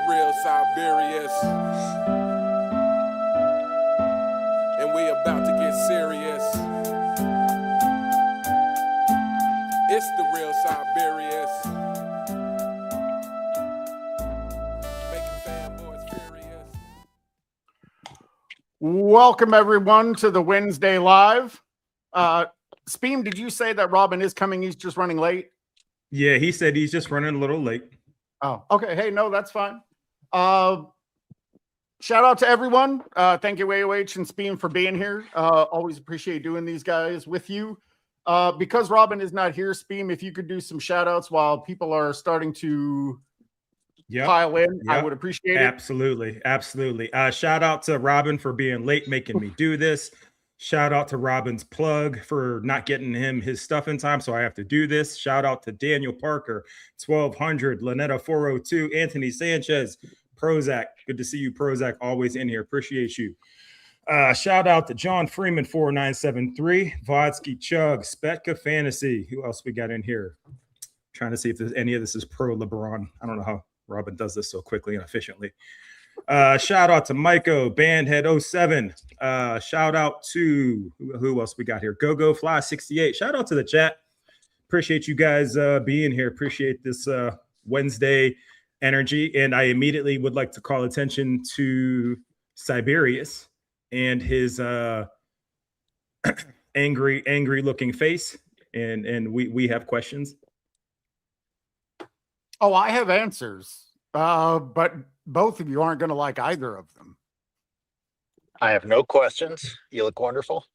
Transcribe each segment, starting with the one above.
real Cyberius, and we about to get serious. It's the real Cyberius, making fanboys furious. Welcome everyone to the Wednesday Live. Speam, did you say that Robin is coming? He's just running late. Yeah, he said he's just running a little late. Oh, okay. Hey, no, that's fine. Shout out to everyone. Thank you, AOH and Speam, for being here. Always appreciate doing these guys with you. Because Robin is not here, Speam, if you could do some shout outs while people are starting to pile in, I would appreciate it. Absolutely. Shout out to Robin for being late, making me do this. Shout out to Robin's plug for not getting him his stuff in time, so I have to do this. Shout out to Daniel Parker, 1200, Lynetta 402, Anthony Sanchez, Prozac. Good to see you, Prozac. Always in here. Appreciate you. Shout out to John Freeman 4973, Vodsky Chug, Spetka Fantasy. Who else we got in here? Trying to see if there's any of this is pro LeBron. I don't know how Robin does this so quickly and efficiently. Shout out to Myko, Bandhead 07. Shout out to who else we got here? Go Fly 68. Shout out to the chat. Appreciate you guys being here. Appreciate this Wednesday energy. And I immediately would like to call attention to Cyberius and his angry looking face. And we have questions. Oh, I have answers. But both of you aren't going to like either of them. I have no questions. You look wonderful.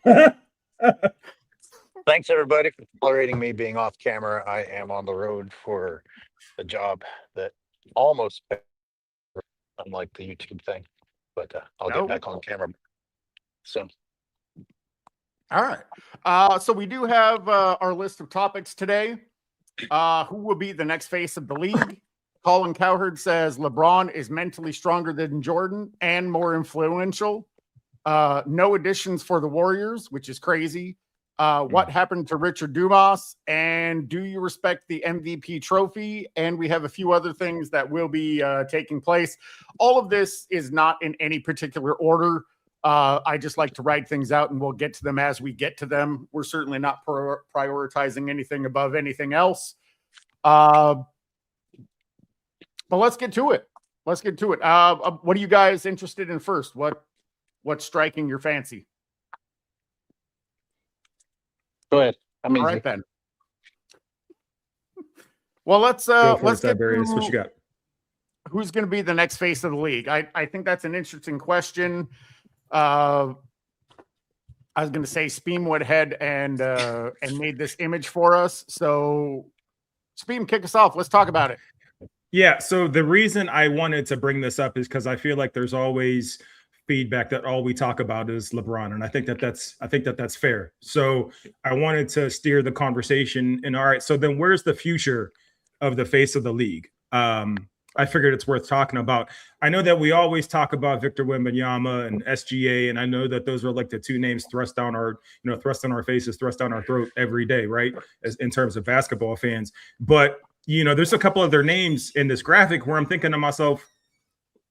Thanks, everybody, for tolerating me being off camera. I am on the road for a job that almost, unlike the YouTube thing, but I'll get back on camera soon. All right. So we do have our list of topics today. Who will be the next face of the league? Colin Cowherd says LeBron is mentally stronger than Jordan and more influential. No additions for the Warriors, which is crazy. What happened to Richard Dumas? And do you respect the MVP trophy? And we have a few other things that will be taking place. All of this is not in any particular order. I just like to write things out and we'll get to them as we get to them. We're certainly not prioritizing anything above anything else. But let's get to it. What are you guys interested in first? What's striking your fancy? Go ahead. I'm easy. All right then. Well, let's get Cyberius. What you got? Who's going to be the next face of the league? I think that's an interesting question. I was going to say Speam went ahead and made this image for us. So Speam, kick us off. Let's talk about it. Yeah, so the reason I wanted to bring this up is because I feel like there's always feedback that all we talk about is LeBron, and I think that's fair. So I wanted to steer the conversation. And all right, so then where's the future of the face of the league? I figured it's worth talking about. I know that we always talk about Victor Wembanyama and SGA, and I know that those are like the two names thrust down our faces, thrust down our throat every day, right? In terms of basketball fans, but there's a couple of their names in this graphic where I'm thinking to myself,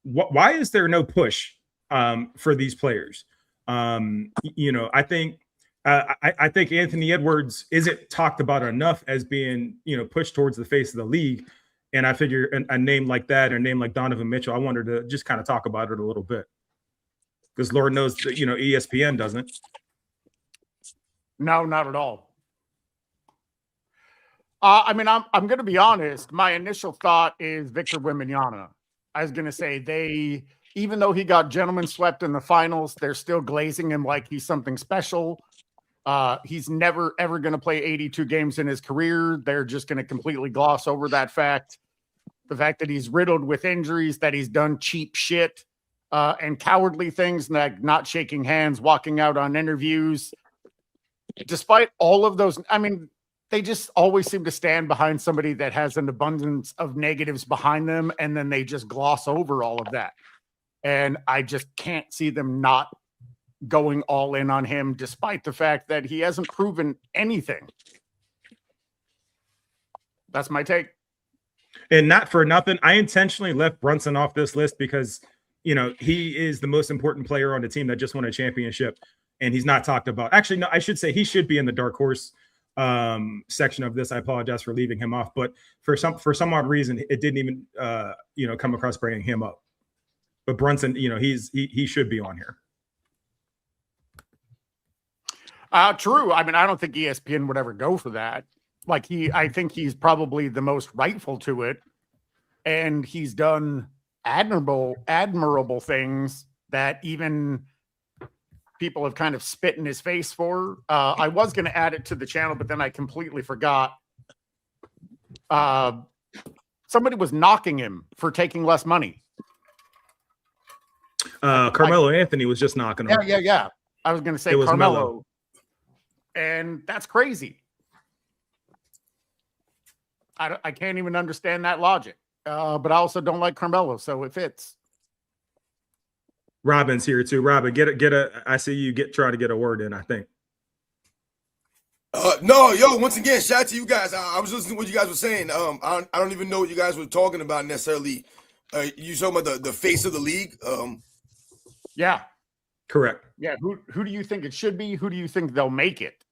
why is there no push for these players? I think Anthony Edwards isn't talked about enough as being, pushed towards the face of the league. And I figure a name like that, or a name like Donovan Mitchell, I wanted to just kind of talk about it a little bit. Because Lord knows that, ESPN doesn't. No, not at all. I'm going to be honest. My initial thought is Victor Wembanyama. I was going to say even though he got gentleman swept in the finals, they're still glazing him like he's something special. He's never, ever going to play 82 games in his career. They're just going to completely gloss over that fact. The fact that he's riddled with injuries, that he's done cheap shit and cowardly things, like not shaking hands, walking out on interviews. Despite all of those, they just always seem to stand behind somebody that has an abundance of negatives behind them, and then they just gloss over all of that. And I just can't see them not going all in on him, despite the fact that he hasn't proven anything. That's my take. And not for nothing, I intentionally left Brunson off this list because, you know, he is the most important player on the team that just won a championship, and he's not talked about. Actually, no, I should say he should be in the dark horse section of this. I apologize for leaving him off, but for some odd reason, it didn't even come across bringing him up. But Brunson, you know, he should be on here. True. I mean, I don't think ESPN would ever go for that. Like I think he's probably the most rightful to it, and he's done admirable things that even people have kind of spit in his face for. I was going to add it to the channel, but then I completely forgot. Somebody was knocking him for taking less money. Carmelo Anthony was just knocking him. Yeah. I was going to say It was Carmelo. Melo. And that's crazy. I can't even understand that logic. But I also don't like Carmelo, so it fits. Robin's here too. Robin, I see you try to get a word in, I think. No, once again, shout out to you guys. I was listening to what you guys were saying. I don't even know what you guys were talking about necessarily. You talking about the face of the league? Yeah. Correct. Yeah. Who do you think it should be? Who do you think they'll make it?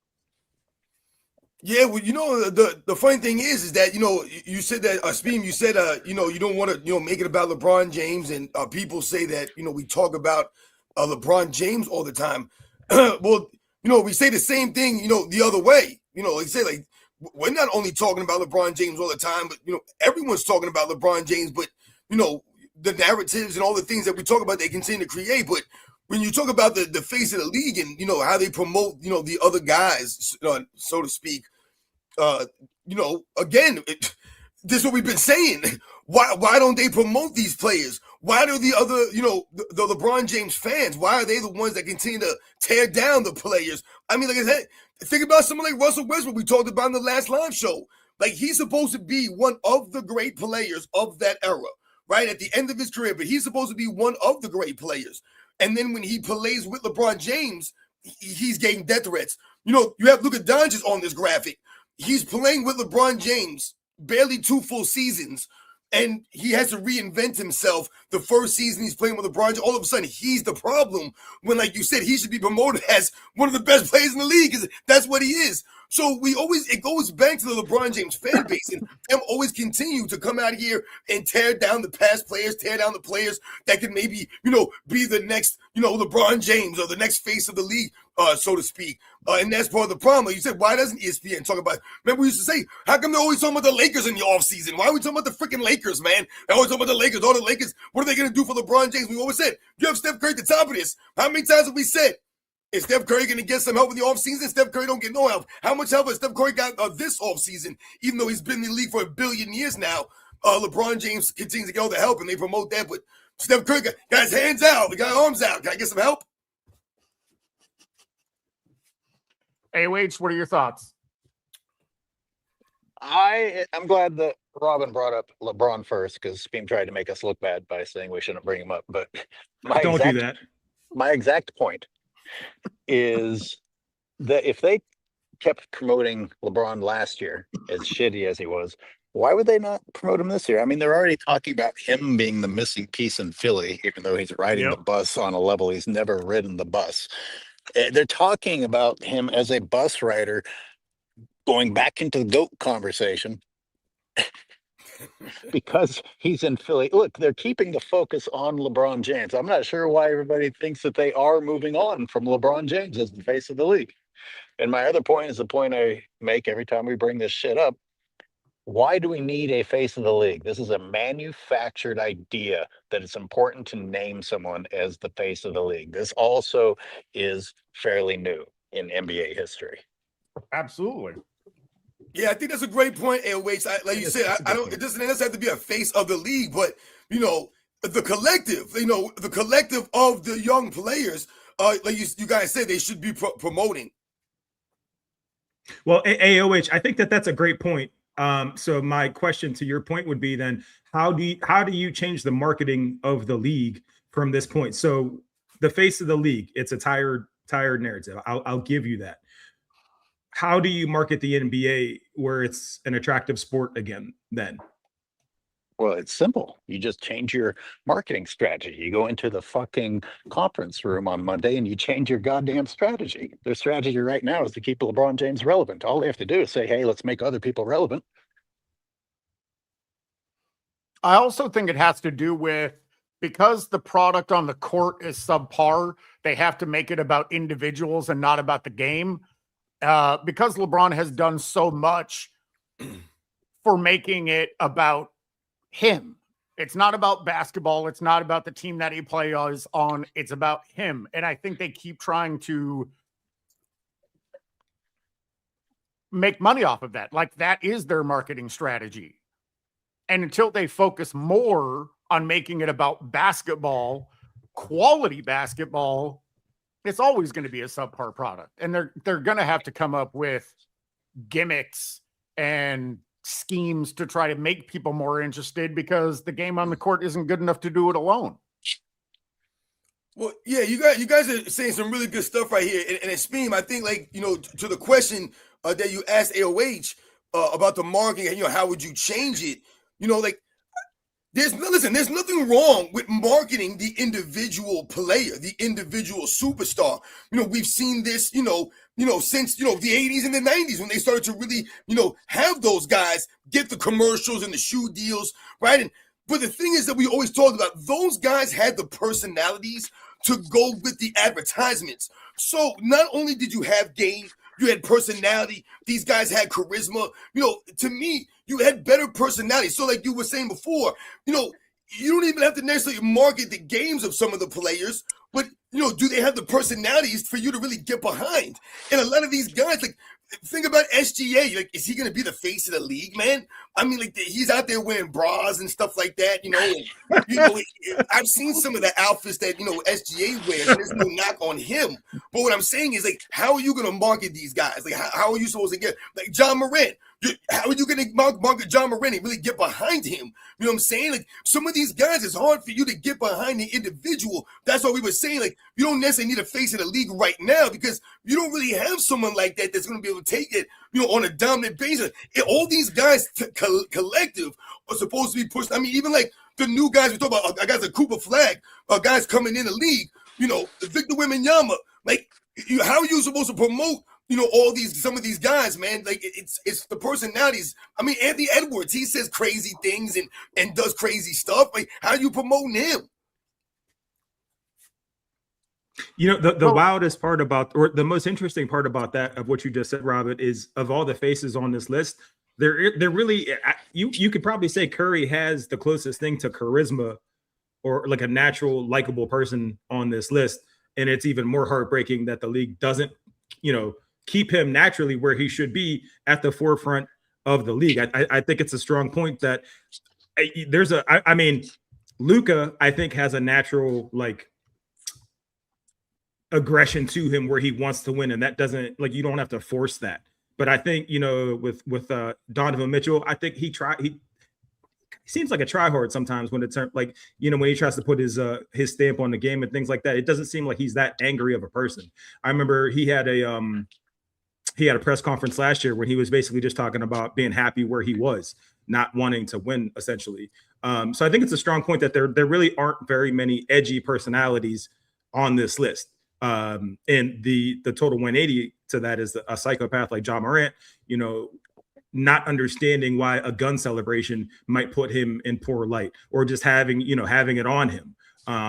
Yeah, well, the funny thing is that, you said that, Speam, you said, you don't want to, make it about LeBron James, and people say that, we talk about LeBron James all the time. Well, we say the same thing, the other way, like say, like, we're not only talking about LeBron James all the time, but, everyone's talking about LeBron James, but, the narratives and all the things that we talk about, they continue to create. But when you talk about the face of the league and, how they promote, the other guys, so to speak, again, this is what we've been saying. Why don't they promote these players? Why do the other, the LeBron James fans, why are they the ones that continue to tear down the players? I mean, like I said, think about someone like Russell Westbrook we talked about in the last live show. Like, he's supposed to be one of the great players of that era, right? At the end of his career, but he's supposed to be one of the great players. And then when he plays with LeBron James, he's getting death threats. You have Luka Doncic on this graphic. He's playing with LeBron James barely 2 full seasons, and he has to reinvent himself. The first season he's playing with LeBron James, all of a sudden he's the problem when, like you said, he should be promoted as one of the best players in the league, because that's what he is. So it goes back to the LeBron James fan base, and them always continue to come out here and tear down the past players, tear down the players that can maybe, be the next, LeBron James or the next face of the league, so to speak. And that's part of the problem. Like you said, why doesn't ESPN talk about, remember we used to say, how come they're always talking about the Lakers in the offseason? Why are we talking about the freaking Lakers, man? They're always talking about the Lakers. All the Lakers, what are they going to do for LeBron James? We always said, you have Steph Curry at the top of this. How many times have we said, is Steph Curry going to get some help in the offseason? Steph Curry don't get no help. How much help has Steph Curry got this offseason? Even though he's been in the league for 1 billion years now, LeBron James continues to get all the help, and they promote that. But Steph Curry got his hands out. He got his arms out. Can I get some help? AOH, what are your thoughts? I'm glad that Robin brought up LeBron first, because Speam tried to make us look bad by saying we shouldn't bring him up. But Don't do that. My exact point is that if they kept promoting LeBron last year, as shitty as he was, why would they not promote him this year? I mean, they're already talking about him being the missing piece in Philly, even though he's riding the bus on a level he's never ridden the bus. They're talking about him as a bus rider, going back into the GOAT conversation because he's in Philly. Look, they're keeping the focus on LeBron James. I'm not sure why everybody thinks that they are moving on from LeBron James as the face of the league. And my other point is the point I make every time we bring this shit up. Why do we need a face of the league? This is a manufactured idea that it's important to name someone as the face of the league. This also is fairly new in NBA history. Absolutely. Yeah, I think that's a great point, AOH. Like you said, it doesn't have to be a face of the league, but, the collective, the collective of the young players, like you guys said, they should be promoting. Well, AOH, I think that's a great point. So my question to your point would be then, how do you change the marketing of the league from this point? So the face of the league, it's a tired narrative. I'll give you that. How do you market the NBA where it's an attractive sport again then? Well, it's simple. You just change your marketing strategy. You go into the fucking conference room on Monday and you change your goddamn strategy. Their strategy right now is to keep LeBron James relevant. All they have to do is say, hey, let's make other people relevant. I also think it has to do with, because the product on the court is subpar, they have to make it about individuals and not about the game. Because LeBron has done so much for making it about him. It's not about basketball. It's not about the team that he plays on. It's about him. And I think they keep trying to make money off of that. Like, that is their marketing strategy. And until they focus more on making it about basketball, quality basketball, it's always going to be a subpar product. And they're going to have to come up with gimmicks and schemes to try to make people more interested, because the game on the court isn't good enough to do it alone. Well, yeah, you guys are saying some really good stuff right here. And in Speam, I think, like, you know, to the question that you asked AOH about the marketing, and, you know, how would you change it? You know, like, there's nothing wrong with marketing the individual player, the individual superstar. You know, we've seen this, you know, since, you know, the 80s and the 90s, when they started to really, you know, have those guys get the commercials and the shoe deals, right? But the thing is that we always talked about, those guys had the personalities to go with the advertisements. So not only did you have game, you had personality. These guys had charisma. You know, to me, you had better personality. So like you were saying before, you know, you don't even have to necessarily market the games of some of the players, but, you know, do they have the personalities for you to really get behind? And a lot of these guys, like, think about SGA. Like, is he going to be the face of the league, man? I mean, like, he's out there wearing bras and stuff like that, you know. And, you know, I've seen some of the outfits that, you know, SGA wears, and there's no knock on him. But what I'm saying is, like, how are you going to market these guys? Like, how are you supposed to get, like, John Morant? How are you going to market John Morant and really get behind him? You know what I'm saying? Like, some of these guys, it's hard for you to get behind the individual. That's why we were saying, like, you don't necessarily need a face of the league right now, because you don't really have someone like that that's going to be able to take it, you know, on a dominant basis. And all these guys collective are supposed to be pushed. I mean, even like the new guys we talk about, guys like Cooper Flag, guys coming in the league, you know, Victor Wembanyama. Like, how are you supposed to promote, you know, some of these guys, man? Like, it's the personalities. I mean, Anthony Edwards, he says crazy things and does crazy stuff. Like, how are you promoting him? You know, the wildest part about, or the most interesting part about that, of what you just said, Robert, is of all the faces on this list, they're really, you could probably say Curry has the closest thing to charisma, or like a natural likable person on this list. And it's even more heartbreaking that the league doesn't, you know, keep him naturally where he should be at the forefront of the league. I think it's a strong point that I mean, Luka, I think, has a natural, like, aggression to him where he wants to win, and that doesn't, like, you don't have to force that. But I think, you know, with Donovan Mitchell, I think he seems like a tryhard sometimes when it's like, you know, when he tries to put his stamp on the game and things like that. It doesn't seem like he's that angry of a person. I remember he had a press conference last year when he was basically just talking about being happy where he was, not wanting to win, essentially. So I think it's a strong point that there really aren't very many edgy personalities on this list. And the total 180 to that is a psychopath like John Morant, you know, not understanding why a gun celebration might put him in poor light, or just having it on him.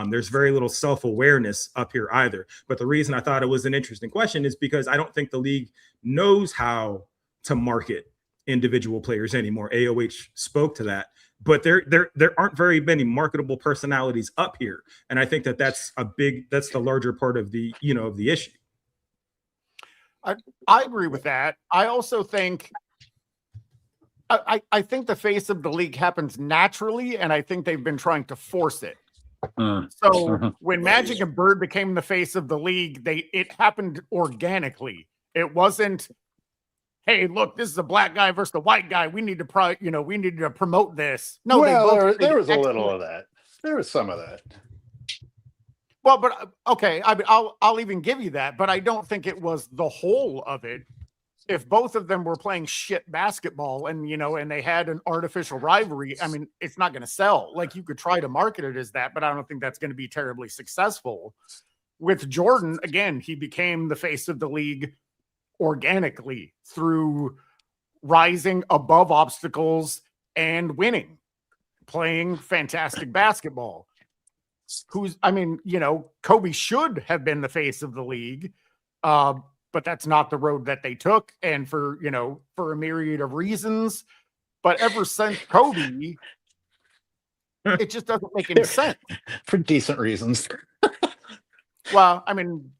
There's very little self-awareness up here either. But the reason I thought it was an interesting question is because I don't think the league knows how to market individual players anymore. AOH spoke to that. But there aren't very many marketable personalities up here, and I think that's the larger part of the, you know, of the issue. I agree with that. I also think I think the face of the league happens naturally, and I think they've been trying to force it. So when Magic and Bird became the face of the league, it happened organically. It wasn't, hey, look, this is a black guy versus the white guy. We need to promote this. No, well, there was a little of that. There was some of that. Well, but okay, I'll even give you that, but I don't think it was the whole of it. if both of them were playing shit basketball and, you know, and they had an artificial rivalry, I mean, it's not going to sell. Like, you could try to market it as that, but I don't think that's going to be terribly successful. With Jordan, again, he became the face of the league organically through rising above obstacles and winning, playing fantastic basketball. I mean, you know, Kobe should have been the face of the league, but that's not the road that they took, and for, you know, for a myriad of reasons. But ever since Kobe, it just doesn't make any sense. For decent reasons. Well, I mean,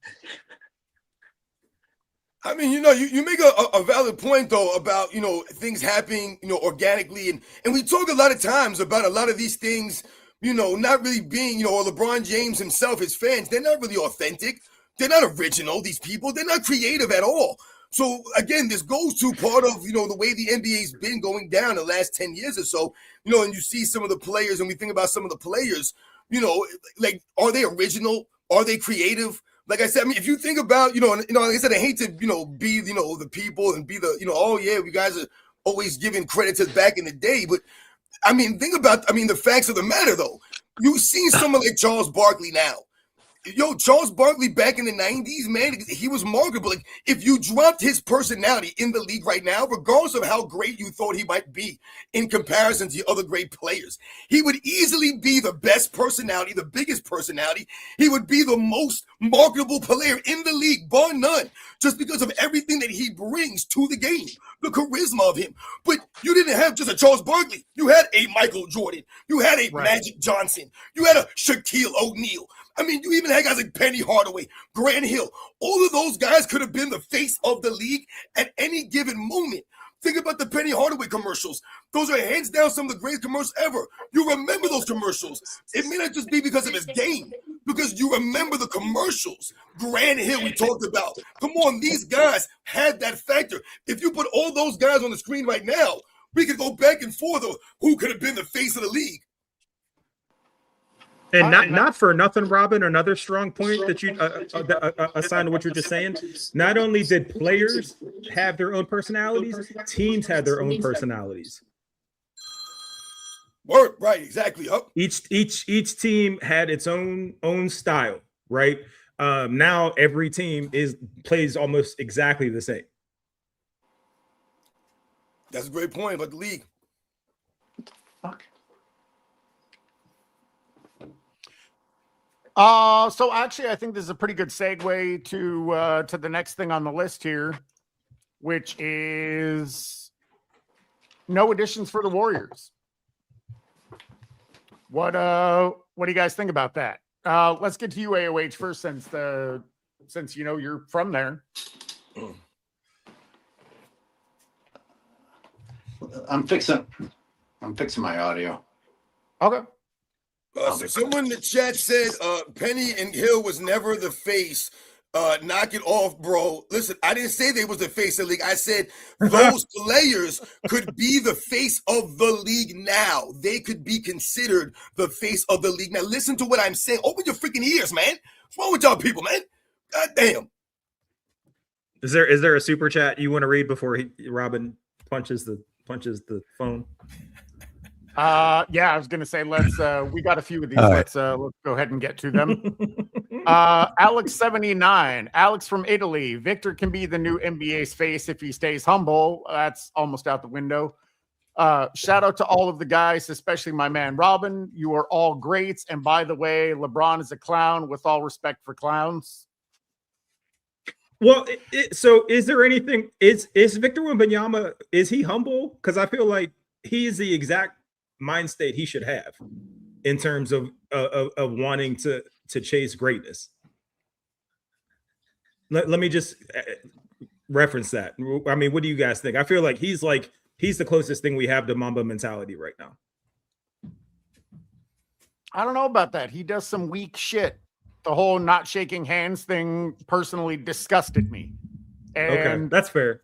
you know, you make a valid point, though, about, you know, things happening, you know, organically. And we talk a lot of times about a lot of these things, you know, not really being, you know, or LeBron James himself, his fans, they're not really authentic. They're not original, these people. They're not creative at all. So, again, this goes to part of, you know, the way the NBA's been going down the last 10 years or so, you know, and you see some of the players, and we think about some of the players, you know, like, are they original? Are they creative? Like I said, I mean, if you think about, you know, like I said, I hate to, you know, be, you know, the people and be the, you know, oh, yeah, you guys are always giving credit to back in the day. But, I mean, think about, I mean, the facts of the matter, though. You see someone like Charles Barkley now. Yo, Charles Barkley back in the 90s, man, he was marketable. Like, if you dropped his personality in the league right now, regardless of how great you thought he might be in comparison to other great players, he would easily be the best personality, the biggest personality. He would be the most marketable player in the league, bar none, just because of everything that he brings to the game, the charisma of him. But you didn't have just a Charles Barkley. You had a Michael Jordan. You had a Magic Johnson. You had a Shaquille O'Neal. I mean, you even had guys like Penny Hardaway, Grant Hill. All of those guys could have been the face of the league at any given moment. Think about the Penny Hardaway commercials. Those are hands down some of the greatest commercials ever. You remember those commercials. It may not just be because of his game, because you remember the commercials. Grant Hill, we talked about. Come on, these guys had that factor. If you put all those guys on the screen right now, we could go back and forth of who could have been the face of the league. And not for nothing, Robin, another strong point that you assigned to what you're just saying. Not only did players have their own personalities, teams had their own personalities. Word, right, exactly. Yep. Each team had its own style, right? Now every team plays almost exactly the same. That's a great point about the league. Fuck. So actually, I think this is a pretty good segue to the next thing on the list here, which is no additions for the Warriors. What do you guys think about that? Let's get to you, AOH, first, since you know you're from there. I'm fixing my audio. Okay. So someone in the chat said Penny and Hill was never the face. Knock it off, bro. Listen, I didn't say they was the face of the league. I said those players could be the face of the league now. They could be considered the face of the league. Now listen to what I'm saying. Open your freaking ears, man. What's wrong with y'all people, man? God damn. Is there a super chat you want to read before Robin punches the phone? Yeah, I was gonna say we got a few of these. Right. Let's go ahead and get to them. Alex79, Alex from Italy. Victor can be the new NBA's face if he stays humble. That's almost out the window. Shout out to all of the guys, especially my man Robin. You are all greats. And by the way, LeBron is a clown, with all respect for clowns. Well, so is there anything? Is Victor Wembanyama, is he humble? Because I feel like he is the exact mind state he should have in terms of wanting to chase greatness. Let me just reference that. I mean, what do you guys think? I feel like he's the closest thing we have to Mamba mentality right now. I don't know about that. He does some weak shit. The whole not shaking hands thing personally disgusted me. And okay, that's fair.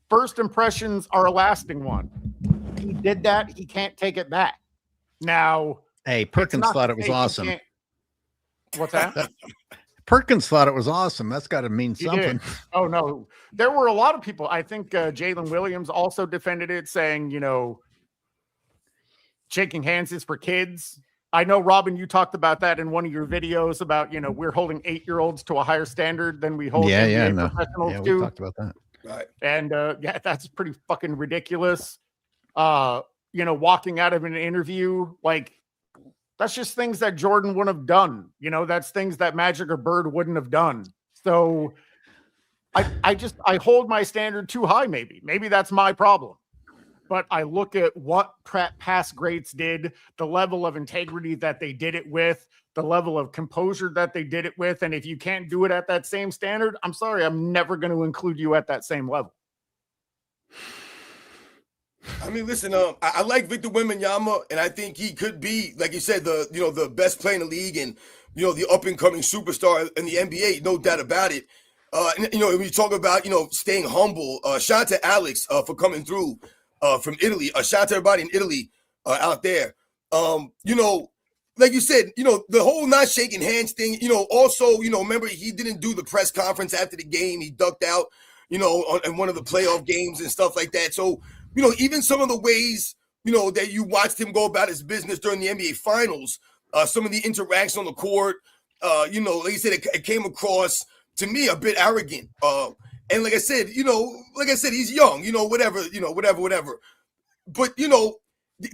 First impressions are a lasting one. He did that. He can't take it back. Now, hey, Perkins thought it was awesome. What's that? Perkins thought it was awesome. That's got to mean He something. did. Oh no, there were a lot of people. I think Jalen Williams also defended it, saying, shaking hands is for kids. I know, Robin, you talked about that in one of your videos about, we're holding 8-year-olds to a higher standard than we hold NBA professionals yeah, to. we talked about that. Right. And yeah, that's pretty fucking ridiculous. Walking out of an interview, like, that's just things that Jordan wouldn't have done. That's things that Magic or Bird wouldn't have done. So I hold my standard too high. Maybe that's my problem. But I look at what past greats did, the level of integrity that they did it with, the level of composure that they did it with. And if you can't do it at that same standard, I'm sorry, I'm never going to include you at that same level. I mean, listen, I like Victor Wembanyama, and I think he could be, like you said, the best player in the league, and the up and coming superstar in the NBA, no doubt about it. And when you talk about staying humble, shout out to Alex for coming through from Italy. Shout out to everybody in Italy out there. Like you said, the whole not shaking hands thing. Also, remember he didn't do the press conference after the game. He ducked out, in one of the playoff games and stuff like that. So. Even some of the ways, that you watched him go about his business during the NBA Finals, some of the interaction on the court, like you said, it came across to me a bit arrogant. And like I said, he's young, whatever. But,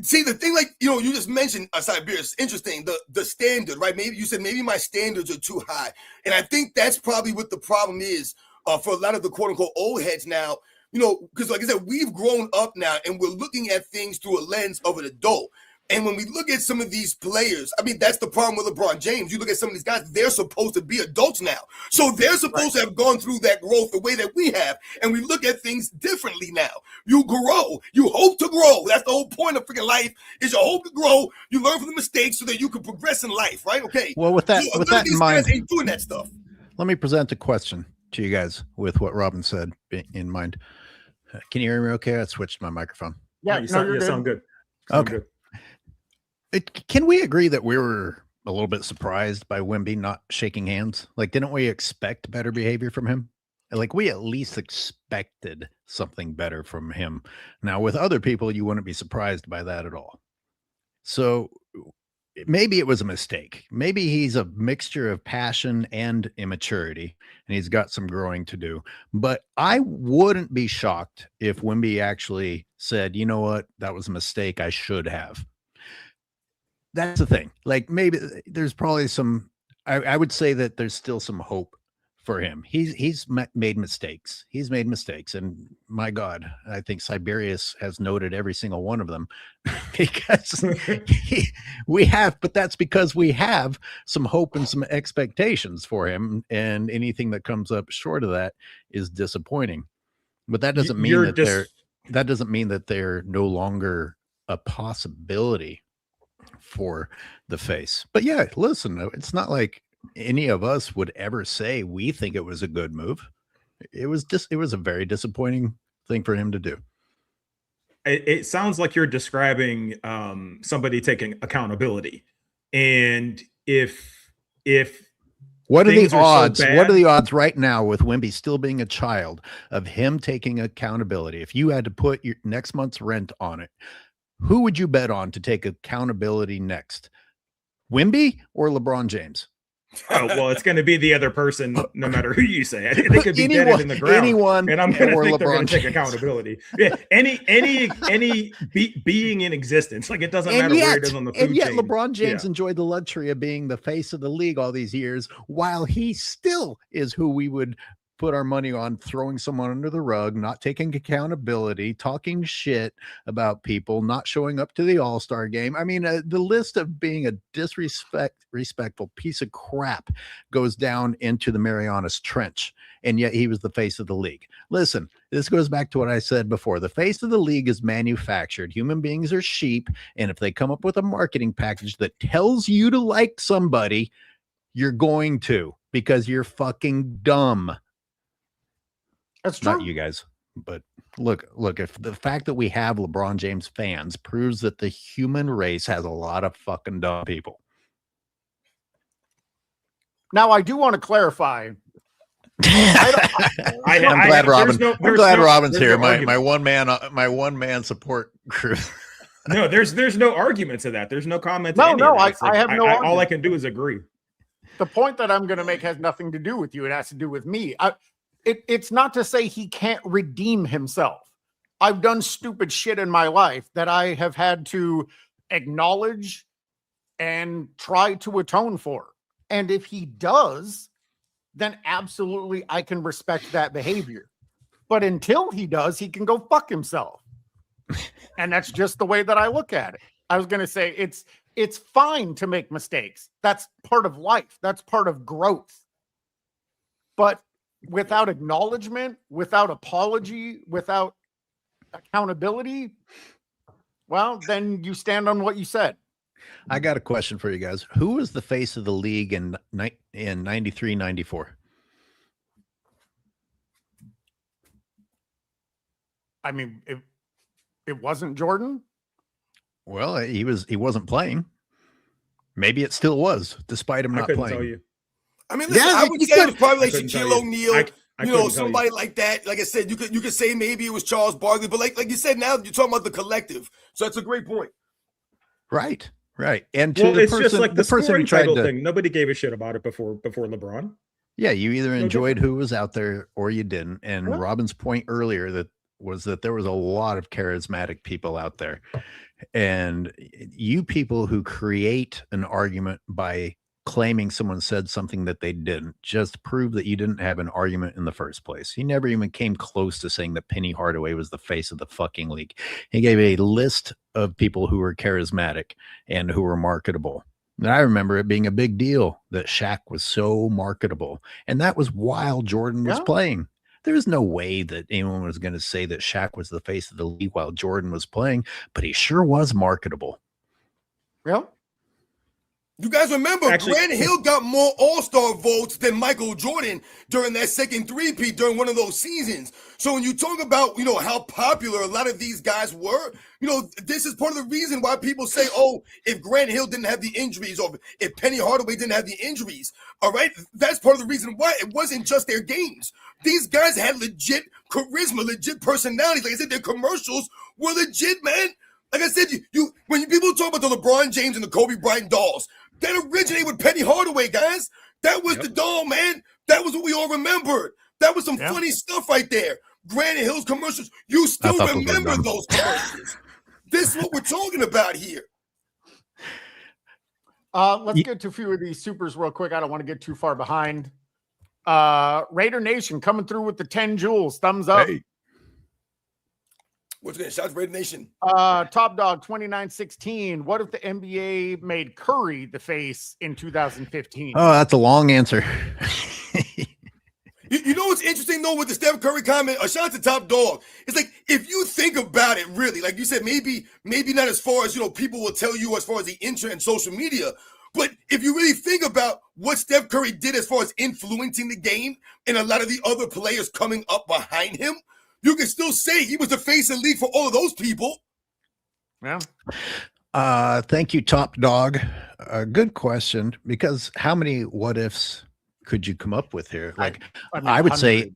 see, the thing, like, you just mentioned, Cyberius, interesting, the standard, right? Maybe you said maybe my standards are too high. And I think that's probably what the problem is for a lot of the quote unquote old heads now. Because like I said, we've grown up now and we're looking at things through a lens of an adult. And when we look at some of these players, I mean, that's the problem with LeBron James. You look at some of these guys, they're supposed to be adults now. So they're supposed to have gone through that growth the way that we have. And we look at things differently now. You grow. You hope to grow. That's the whole point of freaking life is you hope to grow. You learn from the mistakes so that you can progress in life, right? Okay. Well, with that in mind, guys ain't doing that stuff. Let me present a question to you guys with what Robin said in mind. Can you hear me okay? I switched my microphone. Yeah, you sound good. Okay. Can we agree that we were a little bit surprised by Wemby not shaking hands? Like, didn't we expect better behavior from him? Like, we at least expected something better from him. Now, with other people, you wouldn't be surprised by that at all. So maybe it was a mistake. Maybe he's a mixture of passion and immaturity, and he's got some growing to do. But I wouldn't be shocked if Wemby actually said, you know what, that was a mistake. I should have. That's the thing. Like, maybe there's probably some, I would say that there's still some hope for him. He's made mistakes. He's made mistakes. And my God, I think Cyberius has noted every single one of them because we have, but that's because we have some hope and some expectations for him. And anything that comes up short of that is disappointing. But that doesn't mean that doesn't mean that they're no longer a possibility for the face. But yeah, listen, it's not like any of us would ever say we think it was a good move. It was a very disappointing thing for him to do. It sounds like you're describing somebody taking accountability. And if what are the odds? So what are the odds right now with Wemby still being a child of him taking accountability? If you had to put your next month's rent on it, who would you bet on to take accountability next? Wemby or LeBron James? Oh, well, it's going to be the other person, no matter who you say. They could be dead in the ground, and I'm going to think they're going to take accountability. Yeah, any being in existence, like, it doesn't matter where it is on the food chain. And yet, LeBron James enjoyed the luxury of being the face of the league all these years, while he still is who we would put our money on throwing someone under the rug, not taking accountability, talking shit about people, not showing up to the All-Star game. I mean, the list of being a disrespectful piece of crap goes down into the Marianas Trench, and yet he was the face of the league. Listen, this goes back to what I said before. The face of the league is manufactured. Human beings are sheep, and if they come up with a marketing package that tells you to like somebody, you're going to, because you're fucking dumb. That's true. Not you guys, but look, if the fact that we have LeBron James fans proves that the human race has a lot of fucking dumb people. Now, I do want to clarify. I'm glad Robin. I'm glad Robin's here. My one man support crew. No, there's no argument to that. There's no comment. No, to any of I have no all I argument. can do is agree. The point that I'm going to make has nothing to do with you. It has to do with me. It's not to say he can't redeem himself. I've done stupid shit in my life that I have had to acknowledge and try to atone for. And if he does, then absolutely I can respect that behavior. But until he does, he can go fuck himself. And that's just the way that I look at it. I was going to say it's fine to make mistakes. That's part of life. That's part of growth. But without acknowledgement, without apology, without accountability, well, then you stand on what you said. I got a question for you guys. Who was the face of the league in 93, 94? I mean, it wasn't Jordan. Well, he wasn't playing. Maybe it still was, despite him I not couldn't playing. tell you. I mean, listen, Yeah, I would you say it was could- probably like I couldn't tell Shaquille you. O'Neal, I you couldn't know, tell somebody like that. Like I said, you could say maybe it was Charles Barkley, but like you said, now you're talking about the collective. So that's a great point. Right. And to Well, the it's person, just like the person who scoring tried title to, thing. Nobody gave a shit about it before LeBron. yeah, you either No enjoyed different. who was out there or you didn't. And Yeah. Robin's point earlier that there was a lot of charismatic people out there. And you people who create an argument by claiming someone said something that they didn't just prove that you didn't have an argument in the first place. He never even came close to saying that Penny Hardaway was the face of the fucking league. He gave a list of people who were charismatic and who were marketable. And I remember it being a big deal that Shaq was so marketable. And that was while Jordan was Yeah. playing. There's no way that anyone was going to say that Shaq was the face of the league while Jordan was playing, but he sure was marketable. Yeah. You guys remember Actually- Grant Hill got more All-Star votes than Michael Jordan during that second three-peat during one of those seasons. So when you talk about, you know, how popular a lot of these guys were, you know, this is part of the reason why people say, oh, if Grant Hill didn't have the injuries or if Penny Hardaway didn't have the injuries, all right, that's part of the reason why. It wasn't just their games. These guys had legit charisma, legit personalities. Like I said, their commercials were legit, man. Like I said, when people talk about the LeBron James and the Kobe Bryant dolls, that originated with Penny Hardaway, guys. That was the doll, man. That was what we all remembered. That was some funny stuff right there. Grant Hill's commercials. You still thought those were remember dumb. those commercials. This is what we're talking about here. Let's get to a few of these supers real quick. I don't want to get too far behind. Raider Nation coming through with the 10 jewels. Thumbs up. Hey. What's good? Shout out to Raider Nation. Top Dog 2916. What if the NBA made Curry the face in 2015? Oh, that's a long answer. You know what's interesting though with the Steph Curry comment? A shout out to Top Dog. It's like if you think about it, really, like you said, maybe not as far as, you know, people will tell you as far as the internet and social media, but if you really think about what Steph Curry did as far as influencing the game and a lot of the other players coming up behind him, you can still say he was the face of the league for all of those people. Yeah. Thank you, Top Dog. Good question, because how many what ifs could you come up with here? Like I would say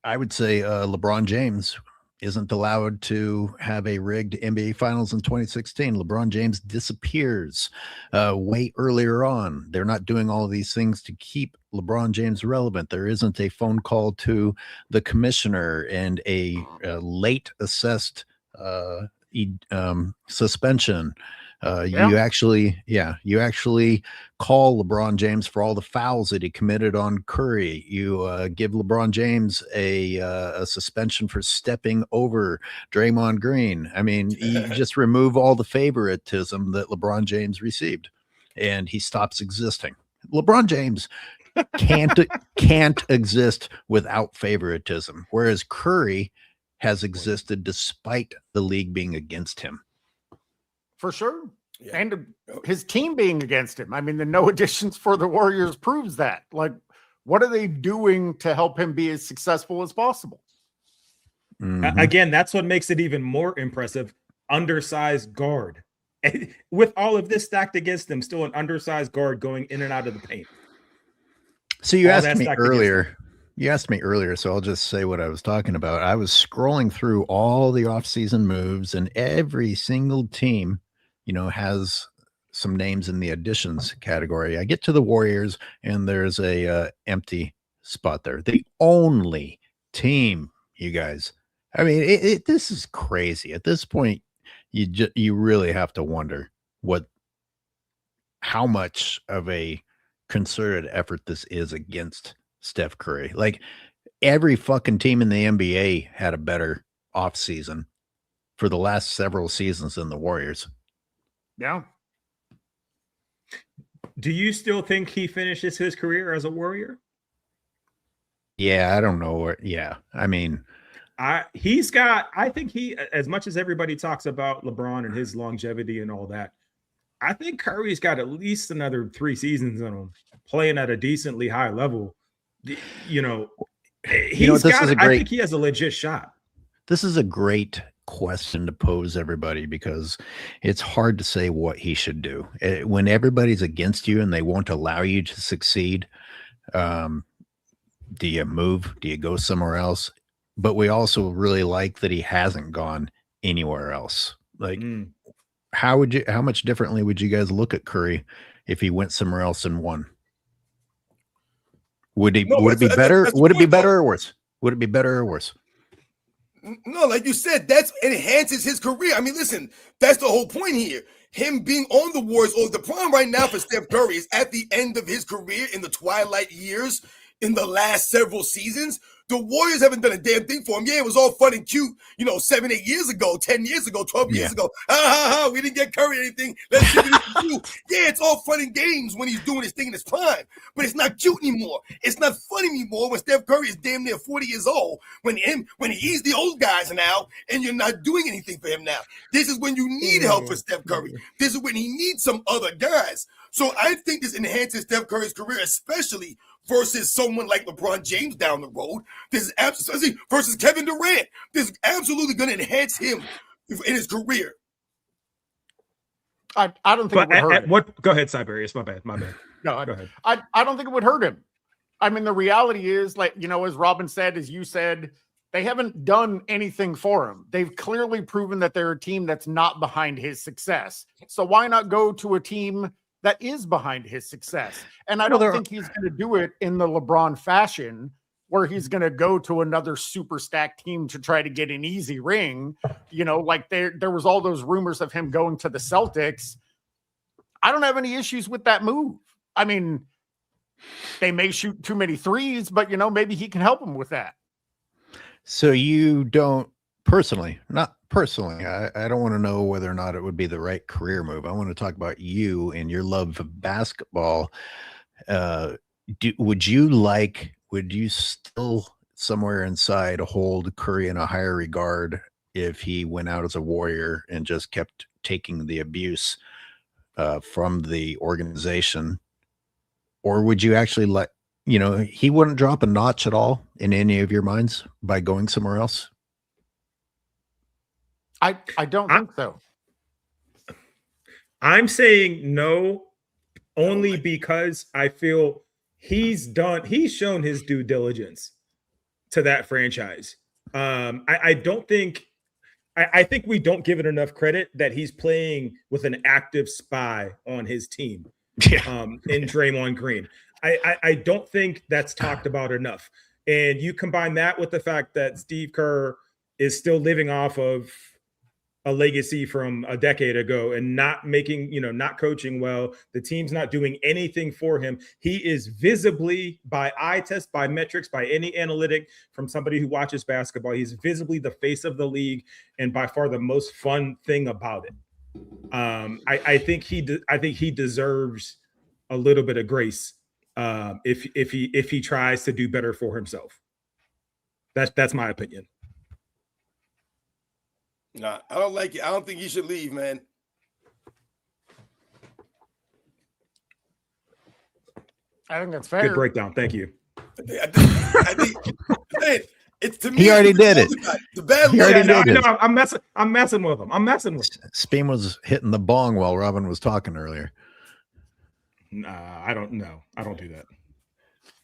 LeBron James isn't allowed to have a rigged NBA Finals in 2016. LeBron James disappears way earlier on. They're not doing all of these things to keep LeBron James relevant. There isn't a phone call to the commissioner and a late assessed suspension. You actually call LeBron James for all the fouls that he committed on Curry. You give LeBron James a suspension for stepping over Draymond Green. I mean, you just remove all the favoritism that LeBron James received, and he stops existing. LeBron James can't exist without favoritism, whereas Curry has existed despite the league being against him. For sure. Yeah. And his team being against him. I mean, the no additions for the Warriors proves that. Like, what are they doing to help him be as successful as possible? Mhm. Again, that's what makes it even more impressive. Undersized guard. With all of this stacked against him, still an undersized guard going in and out of the paint. So you All asked that me stacked against earlier. You asked me earlier, so I'll just say what I was talking about. I was scrolling through all the offseason moves, and every single team, has some names in the additions category. I get to the Warriors, and there's a empty spot there. The only team, you guys. I mean, this is crazy. At this point, you really have to wonder how much of a concerted effort this is against Steph Curry. Like every fucking team in the NBA had a better offseason for the last several seasons than the Warriors. Yeah. Do you still think he finishes his career as a Warrior? Yeah, I don't know. Yeah. I mean, I think he, as much as everybody talks about LeBron and his longevity and all that, I think Curry's got at least another 3 seasons in him playing at a decently high level. I think he has a legit shot. This is a great question to pose everybody because it's hard to say what he should do. When everybody's against you and they won't allow you to succeed, do you move? Do you go somewhere else? But we also really like that he hasn't gone anywhere else. Like, how much differently would you guys look at Curry if he went somewhere else and won? Would it be better? Would it be better or worse? Would it be better or worse? No, like you said, that enhances his career. I mean, listen, that's the whole point here. Him being on the Warriors, or the problem right now for Steph Curry is at the end of his career in the twilight years, in the last several seasons. The Warriors haven't done a damn thing for him. Yeah, it was all fun and cute, 7, 8 years ago, 10 years ago, 12 years ago. We didn't get Curry anything. Let's see what he can do. Yeah, it's all fun and games when he's doing his thing in his prime, but it's not cute anymore. It's not fun anymore when Steph Curry is damn near 40 years old. When he's the old guys now, and you're not doing anything for him now. This is when you need help for Steph Curry. This is when he needs some other guys. So I think this enhances Steph Curry's career, especially versus someone like LeBron James down the road. This is absolutely versus Kevin Durant. This is absolutely going to enhance him in his career. I don't think it would hurt him. Go ahead, Cyberius. My bad. No, go ahead. I don't think it would hurt him. I mean, the reality is, like, as Robin said, as you said, they haven't done anything for him. They've clearly proven that they're a team that's not behind his success. So why not go to a team that is behind his success? And I don't think he's going to do it in the LeBron fashion where he's going to go to another super stacked team to try to get an easy ring. Like there was all those rumors of him going to the Celtics. I don't have any issues with that move. I mean, they may shoot too many threes, but maybe he can help them with that. So you don't not personally, I don't want to know whether or not it would be the right career move. I want to talk about you and your love of basketball. Would you still somewhere inside hold Curry in a higher regard if he went out as a Warrior and just kept taking the abuse from the organization? Or would you actually he wouldn't drop a notch at all in any of your minds by going somewhere else? I don't think so. I'm saying no, only because I feel he's shown his due diligence to that franchise. I think we don't give it enough credit that he's playing with an active spy on his team. In Draymond Green. I don't think that's talked about enough. And you combine that with the fact that Steve Kerr is still living off of a legacy from a decade ago and not coaching well. The team's not doing anything for him. He is visibly, by eye test, by metrics, by any analytic from somebody who watches basketball, he's visibly the face of the league and by far the most fun thing about it. I think he deserves a little bit of grace if he tries to do better for himself. That's my opinion. Nah, I don't like it. I don't think he should leave, man. I think that's fair. Good breakdown. Thank you. I think it's to me. He already did it. The bad He already did it. I'm messing with him. Speam was hitting the bong while Robin was talking earlier. I don't know. I don't do that.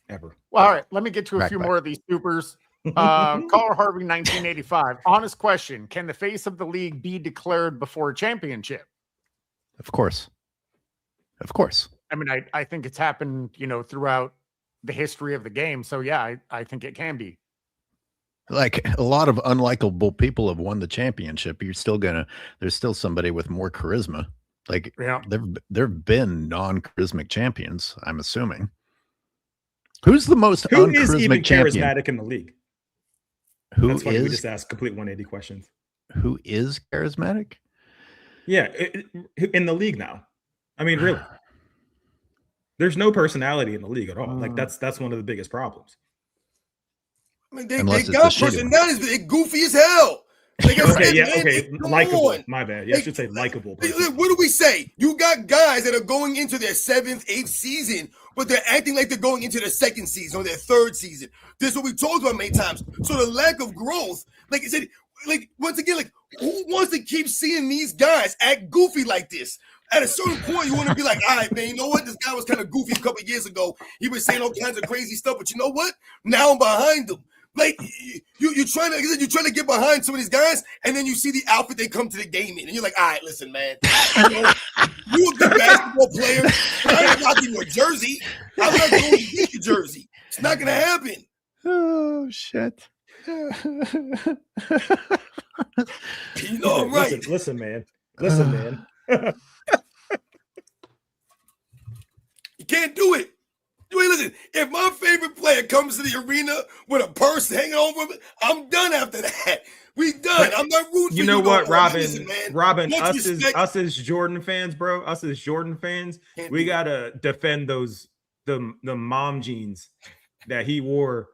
ever. Well, all right, let me get to a Right few back. more of these supers. Caller Harvey 1985. Honest question. Can the face of the league be declared before a championship? Of course. Of course. I mean, I think it's happened, throughout the history of the game. So yeah, I think it can be. Like a lot of unlikable people have won the championship. There's still somebody with more charisma. Like Yeah. there've been non-charismatic champions, I'm assuming. Who's the most Who is even uncharismatic champion? charismatic in the league? Who That's funny. We is just asked complete 180 questions. who is charismatic? Yeah, in the league now. I mean, really, there's no personality in the league at all. Like that's one of the biggest problems. I mean, they Unless it's got a shitty one. personalities, but they goofy as hell. Like I said, man, come likable. on. My bad. Yeah, I should say likable. What do we say? You got guys that are going into their 7th, 8th season, but they're acting like they're going into their 2nd season or their 3rd season. This is what we talked about many times. So the lack of growth, like I said, like once again, like who wants to keep seeing these guys act goofy like this? At a certain point, you want to be like, all right, man, you know what? This guy was kind of goofy a couple of years ago. He was saying all kinds of crazy stuff, but you know what? Now I'm behind him. Like you're trying to get behind some of these guys, and then you see the outfit they come to the game in, and you're like, all right, listen, man, you a good basketball player. I'm not getting your jersey. I'm not going to get your jersey. It's not going to happen. Oh shit. You know, I'm right. Listen, man. Listen, man. You can't do it. You ain't listen. If my favorite player comes to the arena with a purse hanging over him, I'm done after that. We done. I'm not rooting for you. You know what, no more. Robin? Listen, man. Robin, Much respect. us as Jordan fans, bro. Us as Jordan fans, Can't we do it. gotta defend the mom jeans that he wore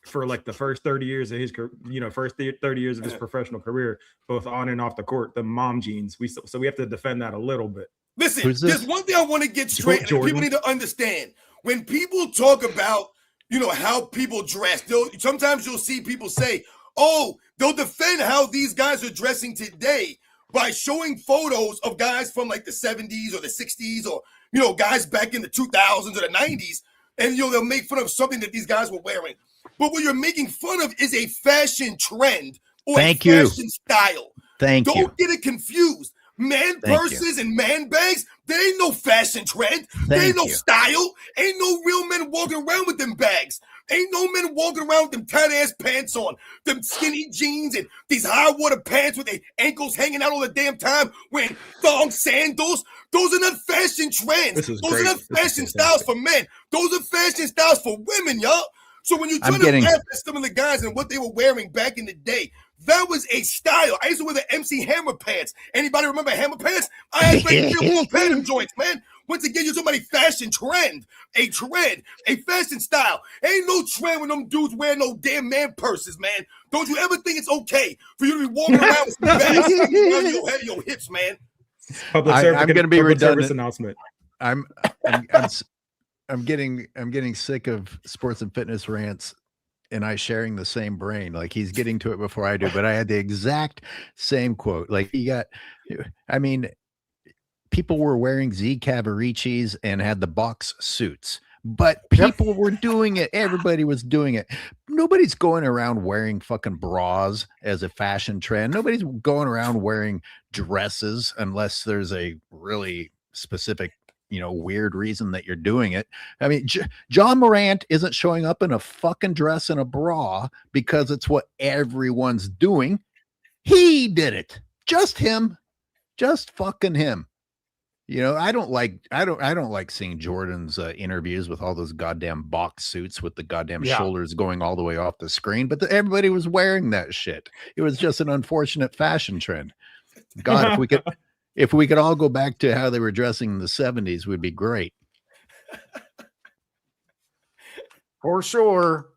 for like the first 30 years of his, 30 years of his professional career, both on and off the court. The mom jeans. So we have to defend that a little bit. Listen, Who's this? there's one thing I want to get straight, and Jordan. people need to understand. When people talk about, how people dress, sometimes you'll see people say, oh, they'll defend how these guys are dressing today by showing photos of guys from like the 70s or the 60s or, guys back in the 2000s or the 90s. And, they'll make fun of something that these guys were wearing. But what you're making fun of is a fashion trend or Thank a you. fashion style. Thank you. Don't get it confused. Man Thank purses and man bags, there ain't no fashion trend. There Thank ain't no you. style. Ain't no real men walking around with them bags. Ain't no men walking around with them tight-ass pants on, them skinny jeans and these high-water pants with their ankles hanging out all the damn time, wearing thong sandals. Those are not fashion trends. This is Those great. are not This is fashion fantastic. styles for men. Those are fashion styles for women, y'all. So when you try to laugh at some of the guys and what they were wearing back in the day, that was a style. I used to wear the MC Hammer pants. Anybody remember Hammer pants? I had like them joints, man. Once again, you're talking about a fashion trend, a fashion style. Ain't no trend when them dudes wearing no damn man purses, man. Don't you ever think it's okay for you to be walking around with some bags hanging around your head and your hips, man? Public I'm going to be public service redundant. announcement. I'm getting sick of sports and fitness rants and I sharing the same brain. Like he's getting to it before I do, but I had the exact same quote. Like people were wearing Z Cavaricis and had the box suits, but people were doing it. Everybody was doing it. Nobody's going around wearing fucking bras as a fashion trend. Nobody's going around wearing dresses unless there's a really specific, weird reason that you're doing it. I mean, John Morant isn't showing up in a fucking dress and a bra because it's what everyone's doing. He did it. Just him. Just fucking him. I don't like seeing Jordan's interviews with all those goddamn box suits with the goddamn shoulders going all the way off the screen, but everybody was wearing that shit. It was just an unfortunate fashion trend. God, if we could all go back to how they were dressing in the 70s, would be great. For sure.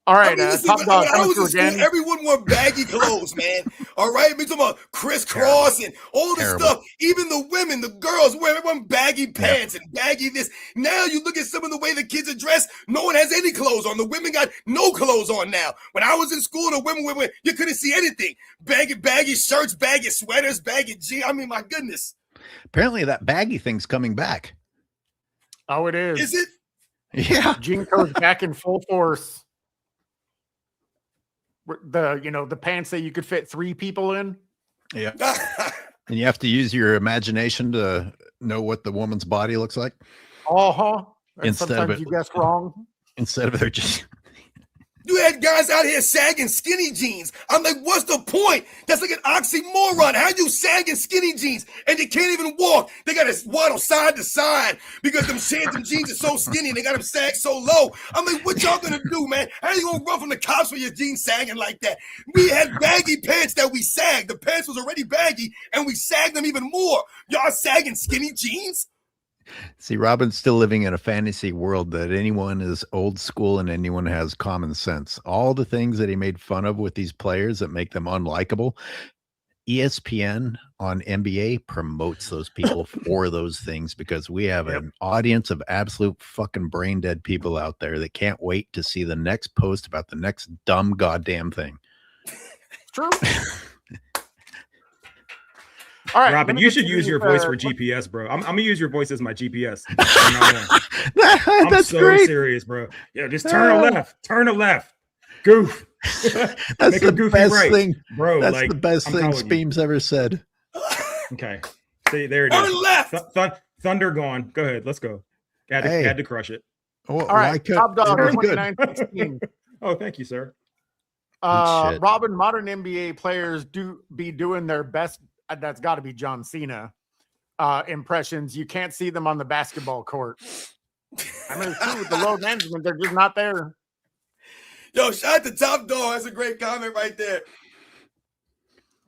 All right, listen, Top Dog, when I was in coming school, through again. everyone wore baggy clothes, man. All right, we talking about crisscross and all this stuff. Even the women, the girls wear everyone baggy pants and baggy this. Now you look at some of the way the kids are dressed. No one has any clothes on. The women got no clothes on now. When I was in school, the women were you couldn't see anything. Baggy shirts, baggy sweaters, baggy jeans. I mean, my goodness. Apparently, that baggy thing's coming back. Oh, it is. Is it? Yeah. Gene code's back in full force. The pants that you could fit 3 people in. Yeah. And you have to use your imagination to know what the woman's body looks like. And Instead of sometimes it- you guess wrong. Instead of they're just You had guys out here sagging skinny jeans. I'm like, what's the point? That's like an oxymoron. How you sagging skinny jeans and they can't even walk? They got to waddle side to side because them jeans are so skinny and they got them sag so low. I'm like, what y'all gonna do, man? How you gonna run from the cops with your jeans sagging like that? We had baggy pants that we sagged. The pants was already baggy and we sagged them even more. Y'all sagging skinny jeans? See, Robin's still living in a fantasy world that anyone is old school and anyone has common sense. All the things that he made fun of with these players that make them unlikable, ESPN on NBA promotes those people for those things because we have an audience of absolute fucking brain dead people out there that can't wait to see the next post about the next dumb goddamn thing. True. All right, Robin, let me you get should to use these, your voice for GPS, bro. I'm gonna use your voice as my GPS. I'm That's so great. serious, bro. Yeah, just turn a left, goof. That's Make a the goofy best right, thing, bro. That's like the best I'm thing telling you. Speam's ever said. Okay, see, there it Turn is. left. Thunder gone. Go ahead, let's go. Had to crush it. Oh, All right, top dog Very good. 29-16. Oh, thank you, sir. Shit. Robin, modern NBA players be doing their best. That's got to be John Cena impressions. You can't see them on the basketball court. I mean, it's true with the load management. They're just not there. Yo, shout out to Top Dog. That's a great comment right there.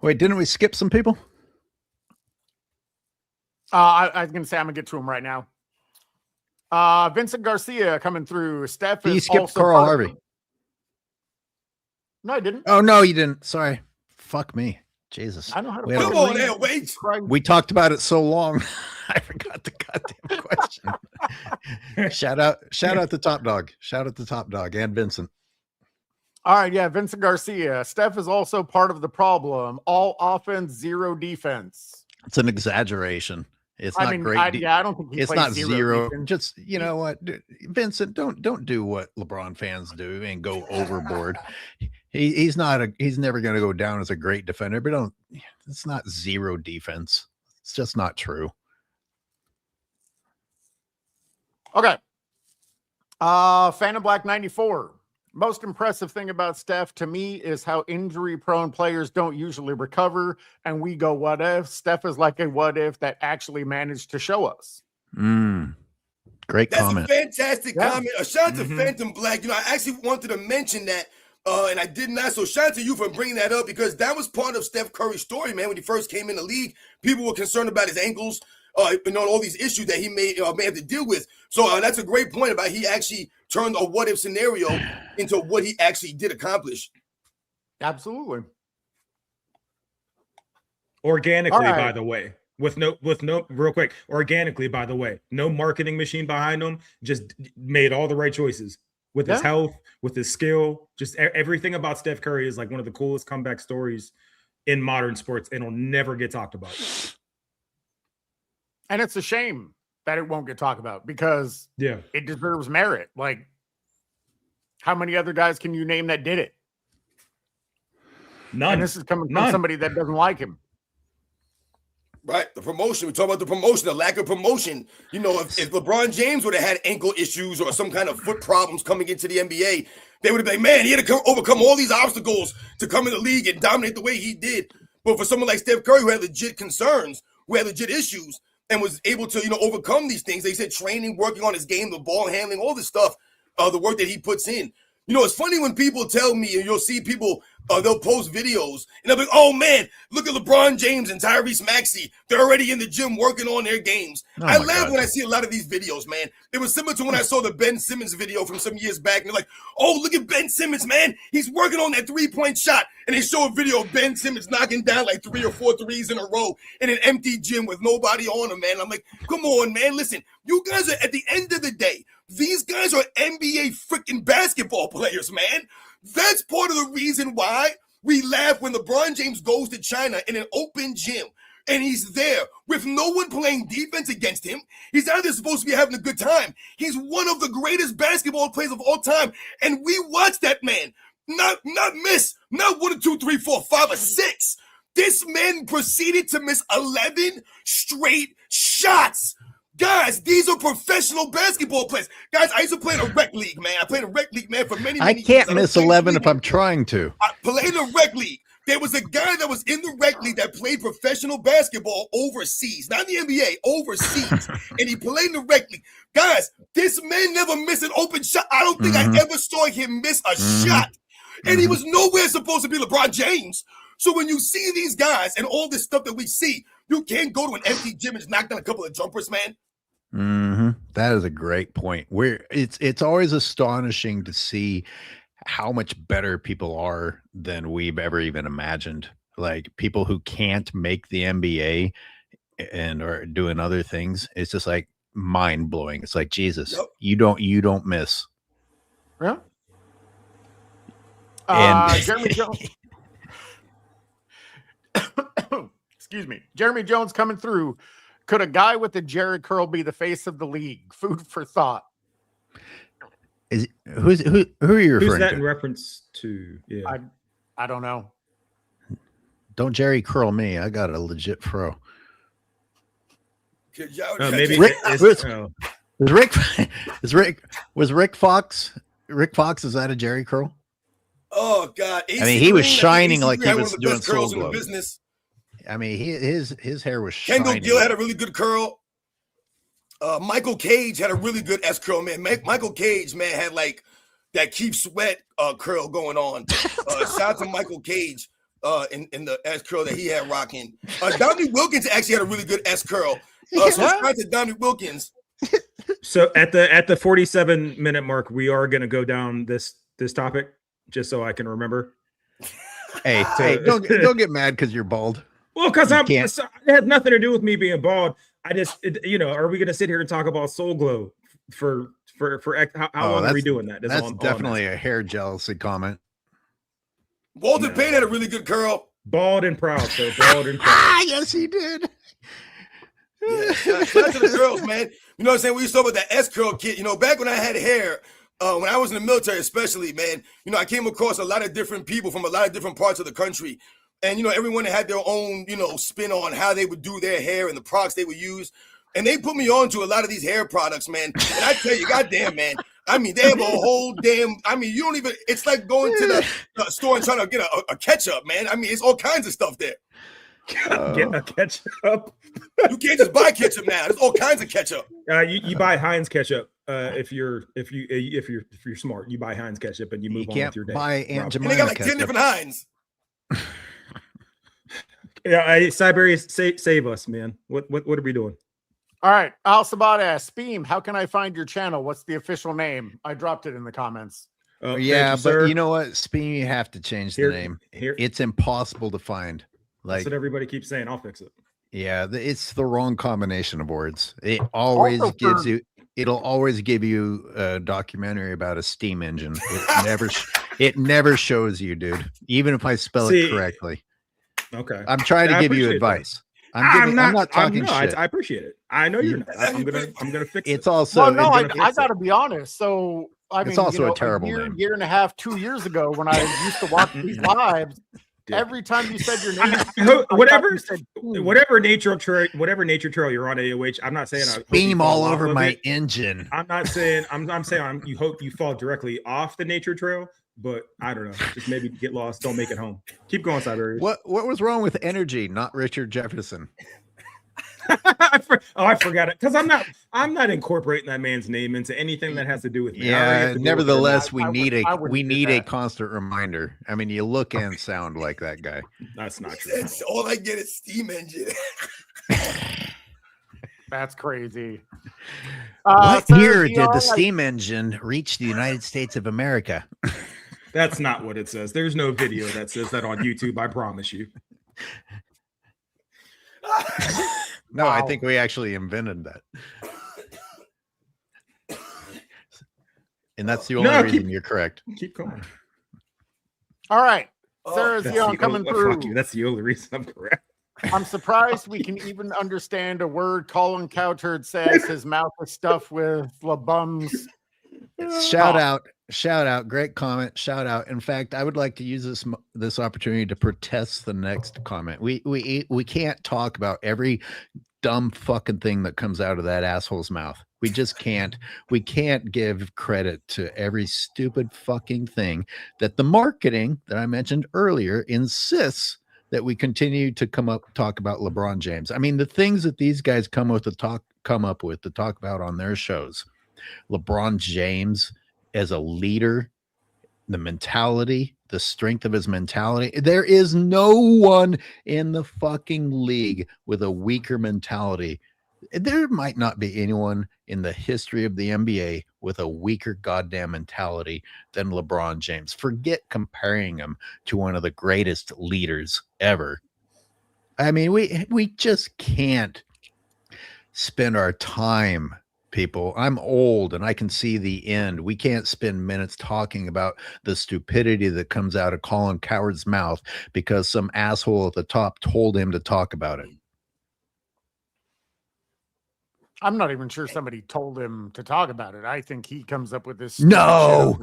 Wait, didn't we skip some people? I was going to say I'm going to get to him right now. Vincent Garcia coming through. Steph You is skipped also Carl part of Harvey. the- No, I didn't. Oh, no, you didn't. Sorry. Fuck me. Jesus. I know how to We had Come a- on, AOH. Christ. We talked about it so long. I forgot the goddamn question. Shout out to Top Dog. Shout out to Top Dog and Vincent. All right, yeah, Vincent Garcia. Steph is also part of the problem. All offense, 0 defense. It's an exaggeration. It's not great. I don't think he It's plays not zero. defense. Just you know what, Vincent, don't do what LeBron fans do and go overboard. He's never going to go down as a great defender, but it's not 0 defense. It's just not true. Okay. Phantom Black 94. Most impressive thing about Steph to me is how injury prone players don't usually recover. And we go, what if? Steph is like a what if that actually managed to show us. Great That's comment. a fantastic comment. A shout out to Mhm. Phantom Black. I actually wanted to mention that, and I did not. So shout out to you for bringing that up because that was part of Steph Curry's story, man. When he first came in the league, people were concerned about his ankles, all these issues that he may have to deal with. So that's a great point about he actually turned a what if scenario into what he actually did accomplish. Absolutely. Organically, All right. by the way, with no real quick, organically, by the way, no marketing machine behind him, just made all the right choices with his Yeah. health, with his skill, just everything about Steph Curry is like one of the coolest comeback stories in modern sports, and it'll never get talked about. And it's a shame that it won't get talked about because Yeah. it deserves merit. Like, how many other guys can you name that did it? None. And this is coming from None. somebody that doesn't like him. Right, the promotion. We talk about the promotion, the lack of promotion. If LeBron James would have had ankle issues or some kind of foot problems coming into the NBA, they would have been like, man, he had to overcome all these obstacles to come in the league and dominate the way he did. But for someone like Steph Curry, who had legit concerns, who had legit issues, and was able to, overcome these things, they said training, working on his game, the ball handling, all this stuff, the work that he puts in. It's funny when people tell me, and you'll see people, they'll post videos, and they'll be like, oh, man, look at LeBron James and Tyrese Maxey. They're already in the gym working on their games. Oh I my laugh God. when I see a lot of these videos, man. It was similar to when I saw the Ben Simmons video from some years back, and they're like, oh, look at Ben Simmons, man. He's working on that three-point shot. And they show a video of Ben Simmons knocking down like 3 or 4 threes in a row in an empty gym with nobody on him, man. I'm like, come on, man. Listen, you guys are, at the end of the day, these guys are NBA freaking basketball players, man. That's part of the reason why we laugh when LeBron James goes to China in an open gym and he's there with no one playing defense against him. He's out there supposed to be having a good time. He's one of the greatest basketball players of all time, and we watch that man not miss, not 1 or 2, 3, 4, 5, or 6. This man proceeded to miss 11 straight shots. Guys, these are professional basketball players. Guys, I used to play in a rec league, man. I played in a rec league, man, for many I years. can't miss 11 if I'm trying to. I played in a rec league. There was a guy that was in the rec league that played professional basketball overseas, not in the NBA, overseas. And he played in the rec league. Guys, this man never missed an open shot. I don't think I ever saw him miss a shot. And he was nowhere supposed to be LeBron James. So when you see these guys and all this stuff that we see, you can't go to an empty gym and just knock down a couple of jumpers, man. That is a great point. It's always astonishing to see how much better people are than we've ever even imagined. Like people who can't make the NBA and are doing other things. It's just like mind blowing. It's like, Jesus, you don't miss. Yeah. And Jeremy Jones. Excuse me. Jeremy Jones coming through. Could a guy with a Jerry curl be the face of the league? Food for thought. Who are you referring Who's that to? in reference to? Yeah. I don't know. Don't Jerry curl me. I got a legit fro. Maybe Rick, oh. was Rick Fox? Rick Fox, is that a Jerry curl? Oh God! I mean, he was shining like he had one was of the doing best curls Soul in the Glow. business. I mean, his hair was Kendall shining. Gill had a really good curl. Michael Cage had a really good S curl, man. Michael Cage, man, had like that Keith Sweat curl going on. Shout out to Michael Cage in the S curl that he had rocking. Dominique Wilkins actually had a really good S curl. So shout out to Dominique Wilkins. So at the 47-minute mark, we are going to go down this topic just so I can remember. Hey, don't get mad because you're bald. Well, because it can't. had nothing to do with me being bald. I just, are we going to sit here and talk about Soul Glow for how long are we doing that? That's definitely a hair jealousy comment. Walter Payne had a really good curl. Bald and proud, so bald and proud. Yes, he did. Yeah, shout out to the girls, man. You know what I'm saying? We used to talk about that S curl kid. Back when I had hair, when I was in the military, especially, man, I came across a lot of different people from a lot of different parts of the country. And, everyone had their own, spin on how they would do their hair and the products they would use. And they put me on to a lot of these hair products, man. And I tell you, goddamn, man. I mean, they have a whole damn, you don't even, it's like going to the store and trying to get a ketchup, man. I mean, it's all kinds of stuff there. Get a ketchup. You can't just buy ketchup now. There's all kinds of ketchup. You buy Heinz ketchup. If you're smart, you buy Heinz ketchup and you move on with your day. Buy Aunt And Jemima they got like 10 ketchup. different Heinz. Yeah, Cyberius, save us, man. What are we doing? All right. Al Sabat asks, Speam, how can I find your channel? What's the official name? I dropped it in the comments. Yeah, thank you, but you know what? Speam, you have to change the name. Here, It's impossible to find. that's what everybody keeps saying. I'll fix it. Yeah, it's the wrong combination of words. It always Also gives you. It'll always give you a documentary about a steam engine. It never shows you, dude. Even if I spell it correctly. Okay. I'm trying to give you appreciate advice. that. I'm not talking shit. I appreciate it. I know you're not. I'm gonna fix it. It's also. Well, no, it's I got to be honest. So, I mean, It's also a terrible name. year and a half, 2 years ago, when I used to watch these lives, every time you said your name, whatever nature trail you're on AOH, I'm not saying Beam all over my engine. I'm not saying I'm saying you hope you fall directly off the nature trail, but I don't know. Just maybe get lost. Don't make it home. Keep going, Cyberius. What was wrong with energy? Not Richard Jefferson. I forgot it because I'm not incorporating that man's name into anything that has to do with me. Yeah, nevertheless, we need a a constant reminder. I mean, you look and sound like that guy. That's not true. That's all I get is steam engine. That's crazy. What Sarah year did DR, the steam engine reach the United States of America? That's not what it says. There's no video that says that on YouTube. I promise you. No, Wow. I think we actually invented that. And that's the only reason you're correct. Keep going. All right. Oh, Sarah's That's Young the coming only- through. fuck you. That's the only reason I'm correct. I'm surprised we can even understand a word Colin Cowherd says. His mouth is stuffed with LeBum's. Shout out, great comment, shout out. In fact, I would like to use this opportunity to protest the next comment. We can't talk about every dumb fucking thing that comes out of that asshole's mouth. We just can't. We can't give credit to every stupid fucking thing that the marketing that I mentioned earlier insists that we continue to talk about LeBron James. I mean, the things that these guys come up with to talk about on their shows. LeBron James as a leader, the mentality, the strength of his mentality. There is no one in the fucking league with a weaker mentality. There might not be anyone in the history of the NBA with a weaker goddamn mentality than LeBron James. Forget comparing him to one of the greatest leaders ever. I mean, we just can't spend our time, people. I'm old and I can see the end. We can't spend minutes talking about the stupidity that comes out of Colin Cowherd's mouth because some asshole at the top told him to talk about it. I'm not even sure somebody told him to talk about it. I think he comes up with this. No,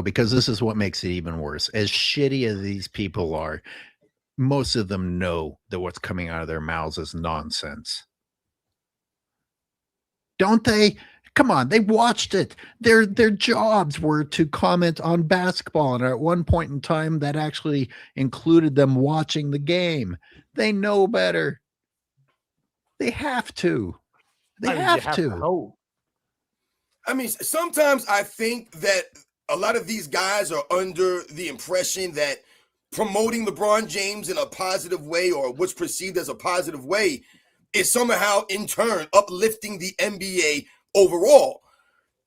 because this is what makes it even worse. As shitty as these people are, most of them know that what's coming out of their mouths is nonsense. Don't they? Come on, they watched it. Their jobs were to comment on basketball, and at one point in time, that actually included them watching the game. They know better. They have to. They have to. I mean, sometimes I think that a lot of these guys are under the impression that promoting LeBron James in a positive way, or what's perceived as a positive way, is somehow in turn uplifting the NBA overall.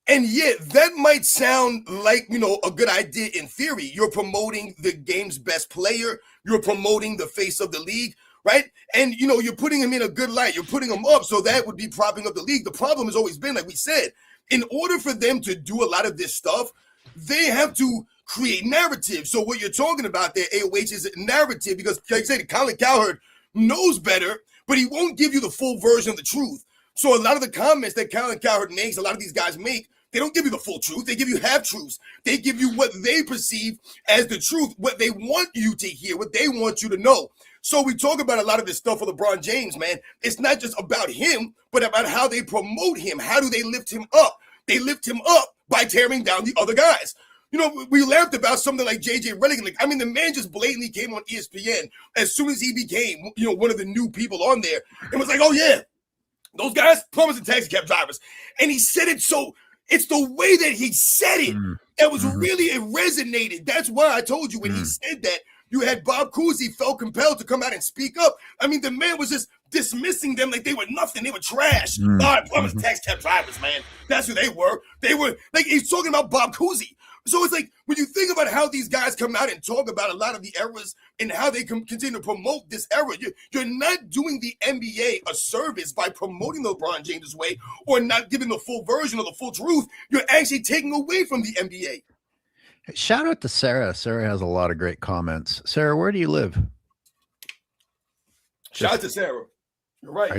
And yet that might sound like, you know, a good idea in theory. You're promoting the game's best player. You're promoting the face of the league, right? And, you know, you're putting him in a good light. You're putting him up. So that would be propping up the league. The problem has always been, like we said, in order for them to do a lot of this stuff, they have to create narrative. So what you're talking about there, AOH, is narrative, because like I said, Colin Cowherd knows better, but he won't give you the full version of the truth. So a lot of the comments that Colin Cowherd makes, a lot of these guys make, they don't give you the full truth. They give you half truths. They give you what they perceive as the truth, what they want you to hear, what they want you to know. So we talk about a lot of this stuff with LeBron James, man. It's not just about him, but about how they promote him. How do they lift him up? They lift him up by tearing down the other guys. You know, we laughed about something like JJ Redick. Like, I mean, the man just blatantly came on ESPN as soon as he became, you know, one of the new people on there and was like, oh, yeah, those guys, plumbers and taxi cab drivers. And he said it so, it's the way that he said it that was really, it resonated. That's why I told you when he said that, you had Bob Cousy felt compelled to come out and speak up. I mean, the man was just dismissing them like they were nothing. They were trash. All right, plumbers and taxi cab drivers, man. That's who they were. They were, like, he's talking about Bob Cousy. So it's like, when you think about how these guys come out and talk about a lot of the eras and how they continue to promote this era, you're not doing the NBA a service by promoting LeBron James' way or not giving the full version of the full truth. You're actually taking away from the NBA. Shout out to Sarah. Sarah has a lot of great comments. Sarah, where do you live? Shout out to Sarah. You're right.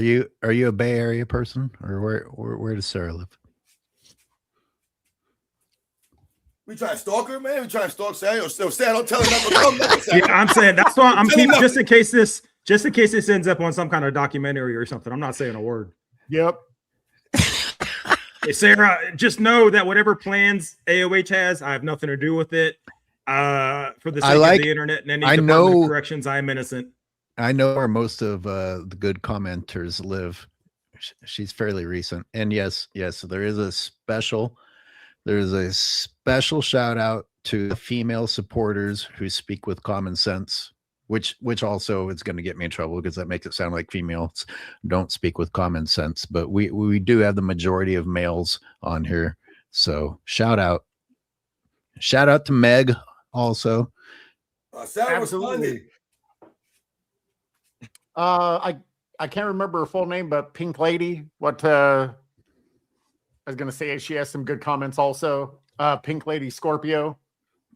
Are you a Bay Area person, or where does Sarah live? We trying to stalk her, man. We trying to stalk Sarah. Sarah, don't tell her nothing. Yeah, I'm saying that's why I'm keeping just in case this ends up on some kind of documentary or something. I'm not saying a word. Yep. Hey, Sarah, just know that whatever plans AOH has, I have nothing to do with it. For the sake of the internet and any department of corrections, I am innocent. I know where most of the good commenters live. She's fairly recent, and yes, there is a special shout out to the female supporters who speak with common sense, which also is going to get me in trouble because that makes it sound like females don't speak with common sense. But we do have the majority of males on here. So shout out to Meg also. Absolutely. I can't remember her full name, but Pink Lady. I was going to say she has some good comments also. Pink Lady Scorpio.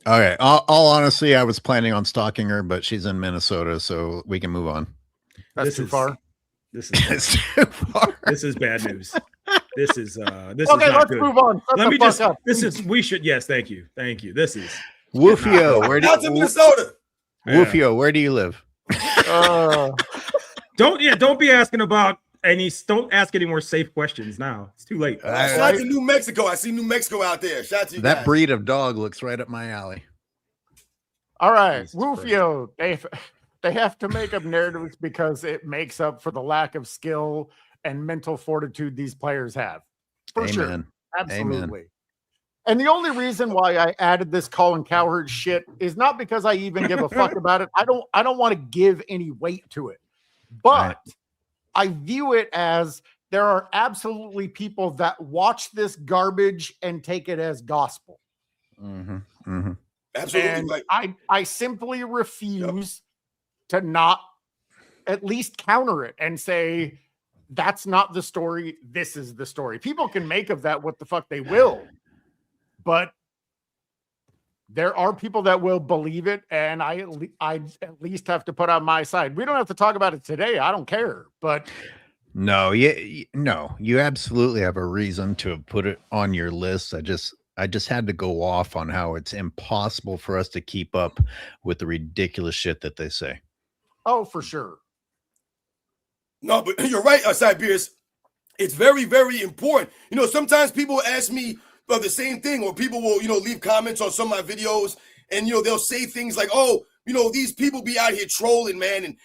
All right. All honesty, I was planning on stalking her, but she's in Minnesota, so we can move on. That's This too is- far. This is It's too far. this is bad news. This is Okay, not let's good. move on. Shut Let the me fuck just. up. This is. We should. Yes. Thank you. Thank you. This is. Woofio, where do Out to you, Minnesota. Woofio, where do you live? Don't be asking about any. Don't ask any more safe questions now. It's too late. Shout out to New Mexico. I see New Mexico out there. Shout out to you That guys. breed of dog looks right up my alley. All right, Jesus Woofio, they have to make up narratives because it makes up for the lack of skill and mental fortitude these players have. For sure. Amen. Absolutely. And the only reason why I added this Colin Cowherd shit is not because I even give a fuck about it. I don't want to give any weight to it. But I view it as there are absolutely people that watch this garbage and take it as gospel. Mm-hmm. Mm-hmm. Absolutely. And Right. I simply refuse to not at least counter it and say that's not the story. This is the story. People can make of that what the fuck they will, but there are people that will believe it, and I at least have to put on my side. We don't have to talk about it today. I don't care, but No, no, you absolutely have a reason to put it on your list. I just had to go off on how it's impossible for us to keep up with the ridiculous shit that they say. oh, for sure. No, but you're right, Cyberius. It's very, very important. You know, sometimes people ask me the same thing, or people will, leave comments on some of my videos, and, they'll say things like, oh, these people be out here trolling, man, and,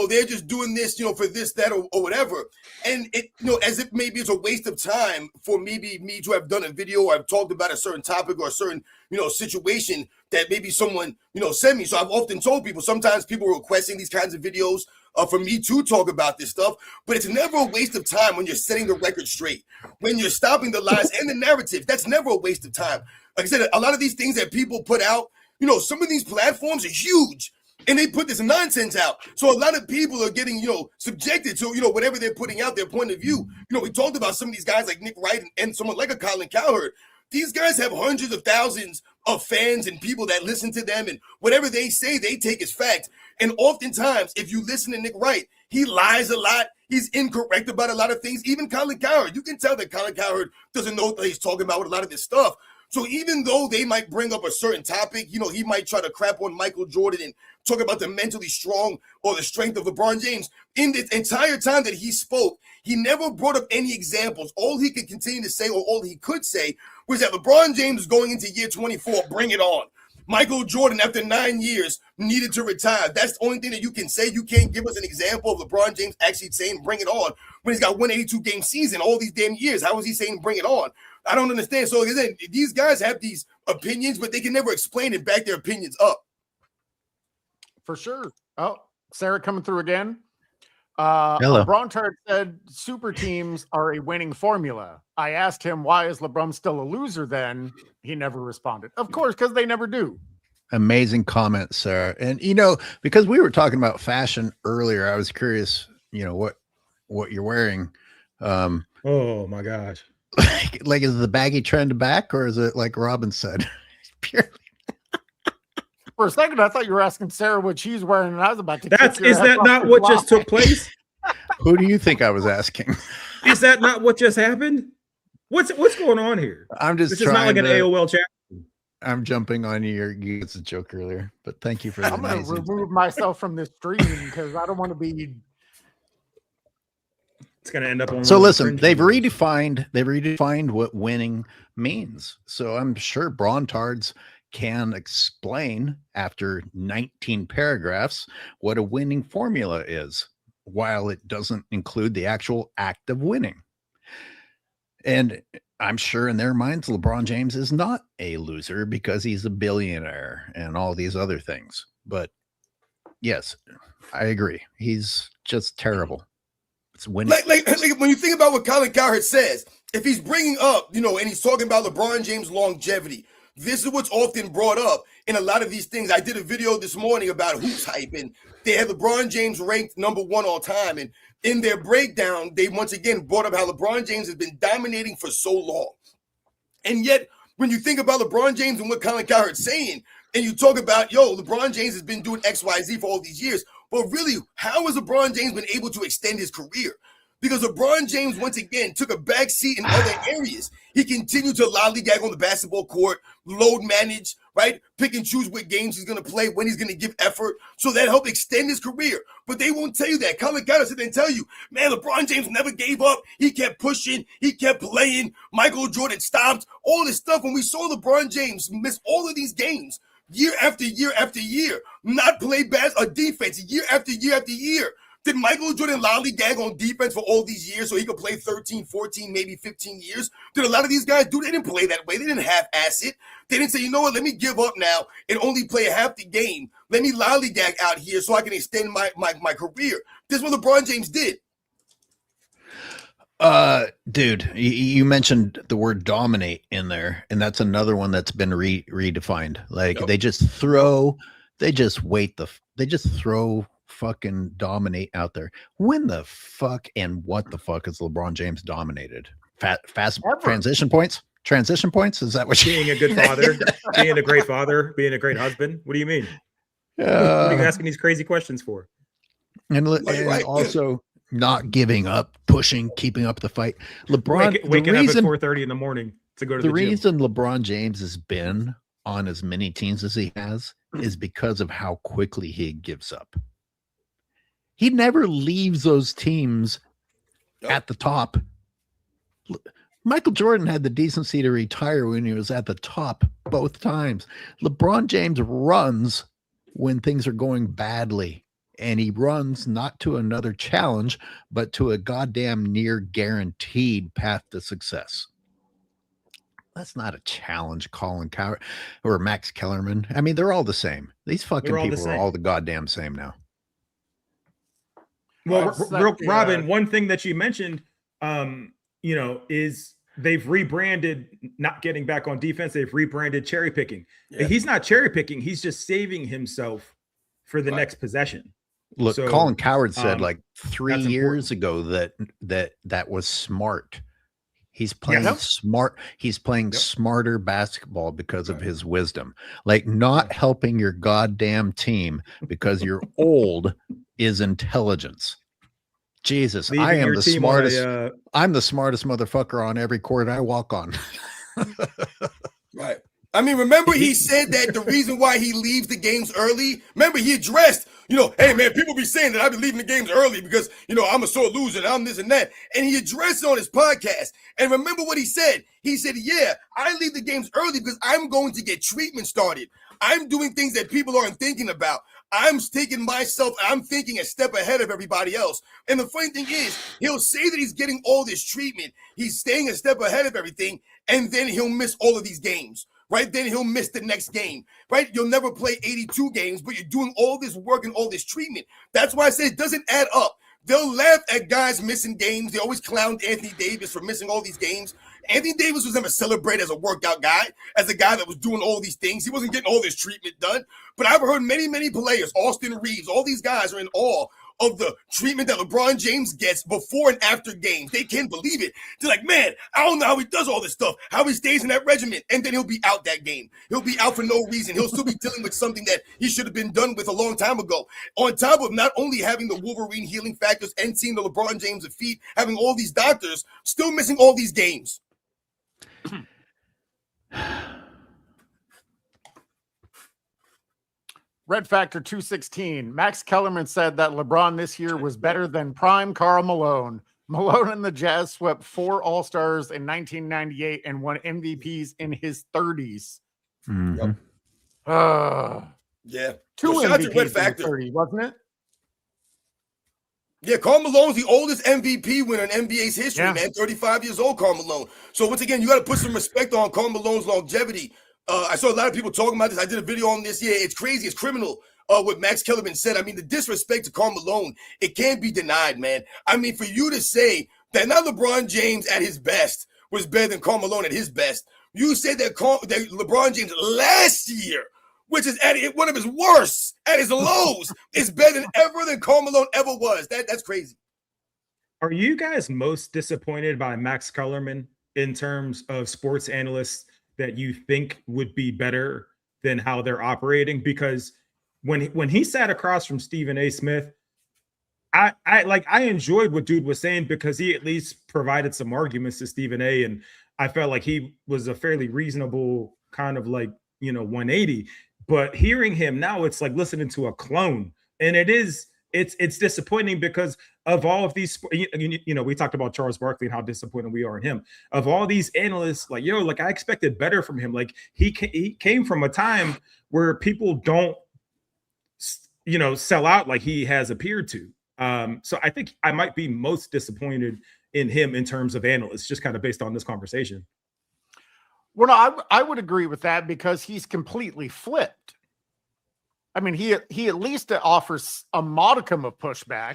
they're just doing this, for this, that, or whatever. And it, as if maybe it's a waste of time for maybe me to have done a video or I've talked about a certain topic or a certain, situation that maybe someone, sent me. So I've often told people, sometimes people are requesting these kinds of videos for me to talk about this stuff, but it's never a waste of time when you're setting the record straight, when you're stopping the lies and the narrative. That's never a waste of time. Like I said, a lot of these things that people put out, some of these platforms are huge and they put this nonsense out. So a lot of people are getting, subjected to, whatever they're putting out, their point of view. We talked about some of these guys like Nick Wright and someone like a Colin Cowherd. These guys have hundreds of thousands of fans and people that listen to them, and whatever they say, they take as fact. And oftentimes, if you listen to Nick Wright, he lies a lot. He's incorrect about a lot of things. Even Colin Cowherd, you can tell that Colin Cowherd doesn't know what he's talking about with a lot of this stuff. So even though they might bring up a certain topic, he might try to crap on Michael Jordan and talk about the mentally strong or the strength of LeBron James. In the entire time that he spoke, he never brought up any examples. All he could continue to say, or all he could say, was that LeBron James is going into year 24, bring it on. Michael Jordan, after 9 years, needed to retire. That's the only thing that you can say. You can't give us an example of LeBron James actually saying bring it on when he's got 182 game season all these damn years. How is he saying bring it on? I don't understand. So again, these guys have these opinions, but they can never explain and back their opinions up. For sure. Oh, Sarah coming through again. Hello. LeBron Tart said super teams are a winning formula. I asked him, why is LeBron still a loser then? He never responded. Of course, because they never do. Amazing comment, Sarah. And because we were talking about fashion earlier, I was curious, what you're wearing. Oh my gosh. Like is the baggy trend back, or is it like Robin said? Purely. For a second, I thought you were asking Sarah what she's wearing, and I was about to. Is that not what just took place? Who do you think I was asking? Is that not what just happened? What's going on here? I'm just This is not like an AOL chat. I'm jumping on you. It's a joke earlier, but thank you for the I'm going to amazing. remove myself from this stream because I don't want to be. It's going to end up on. So one of the listen, fringe they've videos. redefined what winning means. So I'm sure Brontards can explain after 19 paragraphs what a winning formula is, while it doesn't include the actual act of winning. And I'm sure in their minds, LeBron James is not a loser because he's a billionaire and all these other things. But yes, I agree. He's just terrible. It's winning. Like when you think about what Colin Cowherd says, if he's bringing up, and he's talking about LeBron James' longevity, this is what's often brought up in a lot of these things. I did a video this morning about hoops hype, and they had LeBron James ranked #1 all time. And in their breakdown, they once again brought up how LeBron James has been dominating for so long. And yet, when you think about LeBron James and what Colin Cowherd's saying, and you talk about, yo, LeBron James has been doing XYZ for all these years. But really, how has LeBron James been able to extend his career? Because LeBron James, once again, took a back seat in other areas. He continued to lollygag on the basketball court, load manage, right? Pick and choose what games he's going to play, when he's going to give effort. So that helped extend his career. But they won't tell you that. Colin Cowherd sit there and tell you, man, LeBron James never gave up. He kept pushing. He kept playing. Michael Jordan stopped. All this stuff. When we saw LeBron James miss all of these games, year after year after year, not play defense year after year after year. Did Michael Jordan lollygag on defense for all these years so he could play 13, 14, maybe 15 years? Did a lot of these guys do? They didn't play that way. They didn't half-ass it. They didn't say, you know what, let me give up now and only play half the game. Let me lollygag out here so I can extend my career. This is what LeBron James did. Dude, you mentioned the word dominate in there, and that's another one that's been redefined. Like they just throw fucking dominate out there. When the fuck and what the fuck is LeBron James dominated? Fast transition points? Transition points? Is that what being a good father, being a great father, being a great husband? What do you mean? What are you asking these crazy questions for? And also not giving up, pushing, keeping up the fight. LeBron waking up at 4:30 in the morning to go to the gym. reason LeBron James has been on as many teams as he has is because of how quickly he gives up. He never leaves those teams at the top. Michael Jordan had the decency to retire when he was at the top both times. LeBron James runs when things are going badly, and he runs not to another challenge, but to a goddamn near guaranteed path to success. That's not a challenge, Colin Cowherd or Max Kellerman. I mean, they're all the same. These fucking people are all the goddamn same now. Well, Robin, one thing that you mentioned, is they've rebranded not getting back on defense. They've rebranded cherry picking. Yeah. He's not cherry picking. He's just saving himself for the next possession. Look, so, Colin Cowherd said like 3 years ago that was smart. He's playing smart. He's playing smarter basketball because of his wisdom. Like not helping your goddamn team because you're old is intelligence. Jesus, I am the smartest. I'm the smartest motherfucker on every court I walk on. Right. I mean, remember he said that the reason why he leaves the games early, remember he addressed, hey man, people be saying that I've been leaving the games early because, I'm a sore loser and I'm this and that. And he addressed it on his podcast. And remember what he said? He said, yeah, I leave the games early because I'm going to get treatment started. I'm doing things that people aren't thinking about. I'm taking myself, I'm thinking a step ahead of everybody else. And the funny thing is, he'll say that he's getting all this treatment. He's staying a step ahead of everything. And then he'll miss all of these games, right? Then he'll miss the next game, right? You'll never play 82 games, but you're doing all this work and all this treatment. That's why I say it doesn't add up. They'll laugh at guys missing games. They always clowned Anthony Davis for missing all these games. Anthony Davis was never celebrated as a workout guy, as a guy that was doing all these things. He wasn't getting all this treatment done. But I've heard many, many players, Austin Reeves, all these guys are in awe of the treatment that LeBron James gets before and after games. They can't believe it. They're like, man, I don't know how he does all this stuff, how he stays in that regimen. And then he'll be out that game. He'll be out for no reason. He'll still be dealing with something that he should have been done with a long time ago. On top of not only having the Wolverine healing factors and seeing the LeBron James feet, having all these doctors, still missing all these games. Red Factor 216. Max Kellerman said that LeBron this year was better than prime Karl Malone. Malone and the Jazz swept 4 All-Stars in 1998 and won MVPs in his 30s. Mm-hmm. Yeah. 2 MVPs Red in Factor. 30, wasn't it? Yeah, Karl Malone's the oldest MVP winner in NBA's history, Yeah. man. 35 years old, Karl Malone. So once again, you got to put some respect on Karl Malone's longevity. I saw a lot of people talking about this. I did a video on this. Yeah, it's crazy. It's criminal what Max Kellerman said. I mean, the disrespect to Karl Malone, it can't be denied, man. I mean, for you to say that now LeBron James at his best was better than Karl Malone at his best, you said that LeBron James last year, which is at one of his worst, at his lows, is better than Karl Malone ever was. That's crazy. Are you guys most disappointed by Max Kellerman in terms of sports analysts that you think would be better than how they're operating. Because when he sat across from Stephen A. Smith, I enjoyed what dude was saying, because he at least provided some arguments to Stephen A. And I felt like he was a fairly reasonable kind of 180. But hearing him now, it's like listening to a clone, and it's disappointing because of all of these. We talked about Charles Barkley and how disappointed we are in him. Of all these analysts, I expected better from him. Like he came from a time where people don't, sell out like he has appeared to. So I think I might be most disappointed in him in terms of analysts, just kind of based on this conversation. Well, no, I would agree with that, because he's completely flipped. I mean, he at least offers a modicum of pushback.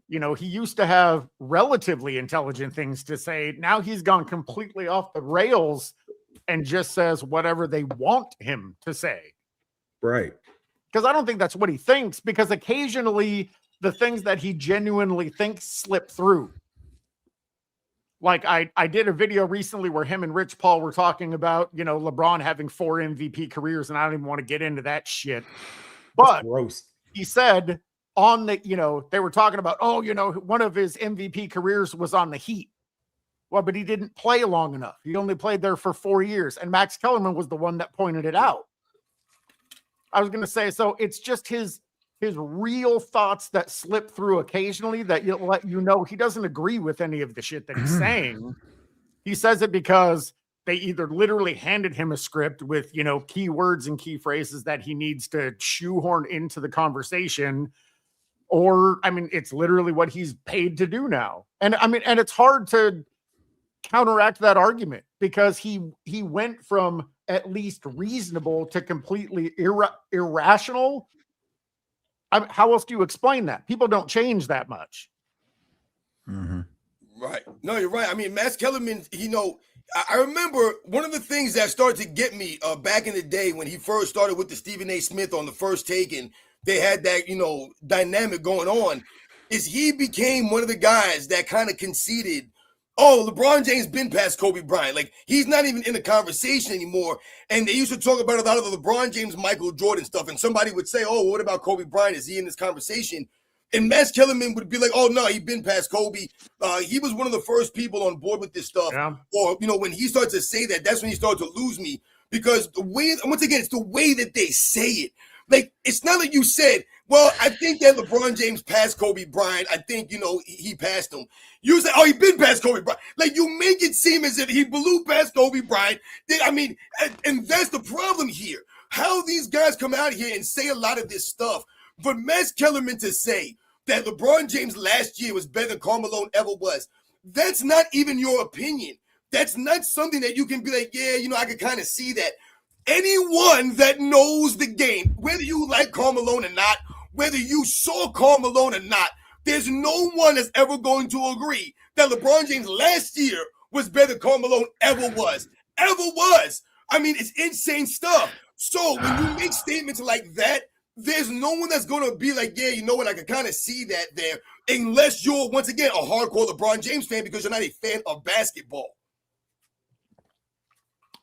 He used to have relatively intelligent things to say. Now he's gone completely off the rails and just says whatever they want him to say. Right. Because I don't think that's what he thinks, because occasionally the things that he genuinely thinks slip through. Like I did a video recently where him and Rich Paul were talking about, LeBron having 4 MVP careers, and I don't even want to get into that shit. But gross. He said on the, they were talking about, one of his MVP careers was on the Heat. Well, but he didn't play long enough. He only played there for 4 years. And Max Kellerman was the one that pointed it out. I was going to say, so it's just his real thoughts that slip through occasionally that you'll let he doesn't agree with any of the shit that he's saying. He says it because they either literally handed him a script with, key words and key phrases that he needs to shoehorn into the conversation, or, it's literally what he's paid to do now. And and it's hard to counteract that argument, because he went from at least reasonable to completely irrational. How else do you explain that? People don't change that much. Mm-hmm. Right. No, you're right. Max Kellerman, I remember one of the things that started to get me back in the day when he first started with the Stephen A. Smith on the First Take, and they had that, dynamic going on, is he became one of the guys that kind of conceded, LeBron James been past Kobe Bryant. Like, he's not even in the conversation anymore. And they used to talk about a lot of the LeBron James, Michael Jordan stuff. And somebody would say, what about Kobe Bryant? Is he in this conversation? And Max Kellerman would be like, no, he's been past Kobe. He was one of the first people on board with this stuff. Yeah. Or, when he started to say that, that's when he started to lose me. Because once again, it's the way that they say it. Like, it's not like you said, I think that LeBron James passed Kobe Bryant. I think, he passed him. You say, he been past Kobe Bryant. Like, you make it seem as if he blew past Kobe Bryant. And that's the problem here. How these guys come out here and say a lot of this stuff. For Max Kellerman to say that LeBron James last year was better than Karl Malone ever was, that's not even your opinion. That's not something that you can be like, I could kind of see that. Anyone that knows the game, whether you like Karl Malone or not, whether you saw Karl Malone or not, there's no one that's ever going to agree that LeBron James last year was better than Karl Malone ever was. It's insane stuff. So when you make statements like that, there's no one that's going to be like, I can kind of see that there, unless you're, once again, a hardcore LeBron James fan because you're not a fan of basketball.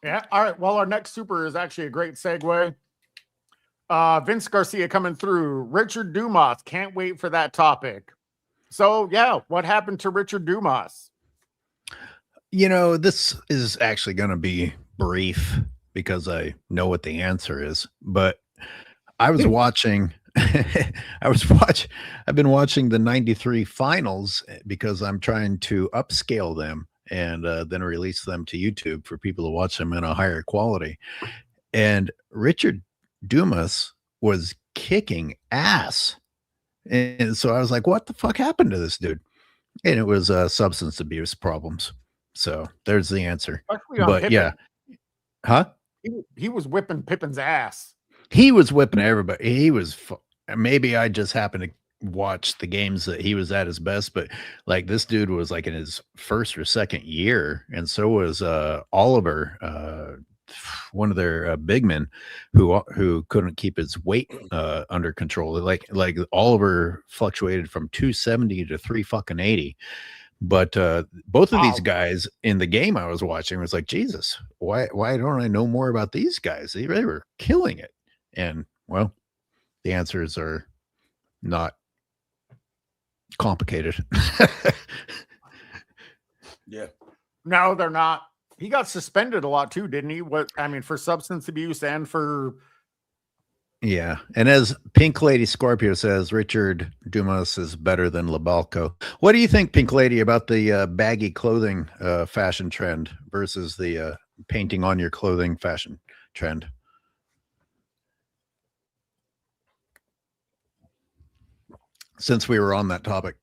Yeah. All right. Well, our next super is actually a great segue. Vince Garcia coming through. Richard Dumas. Can't wait for that topic. So, what happened to Richard Dumas? This is actually going to be brief because I know what the answer is. But I was watching. I've been watching the 93 finals because I'm trying to upscale them and then release them to YouTube for people to watch them in a higher quality. And Richard Dumas was kicking ass. And so I was like, what the fuck happened to this dude? And it was substance abuse problems. So there's the answer. But Pippen. Huh? He was whipping Pippen's ass. He was whipping everybody. He was, maybe I just happened to watch the games that he was at his best, but like this dude was like in his first or second year. And so was Oliver, one of their big men who couldn't keep his weight under control. Like Oliver fluctuated from 270 to 380. But both of these Wow. guys in the game I was watching was like, Jesus, why don't I know more about these guys? They were killing it. And well, the answers are not complicated. Yeah. No, they're not. He got suspended a lot too, didn't he? For substance abuse and for. Yeah. And as Pink Lady Scorpio says, Richard Dumas is better than Labalco. What do you think, Pink Lady, about the baggy clothing fashion trend versus the painting on your clothing fashion trend? Since we were on that topic.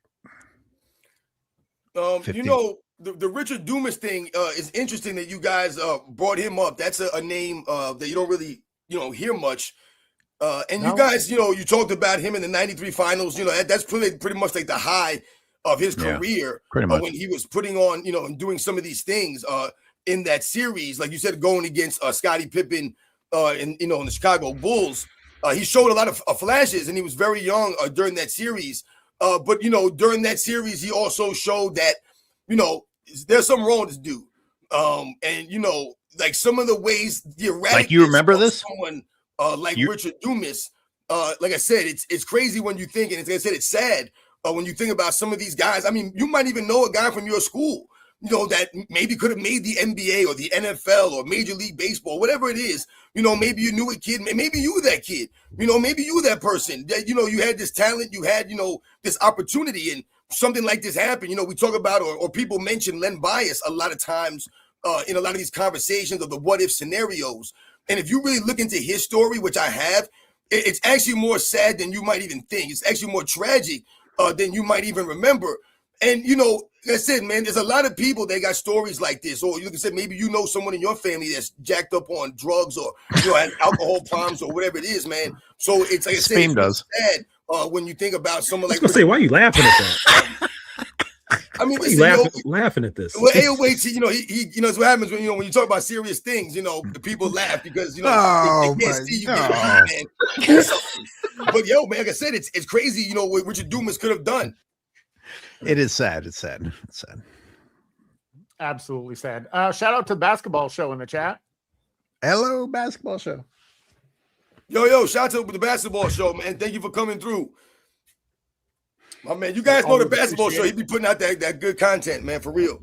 You know, the Richard Dumas thing is interesting that you guys brought him up. That's a name that you don't really, hear much. And No. you guys, you talked about him in the 93 finals. That's pretty much like the high of his Yeah, career pretty much. when he was putting on, and doing some of these things in that series. Like you said, going against Scottie Pippen in the Chicago Bulls. He showed a lot of flashes, and he was very young during that series. But during that series, he also showed that, there's something wrong with this dude. And like some of the ways the erratic. Like, you remember this? Someone like Richard Dumas. Like I said, it's crazy when you think, and like I said, it's sad when you think about some of these guys. I mean, you might even know a guy from your school, that maybe could have made the NBA or the NFL or Major League Baseball, whatever it is. Maybe you knew a kid, maybe you were that kid, maybe you were that person that, you had this talent, you had, this opportunity, and something like this happened. We talk about, or people mention Len Bias a lot of times in a lot of these conversations of the what if scenarios. And if you really look into his story, which I have, it's actually more sad than you might even think. It's actually more tragic than you might even remember. And, like I said, man, there's a lot of people that got stories like this. Or you can say maybe someone in your family that's jacked up on drugs or, had alcohol problems or whatever it is, man. So it's like I said, Speam does. Sad when you think about someone like. I was gonna say, why are you laughing at that? I mean, Why are you laughing at this? Well, AOH, he it's what happens when when you talk about serious things, the people laugh because they can't see you getting beat, man. But man, like I said, it's crazy, what Richard Dumas could have done. It is sad. It's sad. It's sad. Absolutely sad. Shout out to Basketball Show in the chat. Hello, Basketball Show. Yo, shout out to the Basketball Show, man. Thank you for coming through. My man, you guys know the Basketball Show. He be putting out that good content, man, for real.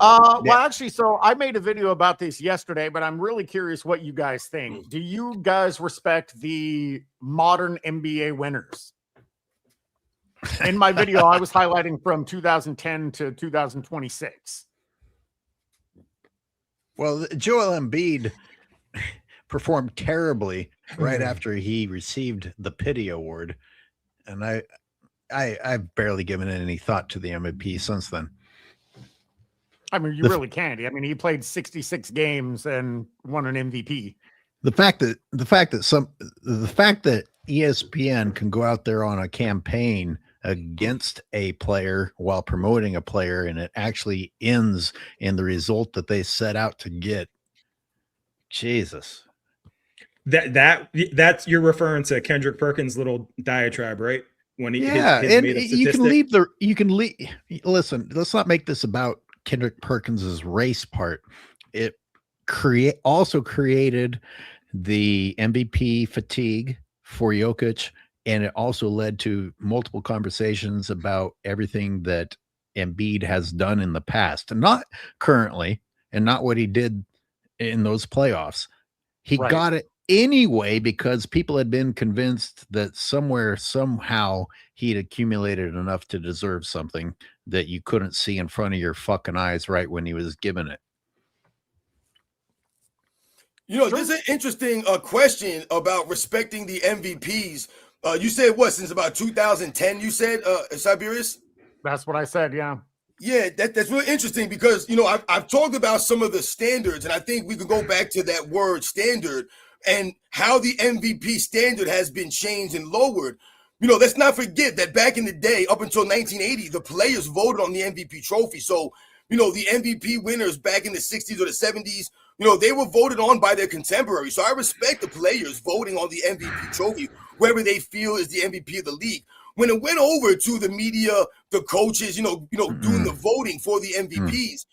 Well, actually, so I made a video about this yesterday, but I'm really curious what you guys think. Do you guys respect the modern NBA winners? In my video, I was highlighting from 2010 to 2026. Well, Joel Embiid performed terribly right after he received the Pity Award, and I've barely given it any thought to the MVP since then. I mean, you really can't. I mean, he played 66 games and won an MVP. The fact that ESPN can go out there on a campaign against a player while promoting a player, and it actually ends in the result that they set out to get. Jesus. That's you're referring to Kendrick Perkins' little diatribe, right? When he and made a you can leave. Listen, let's not make this about Kendrick Perkins's race part. It also created the MVP fatigue for Jokic, and it also led to multiple conversations about everything that Embiid has done in the past, and not currently, and not what he did in those playoffs. He got it anyway because people had been convinced that somehow he'd accumulated enough to deserve something that you couldn't see in front of your fucking eyes right when he was given it. There's an interesting question about respecting the MVPs. You said what, since about 2010, you said, Cyberius? That's what I said, yeah. Yeah, that's really interesting because, I've talked about some of the standards, and I think we could go back to that word standard and how the MVP standard has been changed and lowered. Let's not forget that back in the day, up until 1980, the players voted on the MVP trophy. So, the MVP winners back in the 60s or the 70s, they were voted on by their contemporaries. So I respect the players voting on the MVP trophy, whoever they feel is the MVP of the league. when it went over to the media, the coaches, doing the voting for the MVPs,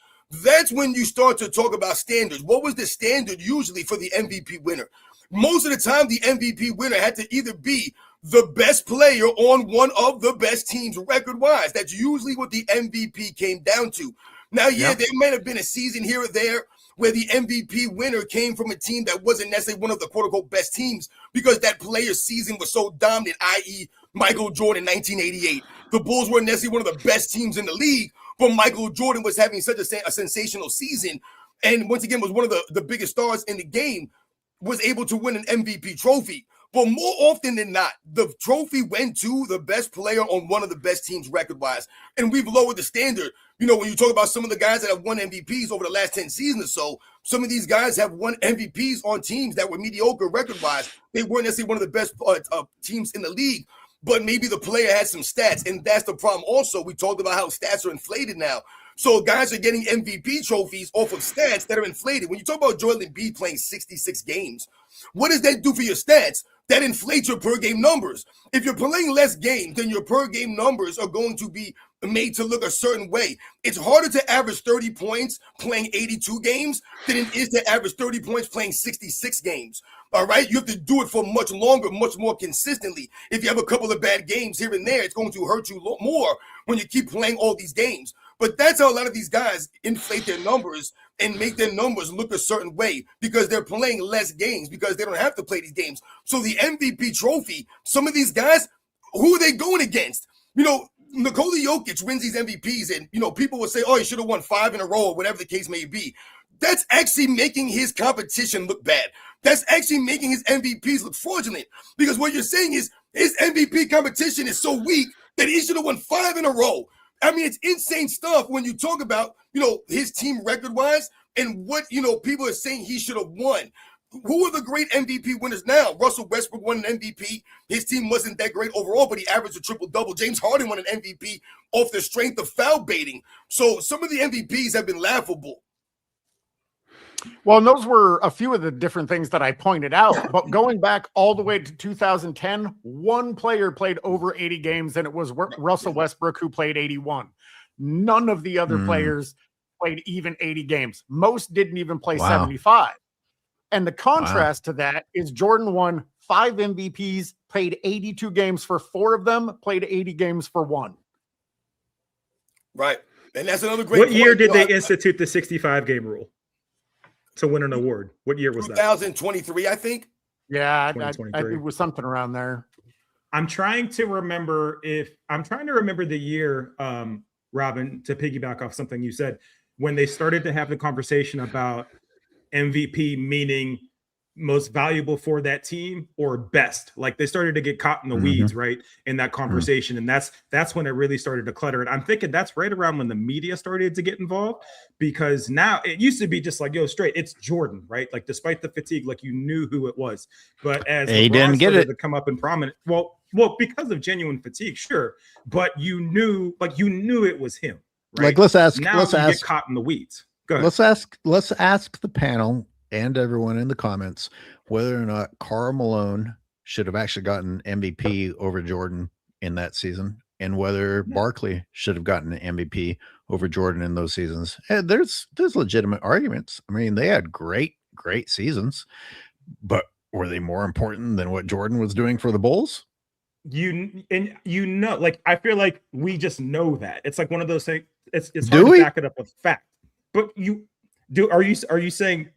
that's when you start to talk about standards. What was the standard usually for the MVP winner? Most of the time, the MVP winner had to either be the best player on one of the best teams record-wise. That's usually what the MVP came down to. Now, there might have been a season here or there where the MVP winner came from a team that wasn't necessarily one of the quote-unquote best teams because that player's season was so dominant, i.e. Michael Jordan 1988. The Bulls weren't necessarily one of the best teams in the league, but Michael Jordan was having such a sensational season, and once again was one of the biggest stars in the game, was able to win an MVP trophy. But more often than not, the trophy went to the best player on one of the best teams record-wise. And we've lowered the standard. When you talk about some of the guys that have won MVPs over the last 10 seasons or so, some of these guys have won MVPs on teams that were mediocre record-wise. They weren't necessarily one of the best teams in the league, but maybe the player had some stats. And that's the problem also. We talked about how stats are inflated now. So guys are getting MVP trophies off of stats that are inflated. When you talk about Joel Embiid playing 66 games, what does that do for your stats? That inflates your per game numbers. If you're playing less games, then your per game numbers are going to be made to look a certain way. It's harder to average 30 points playing 82 games than it is to average 30 points playing 66 games. All right? You have to do it for much longer, much more consistently. If you have a couple of bad games here and there, it's going to hurt you more when you keep playing all these games. But that's how a lot of these guys inflate their numbers and make their numbers look a certain way because they're playing less games because they don't have to play these games. So the MVP trophy, some of these guys, who are they going against? Nikola Jokic wins these MVPs and, people will say, oh, he should have won 5 in a row or whatever the case may be. That's actually making his competition look bad. That's actually making his MVPs look fraudulent because what you're saying is his MVP competition is so weak that he should have won 5 in a row. I mean, it's insane stuff when you talk about, his team record-wise and what, people are saying he should have won. Who are the great MVP winners now? Russell Westbrook won an MVP. His team wasn't that great overall, but he averaged a triple-double. James Harden won an MVP off the strength of foul baiting. So some of the MVPs have been laughable. Well, and those were a few of the different things that I pointed out. But going back all the way to 2010, one player played over 80 games, and it was Russell Westbrook who played 81. None of the other players played even 80 games. Most didn't even play 75. And the contrast to that is Jordan won 5 MVPs, played 82 games for 4 of them, played 80 games for 1. Right. And that's another great What year point. did they institute the 65-game rule to win an award? What year was that? 2023, I think. Yeah, I think it was something around there. I'm trying to remember the year, Robin, to piggyback off something you said, when they started to have the conversation about MVP meaning most valuable for that team or best. Like they started to get caught in the weeds, right, in that conversation. And that's when it really started to clutter. And I'm thinking that's right around when the media started to get involved, because now it used to be just like, yo, straight, it's Jordan, right? Like despite the fatigue, like you knew who it was. But as he didn't get it to come up in prominent, well, because of genuine fatigue, sure, but you knew it was him. Right? Like let's ask get caught in the weeds. Go ahead. Let's ask the panel and everyone in the comments whether or not Karl Malone should have actually gotten MVP over Jordan in that season, and whether Barkley should have gotten an MVP over Jordan in those seasons. And there's legitimate arguments. I mean, they had great seasons, but were they more important than what Jordan was doing for the Bulls? Like I feel like we just know that. It's like one of those things. It's Do hard we? to back it up with fact. But are you saying?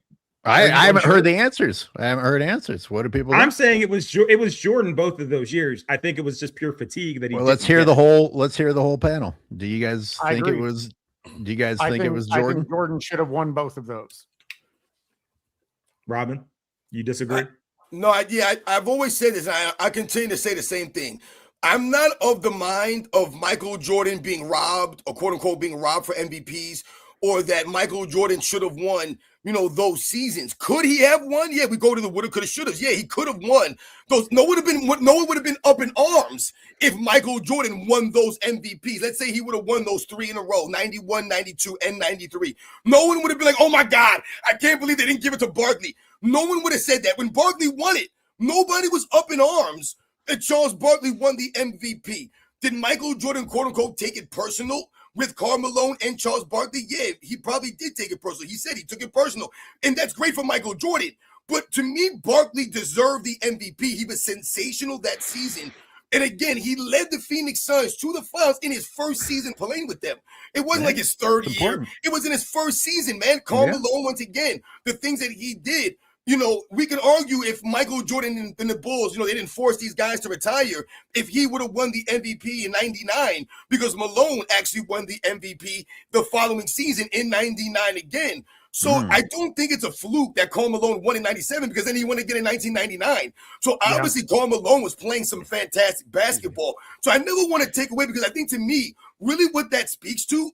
I haven't heard the answers. I haven't heard answers. What do people think? I'm saying it was Jordan both of those years. I think it was just pure fatigue that he. Well, let's hear the whole panel. Do you guys think it agree. was? Do you guys think it was Jordan? I think Jordan should have won both of those. Robin, you disagree? I've always said this, and I continue to say the same thing. I'm not of the mind of Michael Jordan being robbed, or quote unquote being robbed for MVPs, or that Michael Jordan should have won, those seasons. Could he have won? Yeah, we go to the woulda, coulda, shoulda. Yeah, he could have won those. No one would have been up in arms if Michael Jordan won those MVPs. Let's say he would have won those 3 in a row, 91, 92, and 93. No one would have been like, oh my God, I can't believe they didn't give it to Barkley. No one would have said that. When Barkley won it, nobody was up in arms And Charles Barkley won the MVP. Did Michael Jordan, quote unquote, take it personal with Karl Malone and Charles Barkley? Yeah, he probably did take it personal. He said he took it personal. And that's great for Michael Jordan. But to me, Barkley deserved the MVP. He was sensational that season. And again, he led the Phoenix Suns to the finals in his first season playing with them. It wasn't like his third year. It was in his first season, man. Karl Malone, once again, the things that he did. You know, we can argue if Michael Jordan and the Bulls, you know, they didn't force these guys to retire, if he would have won the MVP in 99, because Malone actually won the MVP the following season in 99 again. So I don't think it's a fluke that Karl Malone won in 97, because then he won again in 1999. So obviously Karl Malone was playing some fantastic basketball. So I never want to take away, because I think to me, really what that speaks to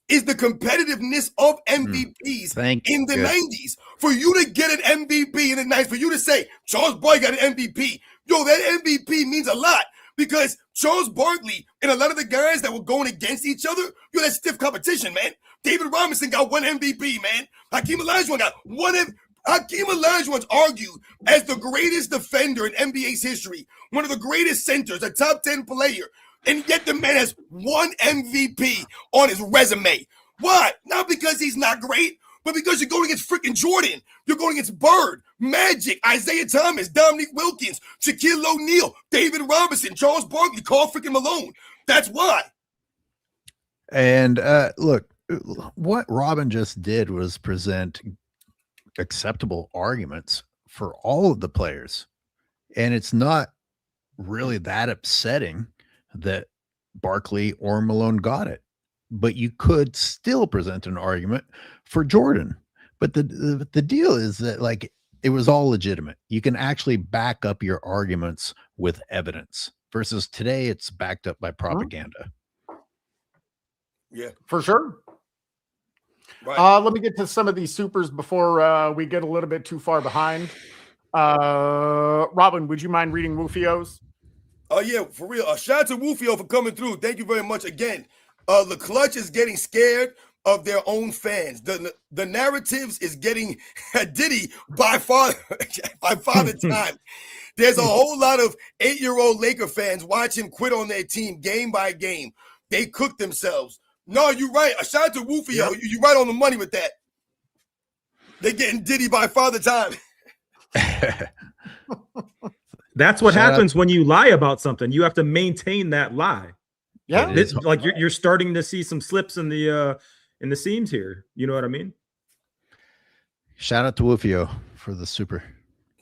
is the competitiveness of MVPs in the 90s. For you to get an MVP in the 90s, for you to say, Charles Barkley got an MVP, yo, that MVP means a lot, because Charles Barkley and a lot of the guys that were going against each other, yo, that's stiff competition, man. David Robinson got one MVP, man. Hakeem Olajuwon got one MVP. Hakeem Olajuwon's argued as the greatest defender in NBA's history, one of the greatest centers, a top 10 player. And yet the man has one MVP on his resume. Why? Not because he's not great, but because you're going against freaking Jordan. You're going against Bird, Magic, Isaiah Thomas, Dominique Wilkins, Shaquille O'Neal, David Robinson, Charles Barkley, Karl freaking Malone. That's why. And look, what Robin just did was present acceptable arguments for all of the players. And it's not really that upsetting that Barkley or Malone got it, but you could still present an argument for Jordan. But the deal is that, like, it was all legitimate. You can actually back up your arguments with evidence, versus today it's backed up by propaganda. Yeah, for sure. Right. Let me get to some of these supers before we get a little bit too far behind. Robin, would you mind reading Rufio's? Oh, yeah, for real. Shout out to Rufio for coming through. Thank you very much again. The clutch is getting scared of their own fans. The narratives is getting Diddy by far the time. There's a whole lot of 8-year-old Laker fans watch him quit on their team game by game. They cook themselves. No, you're right. Shout out to Rufio. Yep. You're right on the money with that. They're getting Diddy by father time. That's what happens when you lie about something. You have to maintain that lie. Yeah, like you're starting to see some slips in the seams here. You know what I mean? Shout out to Rufio for the super.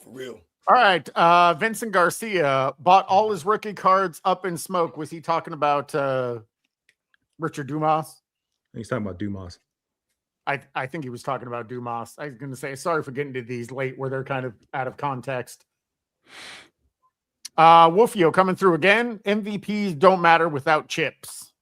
For real. All right. Vincent Garcia bought all his rookie cards up in smoke. Was he talking about Richard Dumas? He's talking about Dumas. I think he was talking about Dumas. I was going to say, sorry for getting to these late where they're kind of out of context. Wolfio coming through again. MVPs don't matter without chips.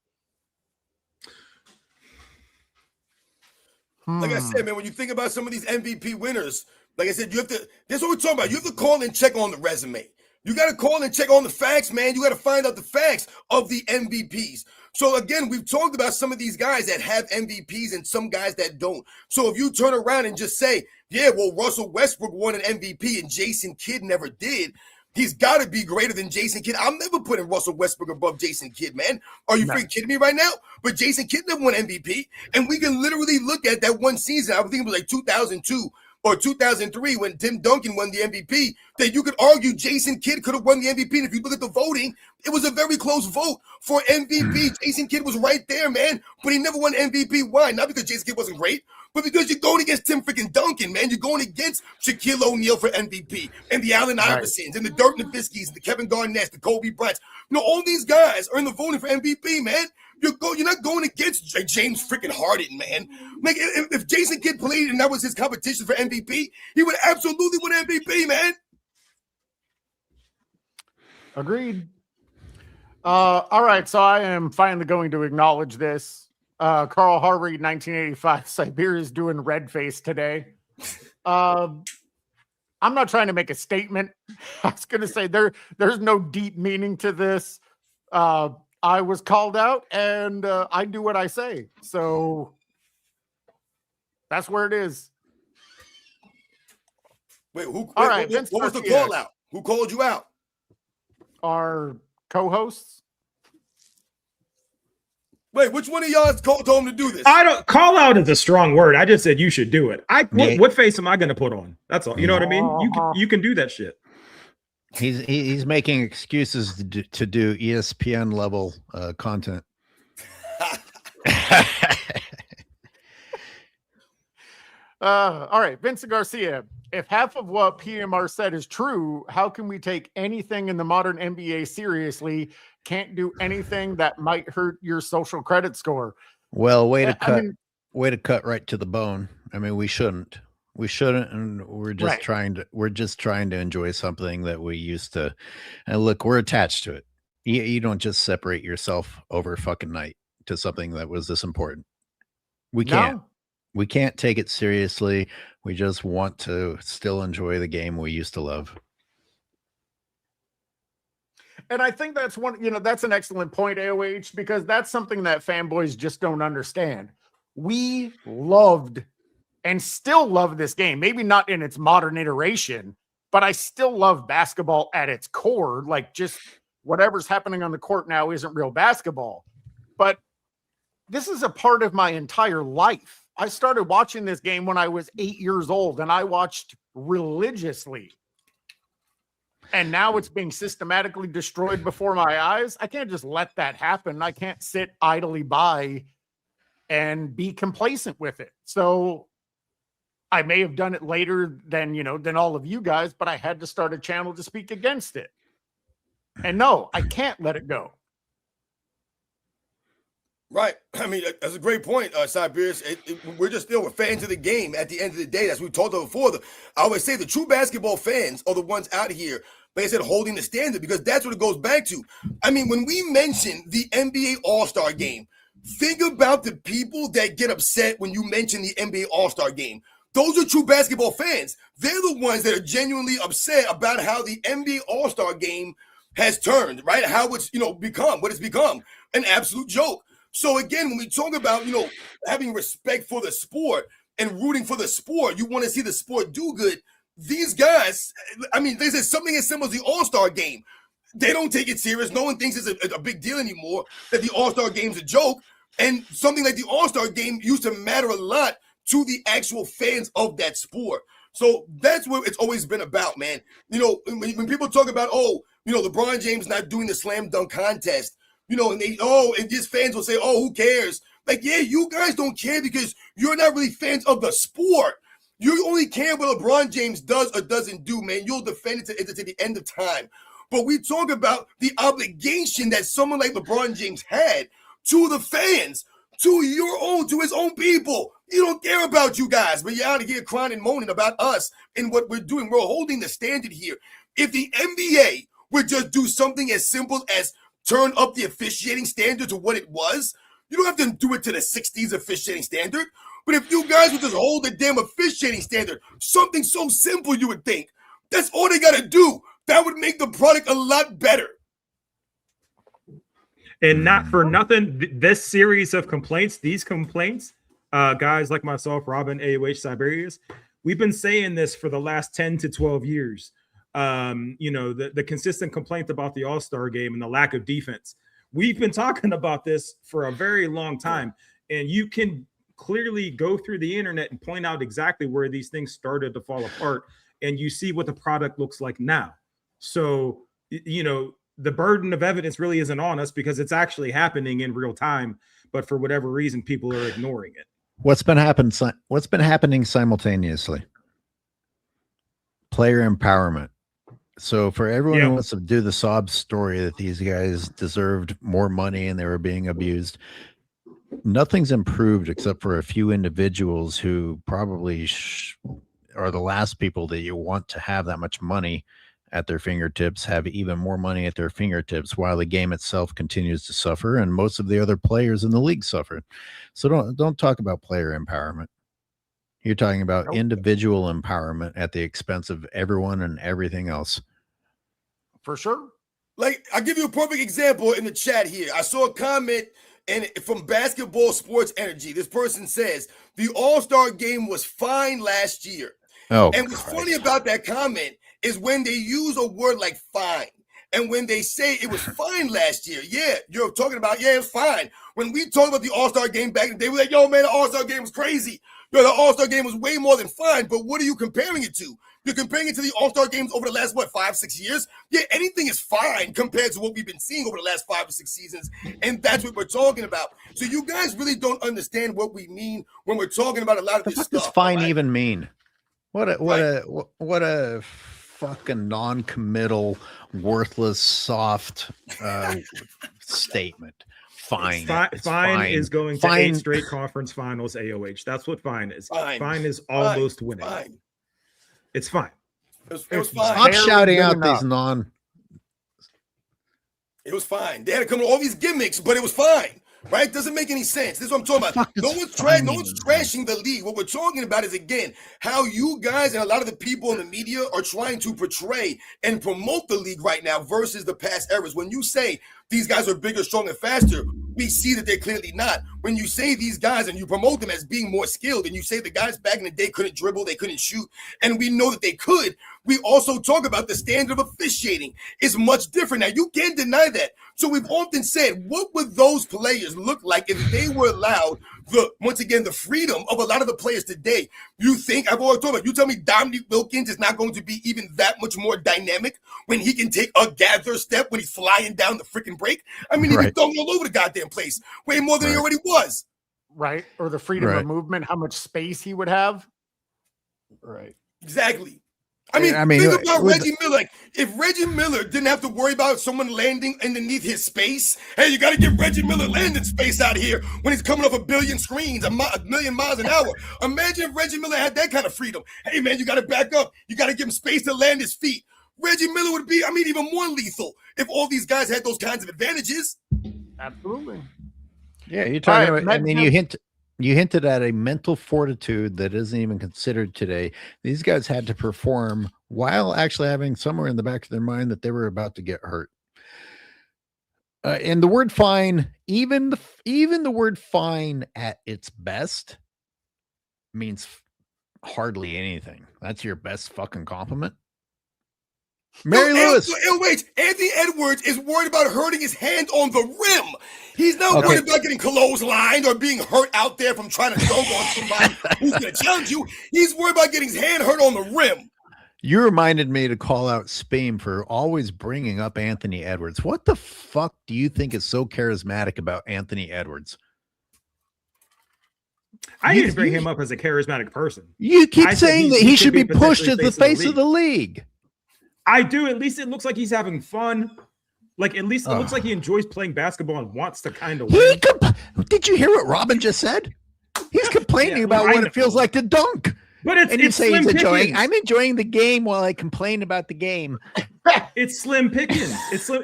Like I said, man, when you think about some of these MVP winners, like I said, you have to, that's what we're talking about. You have to call and check on the resume. You got to call and check on the facts, man. You got to find out the facts of the MVPs. So again, we've talked about some of these guys that have MVPs and some guys that don't. So if you turn around and just say, yeah, well, Russell Westbrook won an MVP and Jason Kidd never did, he's got to be greater than Jason Kidd. I'm never putting Russell Westbrook above Jason Kidd, man. Are you freaking kidding me right now? But Jason Kidd never won MVP. And we can literally look at that one season. I think it was like 2002 or 2003 when Tim Duncan won the MVP, that you could argue Jason Kidd could have won the MVP. And if you look at the voting, it was a very close vote for MVP. Jason Kidd was right there, man. But he never won MVP. Why? Not because Jason Kidd wasn't great, but because you're going against Tim freaking Duncan, man. You're going against Shaquille O'Neal for MVP and the Allen Iversons and the Dirk Nowitzki's and the Kevin Garnett's, the Kobe Bryant's. You know, all these guys are in the voting for MVP, man. You're not going against James freaking Harden, man. Like, if Jason Kidd played and that was his competition for MVP, he would absolutely win MVP, man. Agreed. All right, so I am finally going to acknowledge this. Carl Harvey, 1985, Cyberius doing red face today. I'm not trying to make a statement. I was going to say there's no deep meaning to this. I was called out, and I do what I say. So that's where it is. Wait, All right, what was the call out? Who called you out? our co-hosts? Wait, which one of y'all told him to do this? I don't call out is a strong word. I just said you should do it. Yeah. What face am I going to put on? That's all. You know what I mean? You can do that shit. He's making excuses to do ESPN level content. All right, Vincent Garcia. If half of what PMR said is true, how can we take anything in the modern NBA seriously? Can't do anything that might hurt your social credit score. Well, way to cut. I mean, Way to cut right to the bone. I mean, we shouldn't, and we're just trying to enjoy something that we used to. And look, we're attached to it. You don't just separate yourself over fucking night to something that was this important. We can't. No. We can't take it seriously. We just want to still enjoy the game we used to love. And I think that's that's an excellent point, AOH, because that's something that fanboys just don't understand. We loved and still love this game. Maybe not in its modern iteration, but I still love basketball at its core. Like, just whatever's happening on the court now isn't real basketball. But this is a part of my entire life. I started watching this game when I was 8 years old, and I watched religiously. And now it's being systematically destroyed before my eyes. I can't just let that happen. I can't sit idly by and be complacent with it. So I may have done it later than all of you guys, but I had to start a channel to speak against it. And no, I can't let it go. Right. I mean, that's a great point, Cyberius. We're fans of the game at the end of the day. That's what we talked about before. I always say the true basketball fans are the ones out here, like I said, holding the standard, because that's what it goes back to. I mean, when we mention the NBA All-Star game, think about the people that get upset when you mention the NBA All-Star game. Those are true basketball fans. They're the ones that are genuinely upset about how the NBA All-Star game has turned, right? How it's, become what it's become, an absolute joke. So again, when we talk about, having respect for the sport and rooting for the sport, you want to see the sport do good. These guys, I mean, they said something as simple as the All-Star game. They don't take it serious. No one thinks it's a big deal anymore, that the All-Star game's a joke. And something like the All-Star game used to matter a lot to the actual fans of that sport. So that's what it's always been about, man. When people talk about, LeBron James not doing the slam dunk contest, and these fans will say, who cares? Like, yeah, you guys don't care because you're not really fans of the sport. You only care what LeBron James does or doesn't do, man. You'll defend it to the end of time. But we talk about the obligation that someone like LeBron James had to the fans, to his own people. You don't care about you guys, but you're out here crying and moaning about us and what we're doing. We're holding the standard here. If the NBA would just do something as simple as turn up the officiating standard to what it was, you don't have to do it to the 60s officiating standard. But if you guys would just hold the damn officiating standard, something so simple, you would think, that's all they got to do. That would make the product a lot better. And not for nothing, this series of complaints, guys like myself, Robin, AOH, Cyberius, we've been saying this for the last 10 to 12 years. The consistent complaint about the All-Star game and the lack of defense. We've been talking about this for a very long time, and you can clearly go through the internet and point out exactly where these things started to fall apart, and you see what the product looks like now. So, the burden of evidence really isn't on us because it's actually happening in real time, but for whatever reason, people are ignoring it. What's been happening simultaneously? Player empowerment. So for everyone who wants to do the sob story that these guys deserved more money and they were being abused, nothing's improved except for a few individuals who probably are the last people that you want to have that much money at their fingertips, have even more money at their fingertips while the game itself continues to suffer and most of the other players in the league suffer. So don't talk about player empowerment. You're talking about individual empowerment at the expense of everyone and everything else. For sure. Like, I'll give you a perfect example in the chat here. I saw a comment from Basketball Sports Energy. This person says, the All-Star game was fine last year. And what's funny about that comment is when they use a word like fine. And when they say it was fine last year, yeah, you're talking about, yeah, it's fine. When we talked about the All-Star game back in the day, we were like, yo, man, the All-Star game was crazy. Yo, the All-Star game was way more than fine. But what are you comparing it to? You're comparing it to the All-Star games over the last, 5-6 years? Yeah, anything is fine compared to what we've been seeing over the last 5 or 6 seasons. And that's what we're talking about. So you guys really don't understand what we mean when we're talking about a lot of this What stuff. does fine right? even mean? What a fucking non-committal, worthless, soft statement. Fine. Fine is going to 8 straight conference finals AOH. That's what fine is. Fine is almost winning. Fine. It's fine. It was fine. Stop shouting good out enough. these non. It was fine. They had to come with all these gimmicks, but it was fine. Right? Doesn't make any sense. This is what I'm talking about. No one's trashing the league. What we're talking about is, again, how you guys and a lot of the people in the media are trying to portray and promote the league right now versus the past eras. When you say these guys are bigger, stronger, faster, we see that they're clearly not. When you say these guys and you promote them as being more skilled, and you say the guys back in the day couldn't dribble, they couldn't shoot, and we know that they could, we also talk about the standard of officiating is much different. Now, you can't deny that. So we've often said, what would those players look like if they were allowed the freedom of a lot of the players today? You think, I've always talked about, you tell me Dominique Wilkins is not going to be even that much more dynamic when he can take a gather step when he's flying down the freaking break? I mean, he's been thrown all over the goddamn place, way more than he already was. Right. Or the freedom of movement, how much space he would have. Right. Exactly. I mean, think about Reggie Miller. Like, if Reggie Miller didn't have to worry about someone landing underneath his space, hey, you got to give Reggie Miller landing space out here when he's coming off a billion screens, a million miles an hour. Imagine if Reggie Miller had that kind of freedom. Hey, man, you got to back up. You got to give him space to land his feet. Reggie Miller would be, even more lethal if all these guys had those kinds of advantages. Absolutely. Yeah, you're talking about, you hinted at a mental fortitude that isn't even considered today. These guys had to perform while actually having somewhere in the back of their mind that they were about to get hurt. And the word fine, even the word fine at its best means hardly anything. That's your best fucking compliment. Mary Lewis. Wait, Anthony Edwards is worried about hurting his hand on the rim. He's not worried about getting clotheslined or being hurt out there from trying to dunk on somebody who's going to challenge you. He's worried about getting his hand hurt on the rim. You reminded me to call out Speam for always bringing up Anthony Edwards. What the fuck do you think is so charismatic about Anthony Edwards? I need to bring him up as a charismatic person. You keep saying that he should be pushed as the face of the league. I do. At least it looks like he's having fun. Like, at least it looks like he enjoys playing basketball and wants to kind of win. Did you hear what Robin just said? He's complaining about what it feels like to dunk. But it's slim pickings. I'm enjoying the game while I complain about the game. It's slim pickings. It's slim.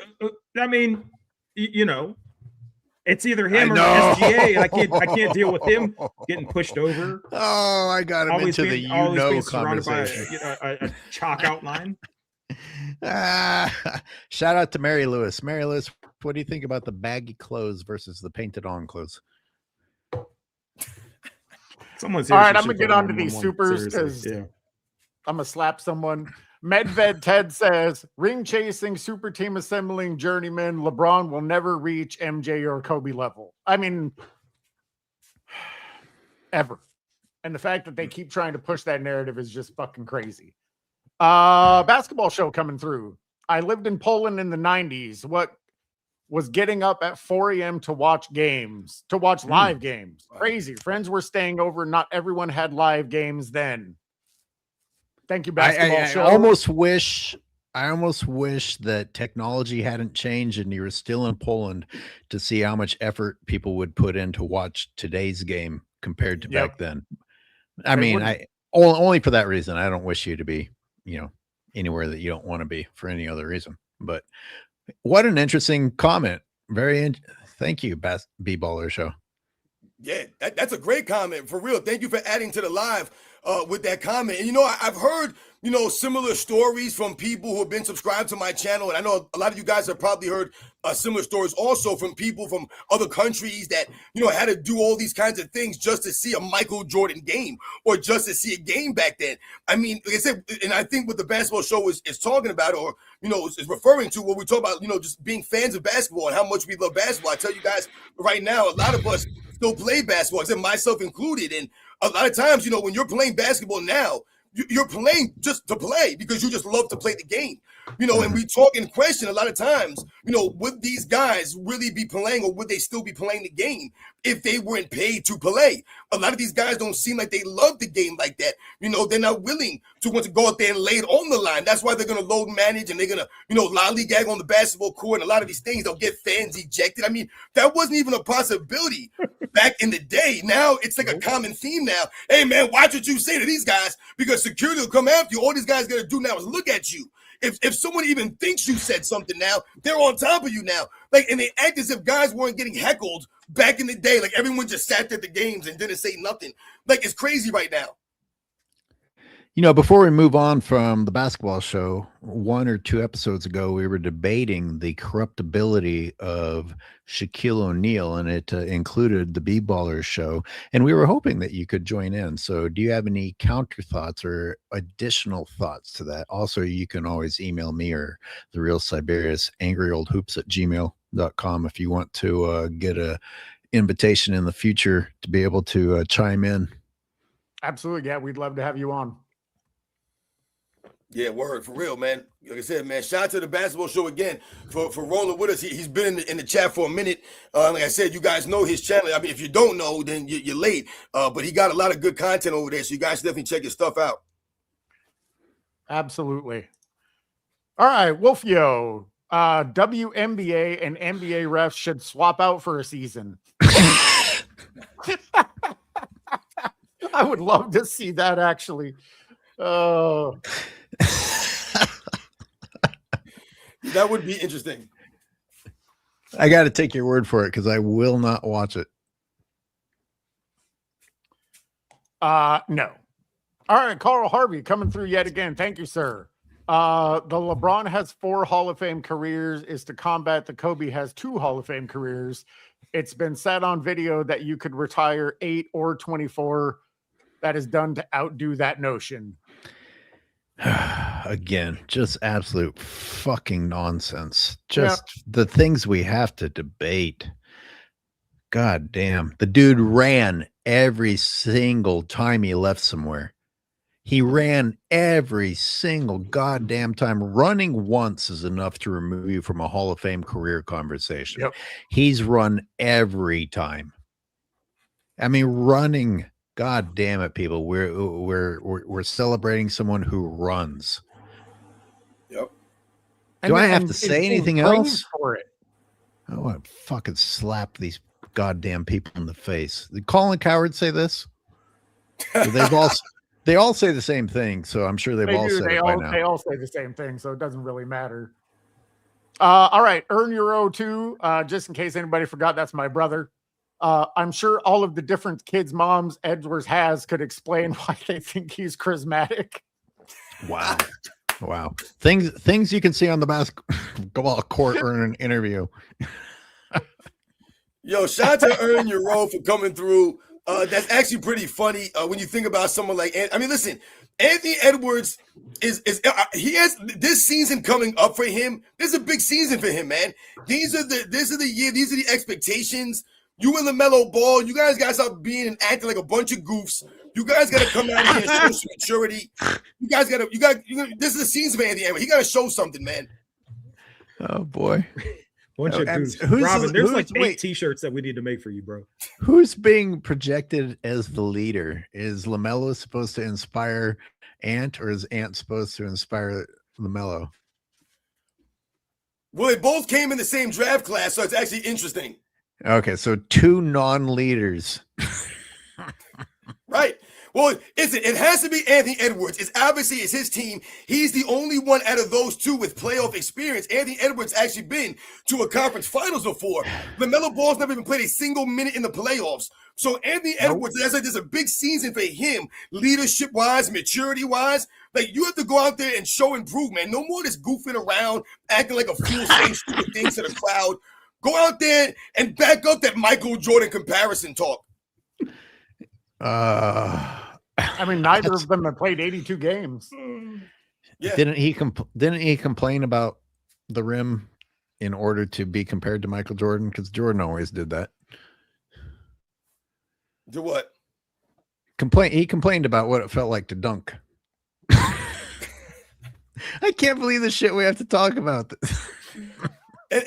I mean, it's either him or SGA, and I can't deal with him getting pushed over. Oh, I got him into the conversation. By a chalk outline. Shout out to Mary Lewis. Mary Lewis, what do you think about the baggy clothes versus the painted on clothes? All right, I'm gonna get on to these supers because I'm gonna slap someone. Medved Ted says ring chasing, super team assembling journeyman. LeBron will never reach MJ or Kobe level. I mean, ever. And the fact that they keep trying to push that narrative is just fucking crazy. Basketball show coming through. I lived in Poland in the 90s. What was getting up at 4 a.m. to watch games, to watch live games. Crazy. Friends were staying over. Not everyone had live games then. Thank you, basketball show. I almost wish that technology hadn't changed and you were still in Poland to see how much effort people would put in to watch today's game compared to back then. I mean, only for that reason. I don't wish you to be, anywhere that you don't want to be for any other reason. But what an interesting comment. Thank you, B-Baller Show. Yeah, that's a great comment for real. Thank you for adding to the live. with that comment. And I've heard similar stories from people who have been subscribed to my channel, and I know a lot of you guys have probably heard similar stories also from people from other countries that had to do all these kinds of things just to see a Michael Jordan game or just to see a game back then. I mean, like I said, and I think what the basketball show is talking about, or is referring to, when we talk about just being fans of basketball and how much we love basketball. I tell you guys right now, a lot of us still play basketball, except myself included, and a lot of times, when you're playing basketball now, you're playing just to play because you just love to play the game, and we talk in question a lot of times, would these guys really be playing, or would they still be playing the game if they weren't paid to play? A lot of these guys don't seem like they love the game like that. They're not willing to want to go out there and lay it on the line. That's why they're going to load manage, and they're going to, lollygag on the basketball court. And a lot of these things, they'll get fans ejected. I mean, that wasn't even a possibility back in the day. Now it's like a common theme now. Hey, man, watch what you say to these guys, because security will come after you. All these guys got to do now is look at you. If someone even thinks you said something now, they're on top of you now. And they act as if guys weren't getting heckled back in the day. Like, everyone just sat at the games and didn't say nothing. Like, it's crazy right now. Before we move on from the basketball show, 1 or 2 episodes ago, we were debating the corruptibility of Shaquille O'Neal, and it included the B-Ballers show, and we were hoping that you could join in. So do you have any counter thoughts or additional thoughts to that? Also, you can always email me or the real Cyberius, angryoldhoops@gmail.com, if you want to get a invitation in the future to be able to chime in. Absolutely. Yeah, we'd love to have you on. Yeah, word, for real, man. Like I said, man, shout out to the basketball show again for rolling with us. He's been in the chat for a minute. Like I said, you guys know his channel. I mean, if you don't know, then you're late. But he got a lot of good content over there, so you guys definitely check his stuff out. Absolutely. All right, Wolfio. WNBA and NBA refs should swap out for a season. I would love to see that, actually. Oh. That would be interesting. I got to take your word for it, because I will not watch it. No. All right, Carl Harvey coming through yet again. Thank you, sir. The LeBron has 4 Hall of Fame careers is to combat the Kobe has 2 Hall of Fame careers. It's been said on video that you could retire 8 or 24. That is done to outdo that notion. Again, just absolute fucking nonsense. Just the things we have to debate. God damn. The dude ran every single time he left somewhere. He ran every single goddamn time. Running once is enough to remove you from a Hall of Fame career conversation. Yep. He's run every time. I mean, running. God damn it, people. We're celebrating someone who runs. Yep. Do I have to say anything else? For it. I want to fucking slap these goddamn people in the face. Did Colin Cowherd say this? They all say the same thing, so I'm sure they've all said it by now. They all say the same thing, so it doesn't really matter. All right, Earn Your O2. Just in case anybody forgot, that's my brother. I'm sure all of the different kids' moms Edwards has could explain why they think he's charismatic. Wow. Wow. Things you can see on the basketball court or in an interview. Yo, shout out to Earn Your Row for coming through. That's actually pretty funny when you think about someone like, I mean, listen, Anthony Edwards he has this season coming up for him. This is a big season for him, man. These are the expectations. You and LaMelo Ball, you guys got to stop being and acting like a bunch of goofs. You guys got to come out here and show some maturity. This is the season for Anthony Edwards. He got to show something, man. Oh boy. Bunch of goofs. Robin, there's like 8 t-shirts that we need to make for you, bro. Who's being projected as the leader? Is LaMelo supposed to inspire Ant, or is Ant supposed to inspire LaMelo? Well, they both came in the same draft class, so it's actually interesting. Okay, so 2 non-leaders. Right. Well, it has to be Anthony Edwards. It's obviously it's his team. He's the only one out of those two with playoff experience. Anthony Edwards actually been to a conference finals before. LaMelo Ball's never even played a single minute in the playoffs. So Anthony Edwards, that's like there's a big season for him, leadership-wise, maturity-wise. Like you have to go out there and show improvement. No more just goofing around, acting like a fool, saying stupid things to the crowd. Go out there and back up that Michael Jordan comparison talk. I mean, neither of them have played 82 games. Yeah. Didn't he complain about the rim in order to be compared to Michael Jordan? Because Jordan always did that. Do what? He complained about what it felt like to dunk. I can't believe the shit we have to talk about this.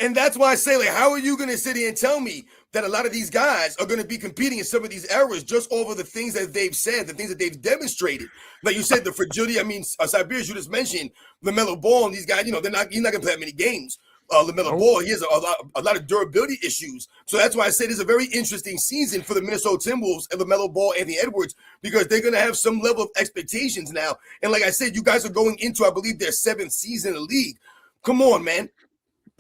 And that's why I say, like, how are you going to sit here and tell me that a lot of these guys are going to be competing in some of these eras just over the things that they've said, the things that they've demonstrated? Like you said, the fragility. I mean, Cyberius, you just mentioned LaMelo Ball and these guys. You know, he's not going to play that many games. LaMelo Ball, he has a lot of durability issues. So that's why I say this is a very interesting season for the Minnesota Timberwolves and LaMelo Ball, Anthony Edwards, because they're going to have some level of expectations now. And like I said, you guys are going into, I believe, their 7th season in the league. Come on, man.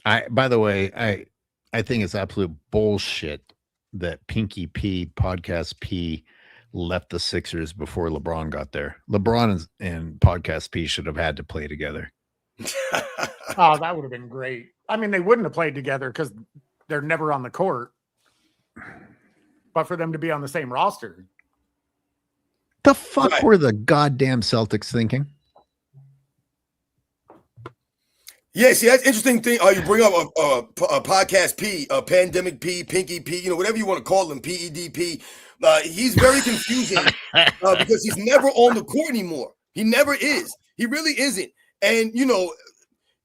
By the way, I think it's absolute bullshit that Pinky P, Podcast P, left the Sixers before LeBron got there. LeBron and Podcast P should have had to play together. Oh, that would have been great. I mean, they wouldn't have played together because they're never on the court. But for them to be on the same roster. The fuck were the goddamn Celtics thinking? Yeah, see, that's interesting thing. You bring up a Podcast P, a Pandemic P, Pinky P, you know, whatever you want to call him, PEDP. He's very confusing because he's never on the court anymore. He never is. He really isn't. And, you know,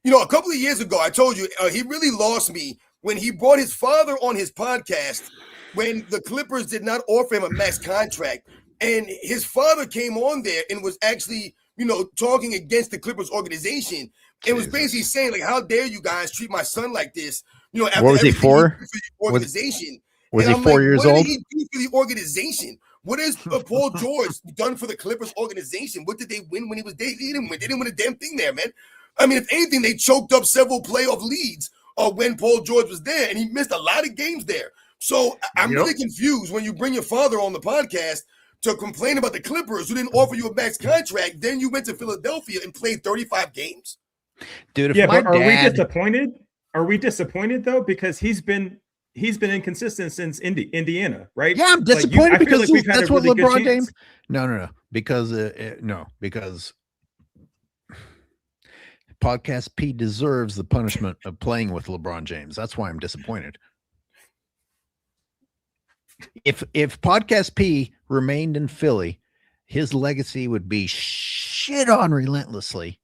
a couple of years ago, I told you, he really lost me when he brought his father on his podcast when the Clippers did not offer him a max contract. And his father came on there and was actually, you know, talking against the Clippers organization. It was basically saying, like, how dare you guys treat my son like this? You know, after what was he for? Organization. Was he 4 years old? What did he do for the organization? What has Paul George done for the Clippers organization? What did they win when he was there? They didn't win a damn thing there, man. I mean, if anything, they choked up several playoff leads when Paul George was there, and he missed a lot of games there. So I'm really confused when you bring your father on the podcast to complain about the Clippers who didn't offer you a max contract. Then you went to Philadelphia and played 35 games. Dude, but are we disappointed? Are we disappointed though? Because he's been inconsistent since Indiana, right? Yeah, I'm disappointed because that's what really LeBron James. No, because because Podcast P deserves the punishment of playing with LeBron James. That's why I'm disappointed. If Podcast P remained in Philly, his legacy would be shit on relentlessly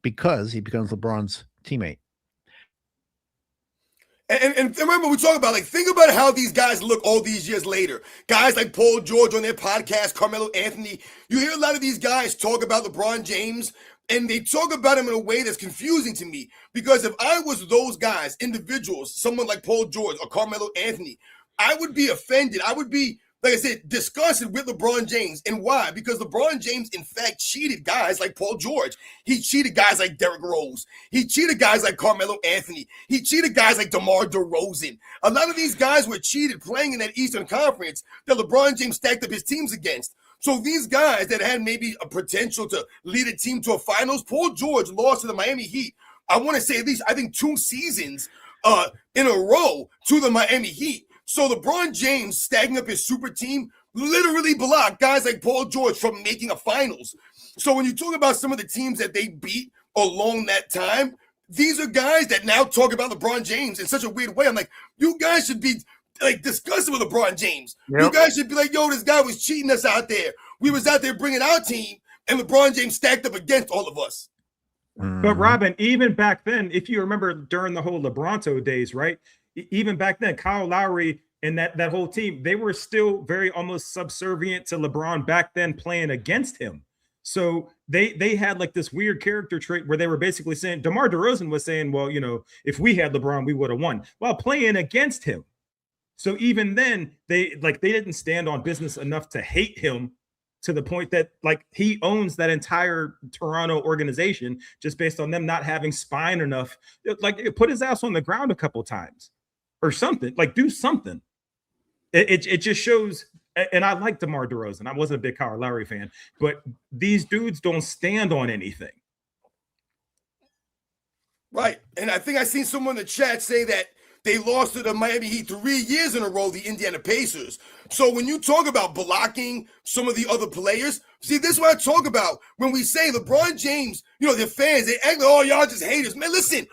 because he becomes LeBron's teammate. And remember, we talk about, like, think about how these guys look all these years later. Guys like Paul George on their podcast, Carmelo Anthony. You hear a lot of these guys talk about LeBron James, and they talk about him in a way that's confusing to me. Because if I was those guys, individuals, someone like Paul George or Carmelo Anthony, I would be offended. I would be, like I said, disgusted with LeBron James. And why? Because LeBron James, in fact, cheated guys like Paul George. He cheated guys like Derrick Rose. He cheated guys like Carmelo Anthony. He cheated guys like DeMar DeRozan. A lot of these guys were cheated playing in that Eastern Conference that LeBron James stacked up his teams against. So these guys that had maybe a potential to lead a team to a finals, Paul George lost to the Miami Heat. I want to say at least, I think, 2 seasons in a row to the Miami Heat. So LeBron James stacking up his super team literally blocked guys like Paul George from making a finals. So when you talk about some of the teams that they beat along that time, these are guys that now talk about LeBron James in such a weird way. I'm like, you guys should be like disgusted with LeBron James. Yep. You guys should be like, yo, this guy was cheating us out there. We was out there bringing our team, and LeBron James stacked up against all of us. But Robin, even back then, if you remember during the whole LeBronto days, right? Even back then, Kyle Lowry and that whole team, they were still very almost subservient to LeBron back then playing against him. So they had like this weird character trait where they were basically saying, DeMar DeRozan was saying, well, you know, if we had LeBron, we would have won while playing against him. So even then they didn't stand on business enough to hate him to the point that like he owns that entire Toronto organization just based on them not having spine enough. Like put his ass on the ground a couple times or something. Like do something. It just shows. And I like DeMar DeRozan. I wasn't a big Kyle Lowry fan, but these dudes don't stand on anything. Right. And I think I seen someone in the chat say that they lost to the Miami Heat 3 years in a row, the Indiana Pacers. So when you talk about blocking some of the other players, see, this is what I talk about when we say LeBron James, you know, their fans, they act like, oh, y'all just haters. Man, listen,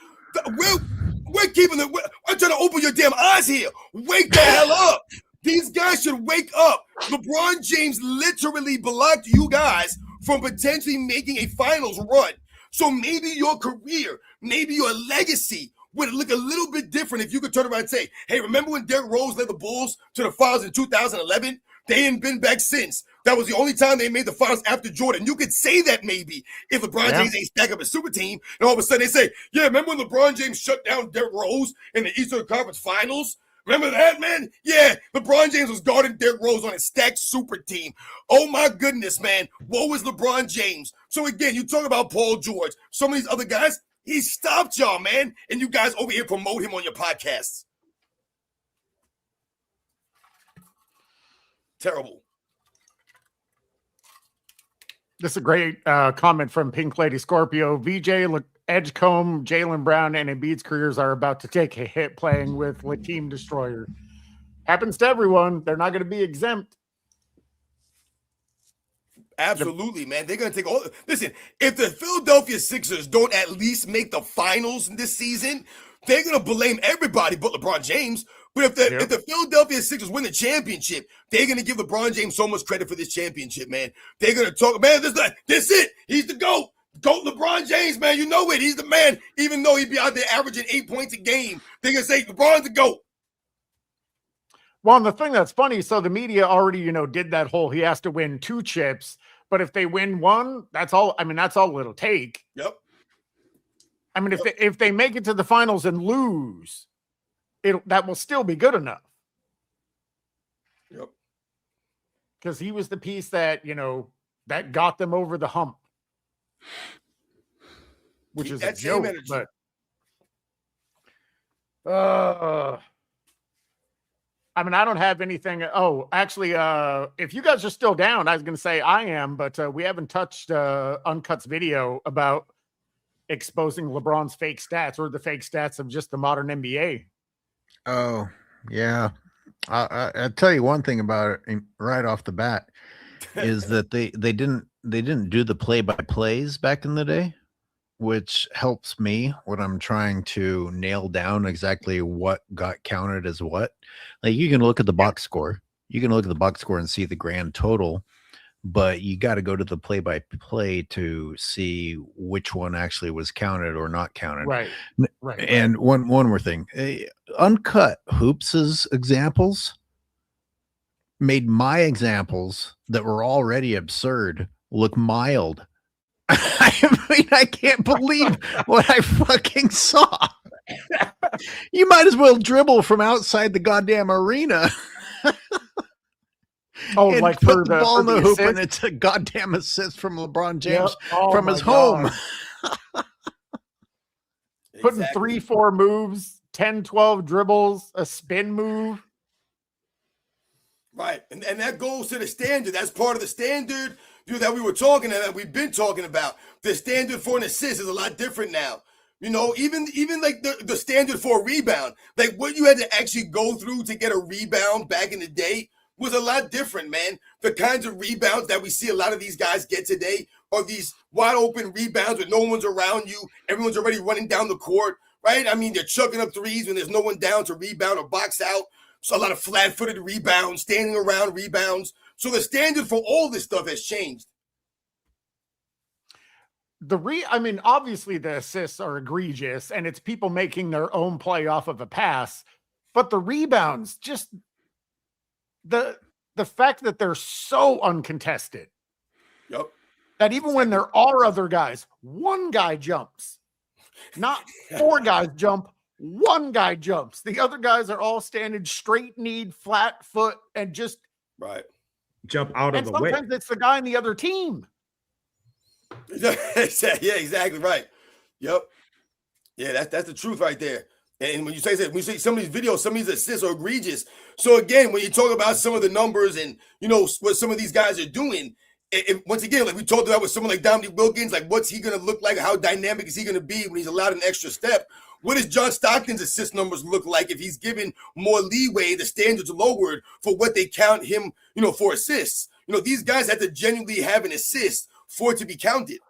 we're keeping the, I'm trying to open your damn eyes here. Wake the hell up. These guys should wake up. LeBron James literally blocked you guys from potentially making a finals run. So maybe your career, maybe your legacy would look a little bit different if you could turn around and say, hey, remember when Derrick Rose led the Bulls to the finals in 2011? They ain't been back since. That was the only time they made the finals after Jordan. You could say that maybe if LeBron James ain't stack up a super team, and all of a sudden they say, yeah, remember when LeBron James shut down Derrick Rose in the Eastern Conference Finals? Remember that, man? Yeah, LeBron James was guarding Derrick Rose on a stacked super team. Oh, my goodness, man. Woe is LeBron James. So, again, you talk about Paul George. Some of these other guys, he stopped y'all, man. And you guys over here promote him on your podcasts. Terrible. This is a great comment from Pink Lady Scorpio. VJ, Edgecombe, Jaylen Brown, and Embiid's careers are about to take a hit playing with Team Destroyer. Happens to everyone. They're not going to be exempt. Absolutely, man. They're going to take all. Listen, if the Philadelphia Sixers don't at least make the finals this season, they're going to blame everybody but LeBron James. But if the Philadelphia Sixers win the championship, they're going to give LeBron James so much credit for this championship, man. They're going to talk, man, this it. He's the GOAT. GOAT LeBron James, man. You know it. He's the man. Even though he'd be out there averaging 8 points a game, they're going to say LeBron's the GOAT. Well, and the thing that's funny, so the media already, did that whole, he has to win 2 chips, but if they win 1, that's all it'll take. Yep. I mean, if they make it to the finals and lose, that will still be good enough. Yep. Because he was the piece that, that got them over the hump. Which is a joke, but I mean, I don't have anything. Oh, actually, if you guys are still down, I was going to say I am, but we haven't touched Uncut's video about exposing LeBron's fake stats or the fake stats of just the modern NBA. Oh, yeah. I'll tell you one thing about it right off the bat is that they didn't do the play-by-plays back in the day, which helps me when I'm trying to nail down exactly what got counted as what. Like you can look at the box score. You can look at the box score and see the grand total, but you got to go to the play-by-play to see which one actually was counted or not counted. Right. And one more thing. Uncut Hoops' examples made my examples that were already absurd look mild. I mean, I can't believe what I fucking saw. You might as well dribble from outside the goddamn arena. Oh, like put the ball in the hoop, and it's a goddamn assist from LeBron James from his home. Putting 3-4 moves, 10-12 dribbles, a spin move. Right. And that goes to the standard. That's part of the standard that we were talking about, that we've been talking about. The standard for an assist is a lot different now. Even like the standard for a rebound, like what you had to actually go through to get a rebound back in the day was a lot different, man. The kinds of rebounds that we see a lot of these guys get today are these wide open rebounds with no one's around you. Everyone's already running down the court, right? I mean, they're chucking up threes when there's no one down to rebound or box out. So a lot of flat-footed rebounds, standing around rebounds. So the standard for all this stuff has changed. Obviously the assists are egregious and it's people making their own play off of a pass, but the rebounds, just the fact that they're so uncontested. Yep. That even when there are other guys, one guy jumps. Not 4 guys jump, one guy jumps. The other guys are all standing straight kneed, flat foot, and just right. jump out And of the way. sometimes it's the guy on the other team. Yeah, exactly right. Yep. Yeah, that's the truth right there. And when you say that, when you see some of these videos, some of these assists are egregious. So again, when you talk about some of the numbers and what some of these guys are doing, once again, like we talked about with someone like Dominique Wilkins, like what's he going to look like? How dynamic is he going to be when he's allowed an extra step? What does John Stockton's assist numbers look like if he's given more leeway, the standards are lowered for what they count him, for assists? These guys have to genuinely have an assist for it to be counted.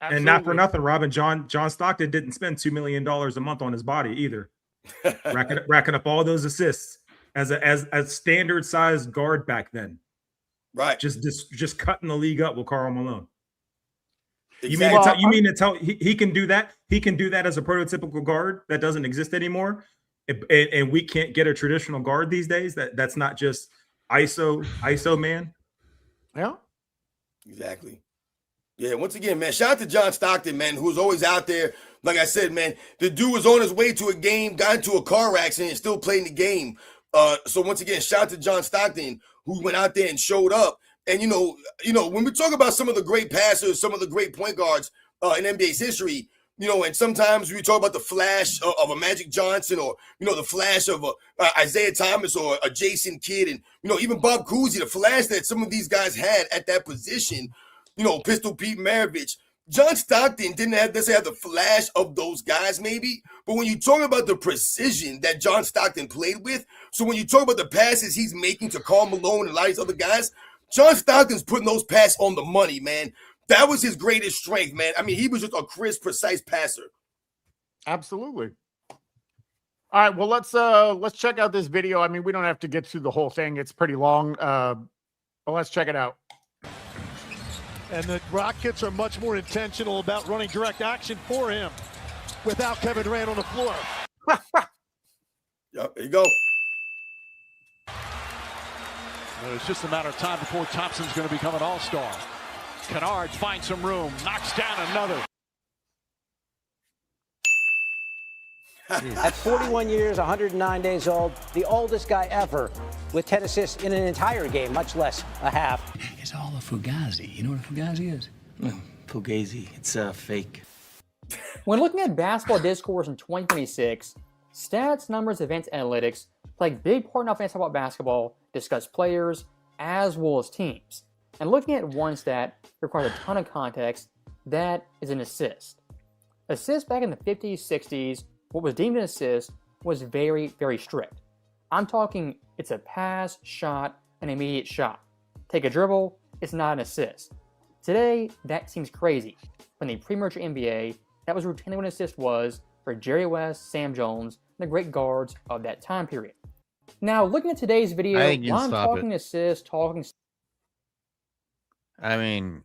Absolutely. And not for nothing, Robin, John Stockton didn't spend $2 million a month on his body either, racking up all those assists as a standard sized guard back then. Right. Just cutting the league up with Karl Malone. Exactly. You mean to tell he can do that? He can do that as a prototypical guard that doesn't exist anymore, and we can't get a traditional guard these days. That's not just ISO man. Yeah. Exactly. Yeah, once again, man, shout out to John Stockton, man, who's always out there. Like I said, man, the dude was on his way to a game, got into a car accident, and still playing the game. So once again, shout out to John Stockton, who went out there and showed up. And when we talk about some of the great passers, some of the great point guards in NBA's history, and sometimes we talk about the flash of a Magic Johnson or the flash of a Isaiah Thomas or a Jason Kidd, and even Bob Cousy, the flash that some of these guys had at that position. Pistol Pete Maravich. John Stockton didn't necessarily have the flash of those guys, maybe, but when you talk about the precision that John Stockton played with, so when you talk about the passes he's making to Karl Malone and a lot of these other guys, John Stockton's putting those passes on the money, man. That was his greatest strength, man. I mean, he was just a crisp, precise passer. Absolutely. All right, well, let's check out this video. I mean, we don't have to get through the whole thing. It's pretty long, but let's check it out. And the Rockets are much more intentional about running direct action for him without Kevin Durant on the floor. Yep, there you go. It's just a matter of time before Thompson's going to become an all-star. Kennard finds some room, knocks down another. At 41 years, 109 days old, the oldest guy ever with 10 assists in an entire game, much less a half. It's all a fugazi. You know what a fugazi is? Fugazi. It's a fake. When looking at basketball discourse in 2026, stats, numbers, events, analytics play a big part in how fans talk about basketball, discuss players, as well as teams. And looking at one stat requires a ton of context. That is an assist. Assists back in the 50s, 60s, what was deemed an assist was very, very strict. I'm talking it's a pass, shot, an immediate shot. Take a dribble, it's not an assist. Today, that seems crazy. When the pre-merger NBA, that was routinely what an assist was for Jerry West, Sam Jones, and the great guards of that time period. Now, looking at today's video, while I'm talking assist, I mean,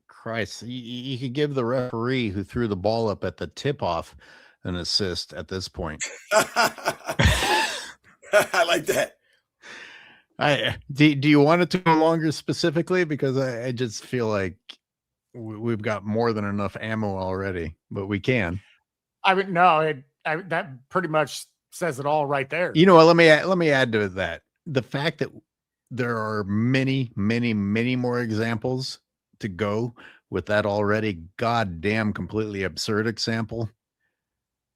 Christ, you could give the referee who threw the ball up at the tip-off an assist at this point. I like that. Do you want it to go longer specifically? Because I just feel like we've got more than enough ammo already, but we can. I mean, no, that pretty much says it all right there. You know what? Let me add to that. The fact that there are many, many, many more examples to go with that already goddamn completely absurd example.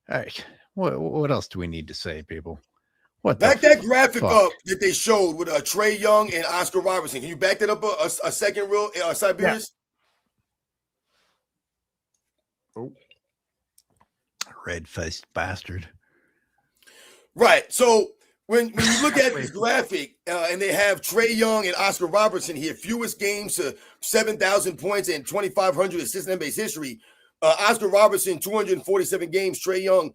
Hey, what else do we need to say, people? What back that graphic up that they showed with Trae Young and Oscar Robertson. Can you back that up a second, real Cyberius? Yeah. Oh, red-faced bastard. Right. So when you look at this graphic and they have Trae Young and Oscar Robertson here, fewest games to 7,000 points and 2,500 assists in NBA's history. Oscar Robertson, 247 games. Trae Young,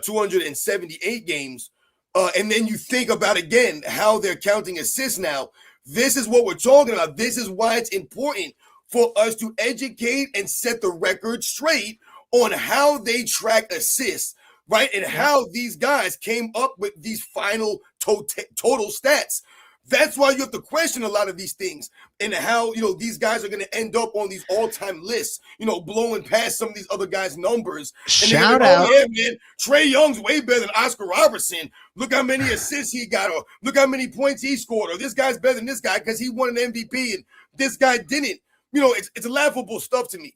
278 games. And then you think about, again, how they're counting assists now. This is what we're talking about. This is why it's important for us to educate and set the record straight on how they track assists, right? And how these guys came up with these final total stats. That's why you have to question a lot of these things and how, these guys are going to end up on these all-time lists, blowing past some of these other guys' numbers. And Shout out. Oh, yeah, man, Trae Young's way better than Oscar Robertson. Look how many assists he got, or look how many points he scored, or this guy's better than this guy because he won an MVP and this guy didn't. It's laughable stuff to me.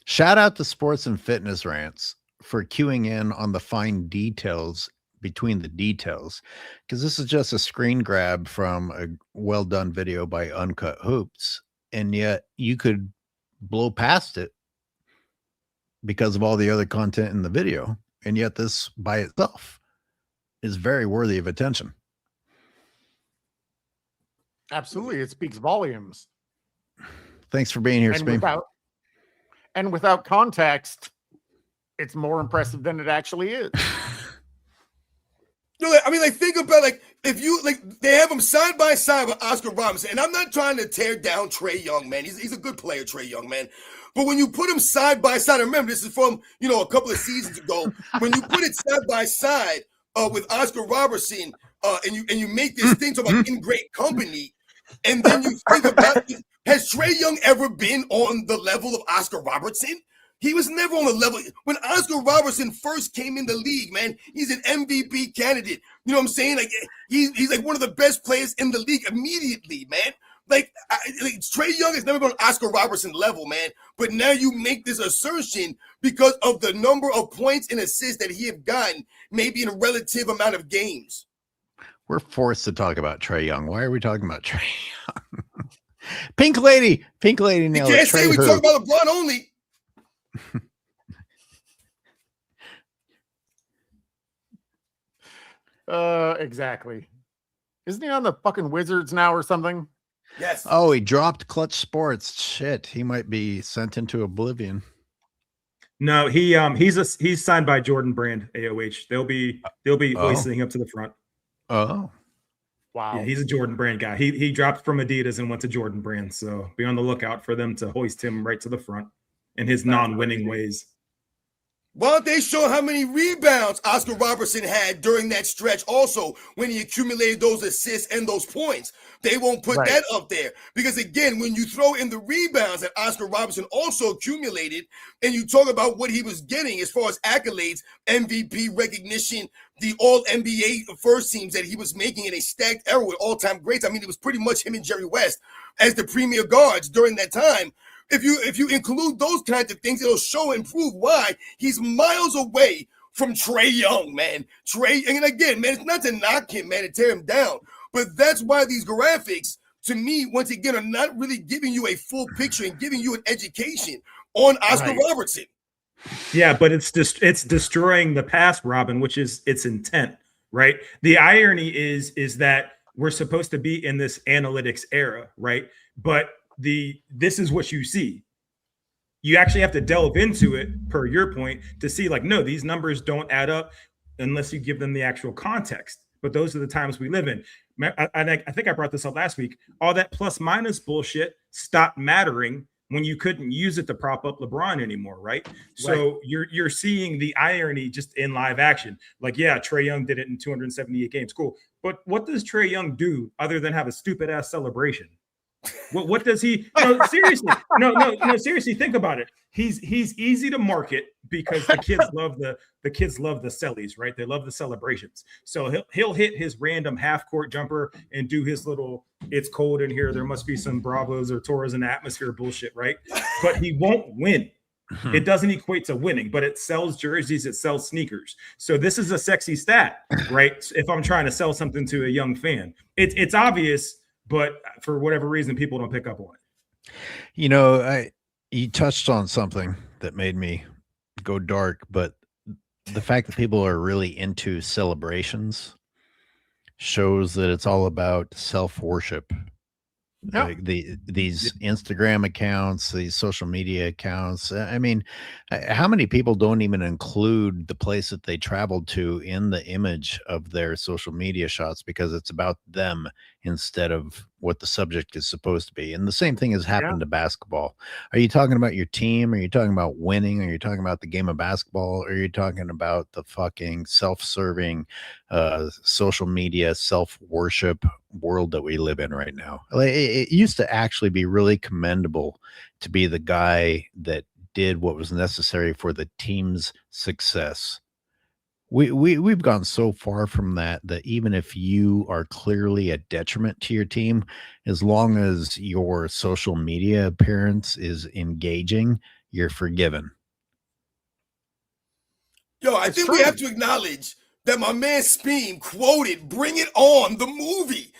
Shout out to Sports and Fitness Rants for queuing in on the fine details between the details, because this is just a screen grab from a well done video by Uncut Hoops, and yet you could blow past it because of all the other content in the video, and yet this by itself is very worthy of attention. Absolutely, it speaks volumes. Thanks for being here, Speam. Without context, it's more impressive than it actually is. Think about if you they have him side by side with Oscar Robertson, and I'm not trying to tear down Trae Young, man. He's a good player, Trae Young, man. But when you put him side by side, remember this is from a couple of seasons ago. When you put it side by side with Oscar Robertson, and you make this thing talk about in great company, and then you think about has Trae Young ever been on the level of Oscar Robertson? He was never on the level. When Oscar Robertson first came in the league, man, he's an MVP candidate. You know what I'm saying? He's like one of the best players in the league immediately, man. Trae Young has never been on Oscar Robertson level, man. But now you make this assertion because of the number of points and assists that he have gotten, maybe in a relative amount of games. We're forced to talk about Trae Young. Why are we talking about Trae Young? Pink Lady nailed it. You can't say we talk about LeBron only. Exactly. Isn't he on the fucking Wizards now or something? Yes. Oh, he dropped Clutch Sports. Shit, he might be sent into oblivion. No, he's signed by Jordan Brand, AOH. They'll be hoisting him up to the front. Oh. Wow. Yeah, he's a Jordan Brand guy. He dropped from Adidas and went to Jordan Brand. So be on the lookout for them to hoist him right to the front in his non-winning ways. Why don't they show how many rebounds Oscar Robertson had during that stretch also when he accumulated those assists and those points? They won't put that up there because, again, when you throw in the rebounds that Oscar Robertson also accumulated and you talk about what he was getting as far as accolades, MVP recognition, the all-NBA first teams that he was making in a stacked era with all-time greats. I mean, it was pretty much him and Jerry West as the premier guards during that time. If you include those kinds of things, it'll show and prove why he's miles away from Trae Young, man. And again, man, it's not to knock him, man, and tear him down. But that's why these graphics, to me, once again, are not really giving you a full picture and giving you an education on Oscar Robertson. Yeah, but it's destroying the past, Robin, which is its intent, right? The irony is that we're supposed to be in this analytics era, right? But this is what you see. You actually have to delve into it, per your point, to see no, these numbers don't add up unless you give them the actual context. But those are the times we live in. I think I brought this up last week. All that plus minus bullshit stopped mattering when you couldn't use it to prop up LeBron anymore, right? So you're seeing the irony just in live action. Yeah, Trae Young did it in 278 games. Cool. But what does Trae Young do other than have a stupid ass celebration? What does he? No, seriously. No. Seriously, think about it. He's easy to market because the kids love the cellies, right? They love the celebrations. So he'll hit his random half court jumper and do his little "it's cold in here, there must be some Bravos or Toros in the atmosphere" bullshit, right? But he won't win. It doesn't equate to winning, but it sells jerseys, it sells sneakers. So this is a sexy stat, right? If I'm trying to sell something to a young fan, it's obvious. But for whatever reason, people don't pick up on it. You touched on something that made me go dark, but the fact that people are really into celebrations shows that it's all about self-worship. These Instagram accounts, these social media accounts. I mean, how many people don't even include the place that they traveled to in the image of their social media shots because it's about them instead of what the subject is supposed to be? And the same thing has happened to basketball. Are you talking about your team? Are you talking about winning? Are you talking about the game of basketball? Or are you talking about the fucking self-serving social media self-worship world that we live in right now. Like, it used to actually be really commendable to be the guy that did what was necessary for the team's success. We've gone so far from that even if you are clearly a detriment to your team, as long as your social media appearance is engaging, you're forgiven. Yo, I think we have to acknowledge that my man Speam quoted "Bring It On" the movie.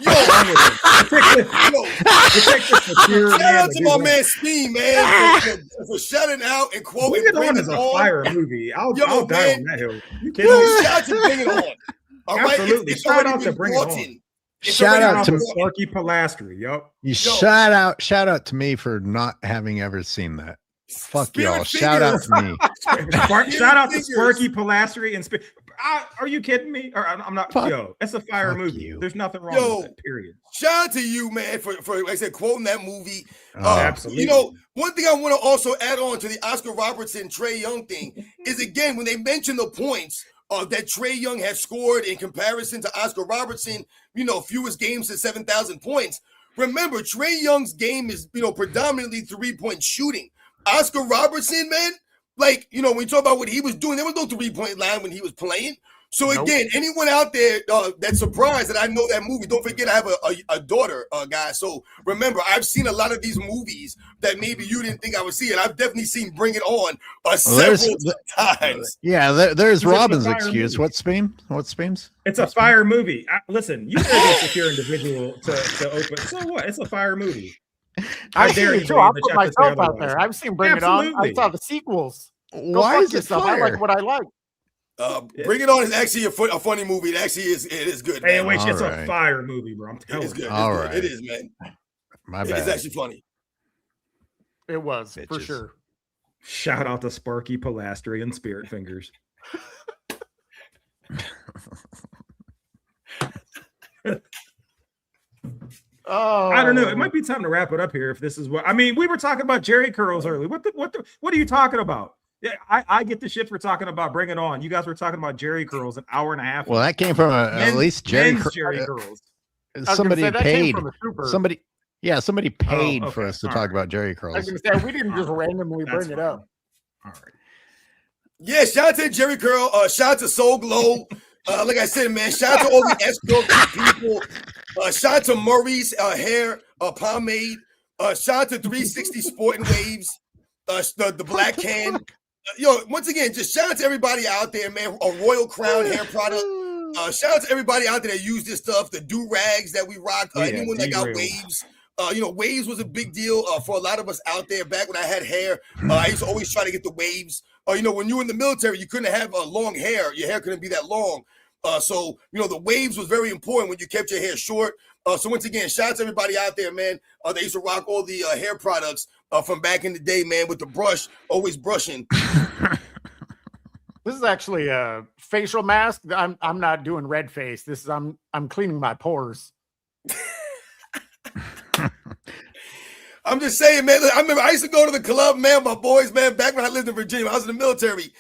Yo, shout out to my man Speam, man, for shouting out and quoting Bring It On is a fire movie. I'll die on that hill. You kidding me? Shout out to Bring It On. All right, absolutely. Shout out to Bring It On. Shout out to Sparky Pilastri. Yup. Shout out to me for not having ever seen that. Fuck y'all. Shout out to me. Shout out to Sparky Pilastri and are you kidding me? Or I'm not. Yo, it's a fire movie. There's nothing wrong with that. Period. Shout out to you, man, for like I said, quoting that movie. Absolutely. You know, one thing I want to also add on to the Oscar Robertson Trae Young thing is, again, when they mention the points that Trae Young has scored in comparison to Oscar Robertson, you know, fewest games to 7,000 points. Remember, Trae Young's game is, you know, predominantly 3-point shooting. Oscar Robertson, man, like, you know, when you talk about what he was doing, there was no 3-point line when he was playing. So again, anyone out there that's surprised that I know that movie, don't forget I have a daughter, guys. So remember, I've seen a lot of these movies that maybe you didn't think I would see, and I've definitely seen Bring It On several times. Yeah, there's Robin's excuse. Movie. What's Speam's? It's a fire movie. Listen, you said a secure individual to open. So what? It's a fire movie. I dare you. I'll put myself out there. I've seen Bring It On. I saw the sequels. Why is it fire? I like what I like. Bring It On is actually a funny movie. It actually is. It is good. Hey, wait, it's a fire movie, bro. I'm telling you. It's good. All right. It is, man. My bad. It's actually funny. It was for sure. Shout out to Sparky Pilastri and Spirit Fingers. Oh, I don't know. It might be time to wrap it up here. If this is what I mean, we were talking about Jerry curls earlier. What are you talking about? Yeah, I get the shit for talking about Bring It On. You guys were talking about Jerry curls an hour and a half. Well, that came from at least Jerry curls. Somebody paid. Somebody paid for us to talk about Jerry curls. I was gonna say we didn't just randomly bring it up. All right. Yeah, shout out to Jerry Curl. Shout out to Soul Glow. Like I said, man, shout out to all the S-Curl people. Shout out to Murray's hair pomade. Shout out to 360 Sporting Waves. The Black Can. Once again, just shout out to everybody out there, man. A Royal Crown hair product. Shout out to everybody out there that use this stuff. The do-rags that we rock. Anyone that got waves. Waves was a big deal for a lot of us out there. Back when I had hair, I used to always try to get the waves. When you were in the military, you couldn't have long hair. Your hair couldn't be that long. So the waves was very important when you kept your hair short. So once again, shout out to everybody out there, man. They used to rock all the hair products from back in the day, man, with the brush, always brushing. This is actually a facial mask. I'm not doing red face. This is I'm cleaning my pores. I'm just saying, man. I remember I used to go to the club, man, my boys, man, back when I lived in Virginia. I was in the military.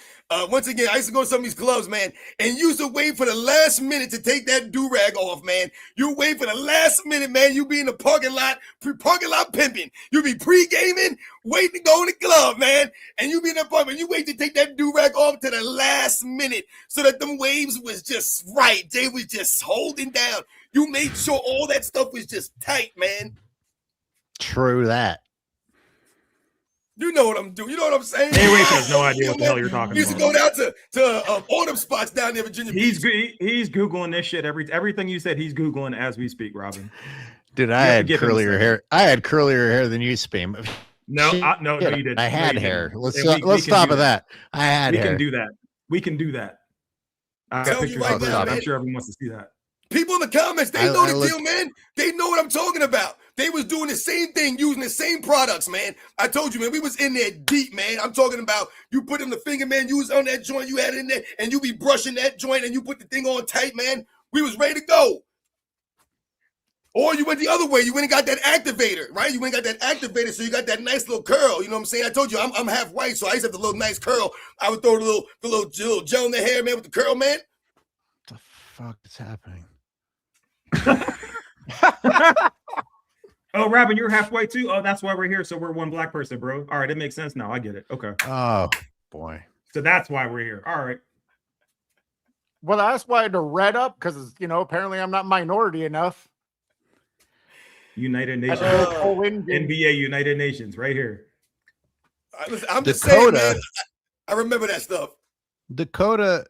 Once again, I used to go to some of these clubs, man, and you used to wait for the last minute to take that do-rag off, man. You wait for the last minute, man. You be in the parking lot pimping. You be pre-gaming, waiting to go in the club, man. And you be in the apartment. You wait to take that do-rag off to the last minute so that them waves was just right. They was just holding down. You made sure all that stuff was just tight, man. True that. You know what I'm doing. You know what I'm saying? Anyway, has no idea what the hell you're talking about. You used to go down to all them spots down there in Virginia Beach. Beach. He's Googling this shit. Everything you said, he's Googling as we speak, Robin. Dude, I had curlier hair. I had curlier hair than you, Speam. No, no, you didn't. I had hair. Let's stop at that. I had hair. We can do that. I got pictures of that. I'm sure everyone wants to see that. People in the comments, they know the deal, man. They know what I'm talking about. They was doing the same thing, using the same products, man. I told you, man, we was in there deep, man. I'm talking about you put in the finger, man. You was on that joint, you had it in there, and you be brushing that joint, and you put the thing on tight, man. We was ready to go. Or you went the other way. You went and got that activator, right? You went and got that activator, so you got that nice little curl. You know what I'm saying? I told you, I'm half white, so I used to have the little nice curl. I would throw the little gel in the hair, man, with the curl, man. What the fuck is happening? Oh, Robin, you're halfway too. Oh, that's why we're here. So we're one black person, bro. All right, it makes sense now. I get it. Okay. Oh boy. So that's why we're here. All right. Well, that's why I had to read up because apparently I'm not minority enough. United Nations, NBA, United Nations, right here. I'm just saying, man. I remember that stuff. Dakota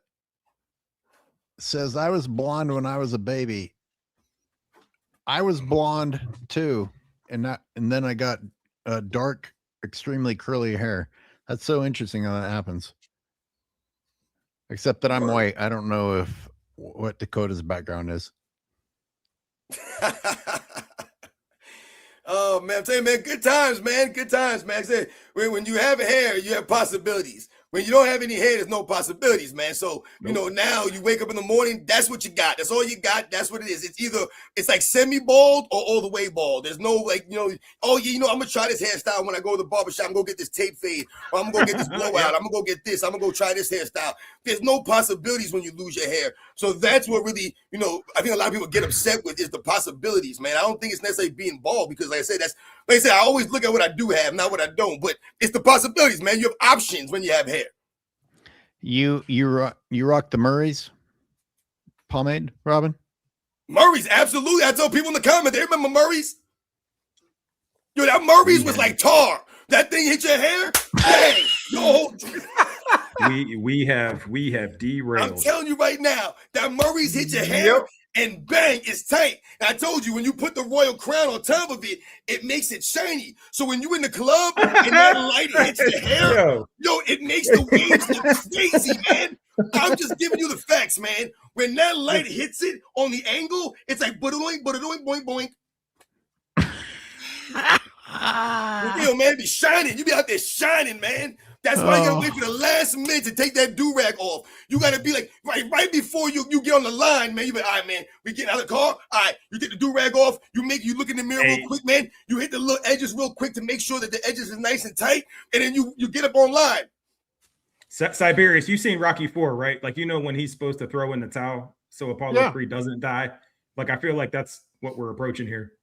says, I was blonde when I was a baby. I was blonde too. And then I got dark, extremely curly hair. That's so interesting how that happens. Except that I'm white. I don't know what Dakota's background is. Oh man, I'm telling you, man, good times, man. Good times, man. I said, when you have hair, you have possibilities. When you don't have any hair, there's no possibilities, man. So, now you wake up in the morning, that's what you got. That's all you got. That's what it is. It's like semi-bald or all the way bald. There's no I'm going to try this hairstyle when I go to the barbershop. I'm going to get this tape fade. Or I'm going to go get this blowout. I'm going to go get this. I'm going to go try this hairstyle. There's no possibilities when you lose your hair. So that's what really, I think a lot of people get upset with is the possibilities, man. I don't think it's necessarily being bald because, like I said, I always look at what I do have, not what I don't. But it's the possibilities, man. You have options when you have hair. You rock the Murray's pomade, Robin? Murray's, absolutely. I told people in the comments, they remember Murray's? Yo, that Murray's was like tar. That thing hit your hair? Bang! We have derailed. I'm telling you right now, that Murray's hit your hair and bang, it's tight. And I told you, when you put the royal crown on top of it, it makes it shiny. So when you in the club and that light hits the hair, it makes the waves look crazy, man. I'm just giving you the facts, man. When that light hits it on the angle, it's like boing, boing, boing, boing. Man, be shining. You be out there shining, man. That's why you gotta wait for the last minute to take that do-rag off. You gotta be like, right before you get on the line, man. You be like, all right, man, we get out of the car. All right, you take the do-rag off. You look in the mirror real quick, man. You hit the little edges real quick to make sure that the edges is nice and tight. And then you get up online. Cyberius, you've seen Rocky IV, right? Like, when he's supposed to throw in the towel so Apollo Creed doesn't die. Like, I feel like that's what we're approaching here.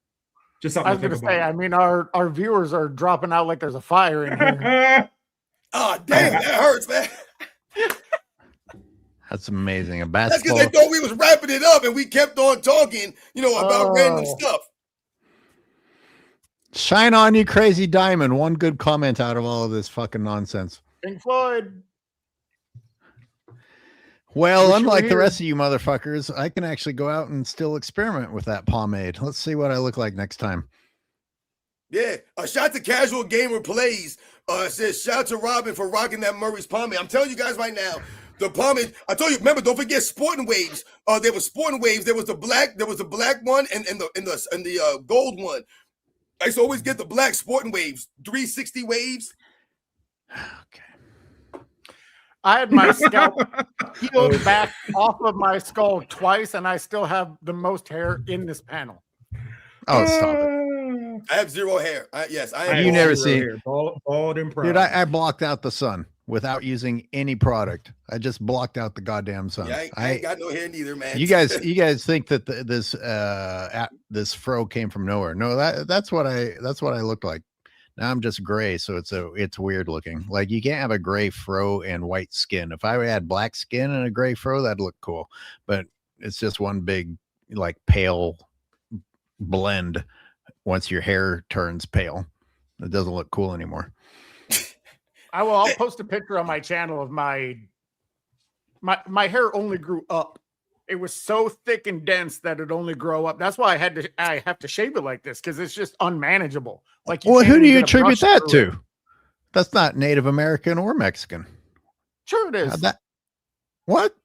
Just something I was going to say, I mean, our viewers are dropping out like there's a fire in here. Oh, damn, that hurts, man. That's amazing. A That's basketball. because they thought we was wrapping it up and we kept on talking, about random stuff. Shine on, you crazy diamond. One good comment out of all of this fucking nonsense. Pink Floyd. Well, unlike the rest of you motherfuckers, I can actually go out and still experiment with that pomade. Let's see what I look like next time. Yeah, a shout to Casual Gamer Plays. Says shout out to Robin for rocking that Murray's pomade. I'm telling you guys right now, the pomade. I told you, remember, don't forget Sporting Waves. There was Sporting Waves. There was the black one and the gold one. I used to always get the black Sporting Waves, 360 waves. Okay. I had my scalp peeled back off of my skull twice, and I still have the most hair in this panel. Oh, stop it. I have zero hair. Yes, I have. You never see bald and proud. Dude, I blocked out the sun without using any product. I just blocked out the goddamn sun. Yeah, I ain't got no hair neither, man. You guys think that this fro came from nowhere? No, that's what I looked like. Now I'm just gray, so it's weird looking. Like, you can't have a gray fro and white skin. If I had black skin and a gray fro, that'd look cool. But it's just one big, like, pale blend. Once your hair turns pale, it doesn't look cool anymore. I'll post a picture on my channel of my hair only grew up. It was so thick and dense that it only grow up. That's why I have to shave it like this, because it's just unmanageable. Like, well, who do you attribute that to? That's not Native American or Mexican. Sure it is. What?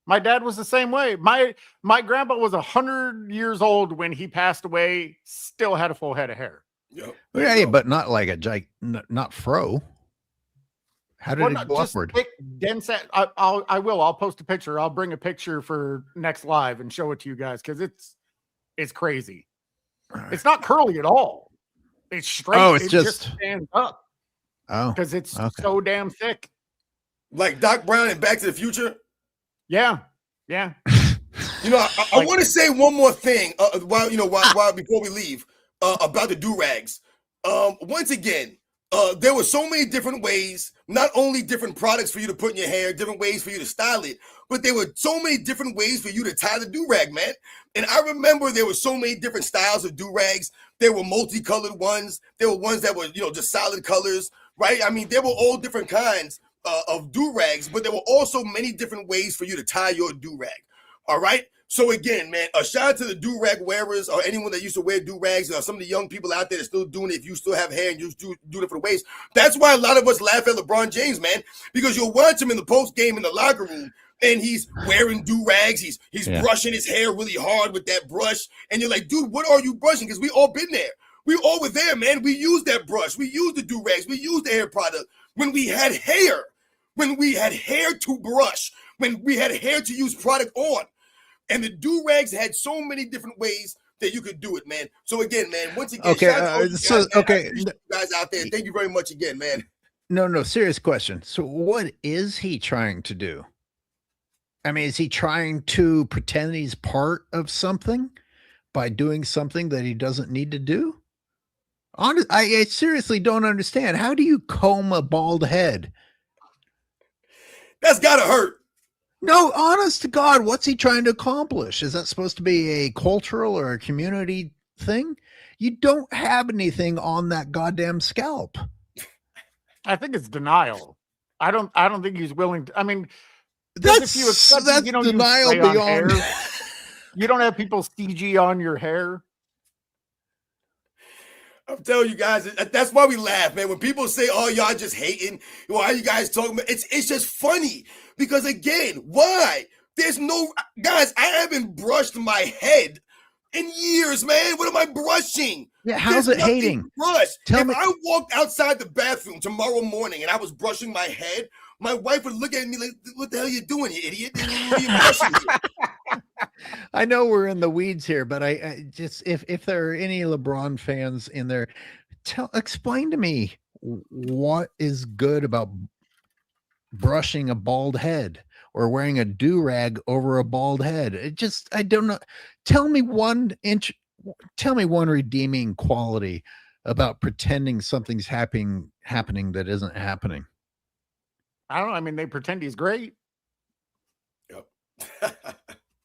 My dad was the same way. My grandpa was 100 years old when he passed away, still had a full head of hair. Yep. Yeah, but not like not fro. How did it go upward? Thick, dense. I'll post a picture. I'll bring a picture for next live and show it to you guys, because it's crazy. Right. It's not curly at all. It's straight. Oh, it just stands up. Oh, because it's so damn thick. Like Doc Brown in Back to the Future. Yeah. You know, I want to say one more thing while before we leave about the do-rags. Once again, there were so many different ways, not only different products for you to put in your hair, different ways for you to style it, but there were so many different ways for you to tie the do-rag, man. And I remember there were so many different styles of do-rags. There were multicolored ones. There were ones that were, just solid colors, right? I mean, there were all different kinds of do-rags, but there were also many different ways for you to tie your do-rag. All right. So again, man, a shout out to the do-rag wearers or anyone that used to wear do-rags, or some of the young people out there that still doing it. If you still have hair and you do it for the waist, that's why a lot of us laugh at LeBron James, man, because you'll watch him in the post game in the locker room and he's wearing do-rags. He's brushing his hair really hard with that brush. And you're like, dude, what are you brushing? Because we all been there. We all were there, man. We used that brush. We used the do-rags. We used the hair product when we had hair, to brush, when we had hair to use product on. And the do-rags had so many different ways that you could do it, man. So again, man, once again, okay, you guys out there, thank you very much again, man. No, serious question. So what is he trying to do? I mean, is he trying to pretend he's part of something by doing something that he doesn't need to do? I seriously don't understand. How do you comb a bald head? That's gotta hurt. No, honest to God, what's he trying to accomplish? Is that supposed to be a cultural or a community thing? You don't have anything on that goddamn scalp. I think it's denial. I don't think he's willing to. I mean, that's denial beyond. You don't have people CG on your hair. I'm telling you guys, that's why we laugh, man. When people say, "Oh, y'all just hating," why are you guys talking about? It's just funny because again, why? There's no guys. I haven't brushed my head in years, man. What am I brushing? Yeah, how's it hating? Brush. If I walked outside the bathroom tomorrow morning and I was brushing my head, my wife would look at me like, "What the hell are you doing, you idiot? What are you brushing here?" I know we're in the weeds here, but I just if there are any LeBron fans in there, explain to me what is good about brushing a bald head or wearing a do-rag over a bald head. I don't know. Tell me one redeeming quality about pretending something's happening that isn't happening. I don't know. I mean, they pretend he's great. Yep.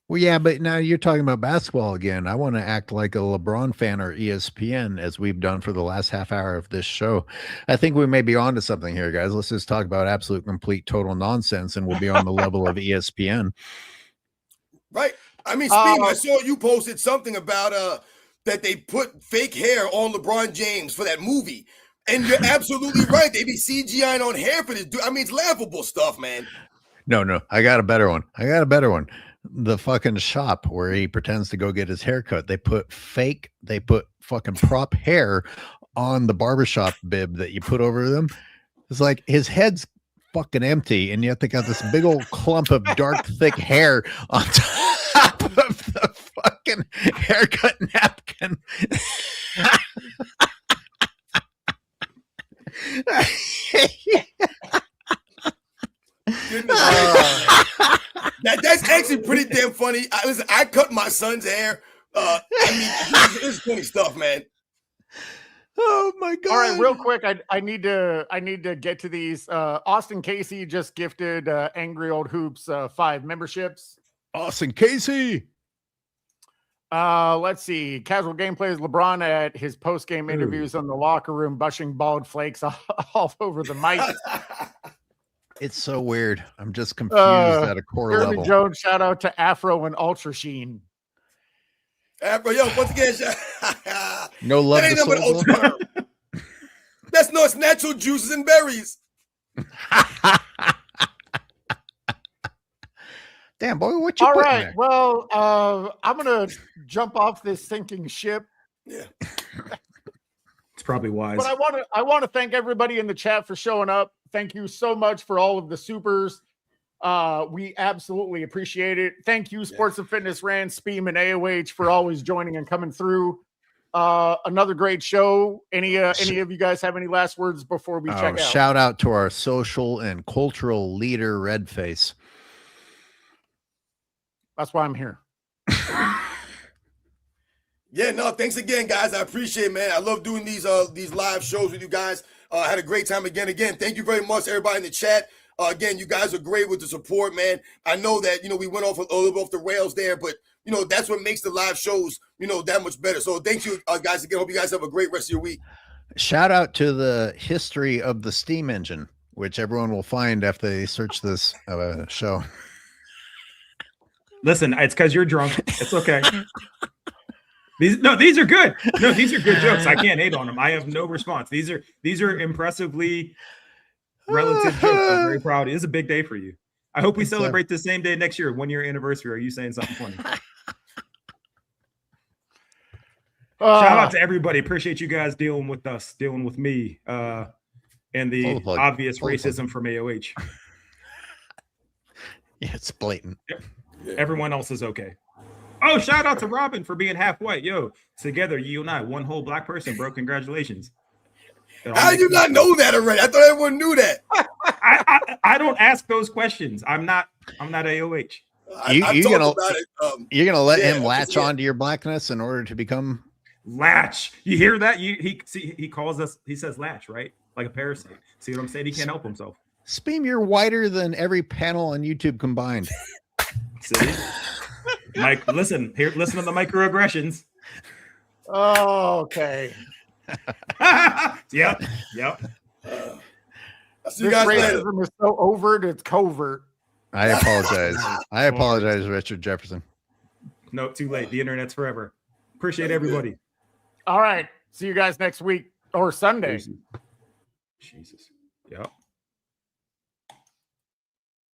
Well, yeah, but now you're talking about basketball again. I want to act like a LeBron fan or ESPN, as we've done for the last half hour of this show. I think we may be onto something here, guys. Let's just talk about absolute, complete, total nonsense, and we'll be on the level of ESPN. Right. I mean, Speam, I saw you posted something about that they put fake hair on LeBron James for that movie. And you're absolutely right. They be CGIing on hair for this dude. I mean, it's laughable stuff, man. No. I got a better one. The fucking shop where he pretends to go get his haircut. They put fucking prop hair on the barbershop bib that you put over them. It's like his head's fucking empty, and yet they got this big old clump of dark, thick hair on top of the fucking haircut napkin. That's actually pretty damn funny. Listen, I cut my son's hair. I mean, it's funny stuff, man. Oh my God. All right, real quick, I need to get to these. Austin Casey just gifted Angry Old Hoops 5 memberships. Austin Casey. Let's see. Casual gameplay is LeBron at his post-game interviews in the locker room, brushing bald flakes all over the mic. It's so weird. I'm just confused at a core Jeremy level. Jones, shout out to Afro and Ultra Sheen. Afro, yo, once again, no love that ain't to nothing but ultra. That's no, it's natural juices and berries. Damn, boy, what you all putting right? there? Well, I'm gonna jump off this sinking ship. Yeah, it's probably wise. But I want to thank everybody in the chat for showing up. Thank you so much for all of the supers. We absolutely appreciate it. Thank you, Sports and Fitness, Rants, Speam, and AOH for always joining and coming through. Another great show. Any of you guys have any last words before we check out? Shout out to our social and cultural leader, Redface. That's why I'm here. Yeah, no, thanks again, guys. I appreciate it, man. I love doing these live shows with you guys. I had a great time again. Thank you very much, everybody in the chat. Again, you guys are great with the support, man. I know that, we went off a little bit off the rails there, but, that's what makes the live shows, that much better. So thank you, guys, again. Hope you guys have a great rest of your week. Shout out to the history of the Steam engine, which everyone will find after they search this show. Listen, it's because you're drunk. It's okay. These are good. No, these are good jokes. I can't hate on them. I have no response. These are impressively relative jokes. I'm very proud. It is a big day for you. I hope we celebrate the same day next year, 1 year anniversary. Are you saying something funny? Shout out to everybody. Appreciate you guys dealing with us, dealing with me, and the obvious racism from AOH. Yeah, it's blatant. Yep. Yeah. Everyone else is okay. Oh, shout out to Robin for being half white. Yo, together, you and I, one whole black person, bro. Congratulations. How did you not know that already? I thought everyone knew that. I don't ask those questions. I'm not AOH. You're gonna let him latch onto your blackness in order to become latch. You hear that? He calls us. He says latch, right? Like a parasite. See what I'm saying? He can't help himself. Speam, you're whiter than every panel on YouTube combined. See, Mike, listen here. Listen to the microaggressions. Oh, okay. Yep. You guys racism is so overt, it's covert. I apologize. I apologize, Richard Jefferson. No, too late. The internet's forever. Appreciate everybody. All right. See you guys next week or Sunday. Jesus. Yep.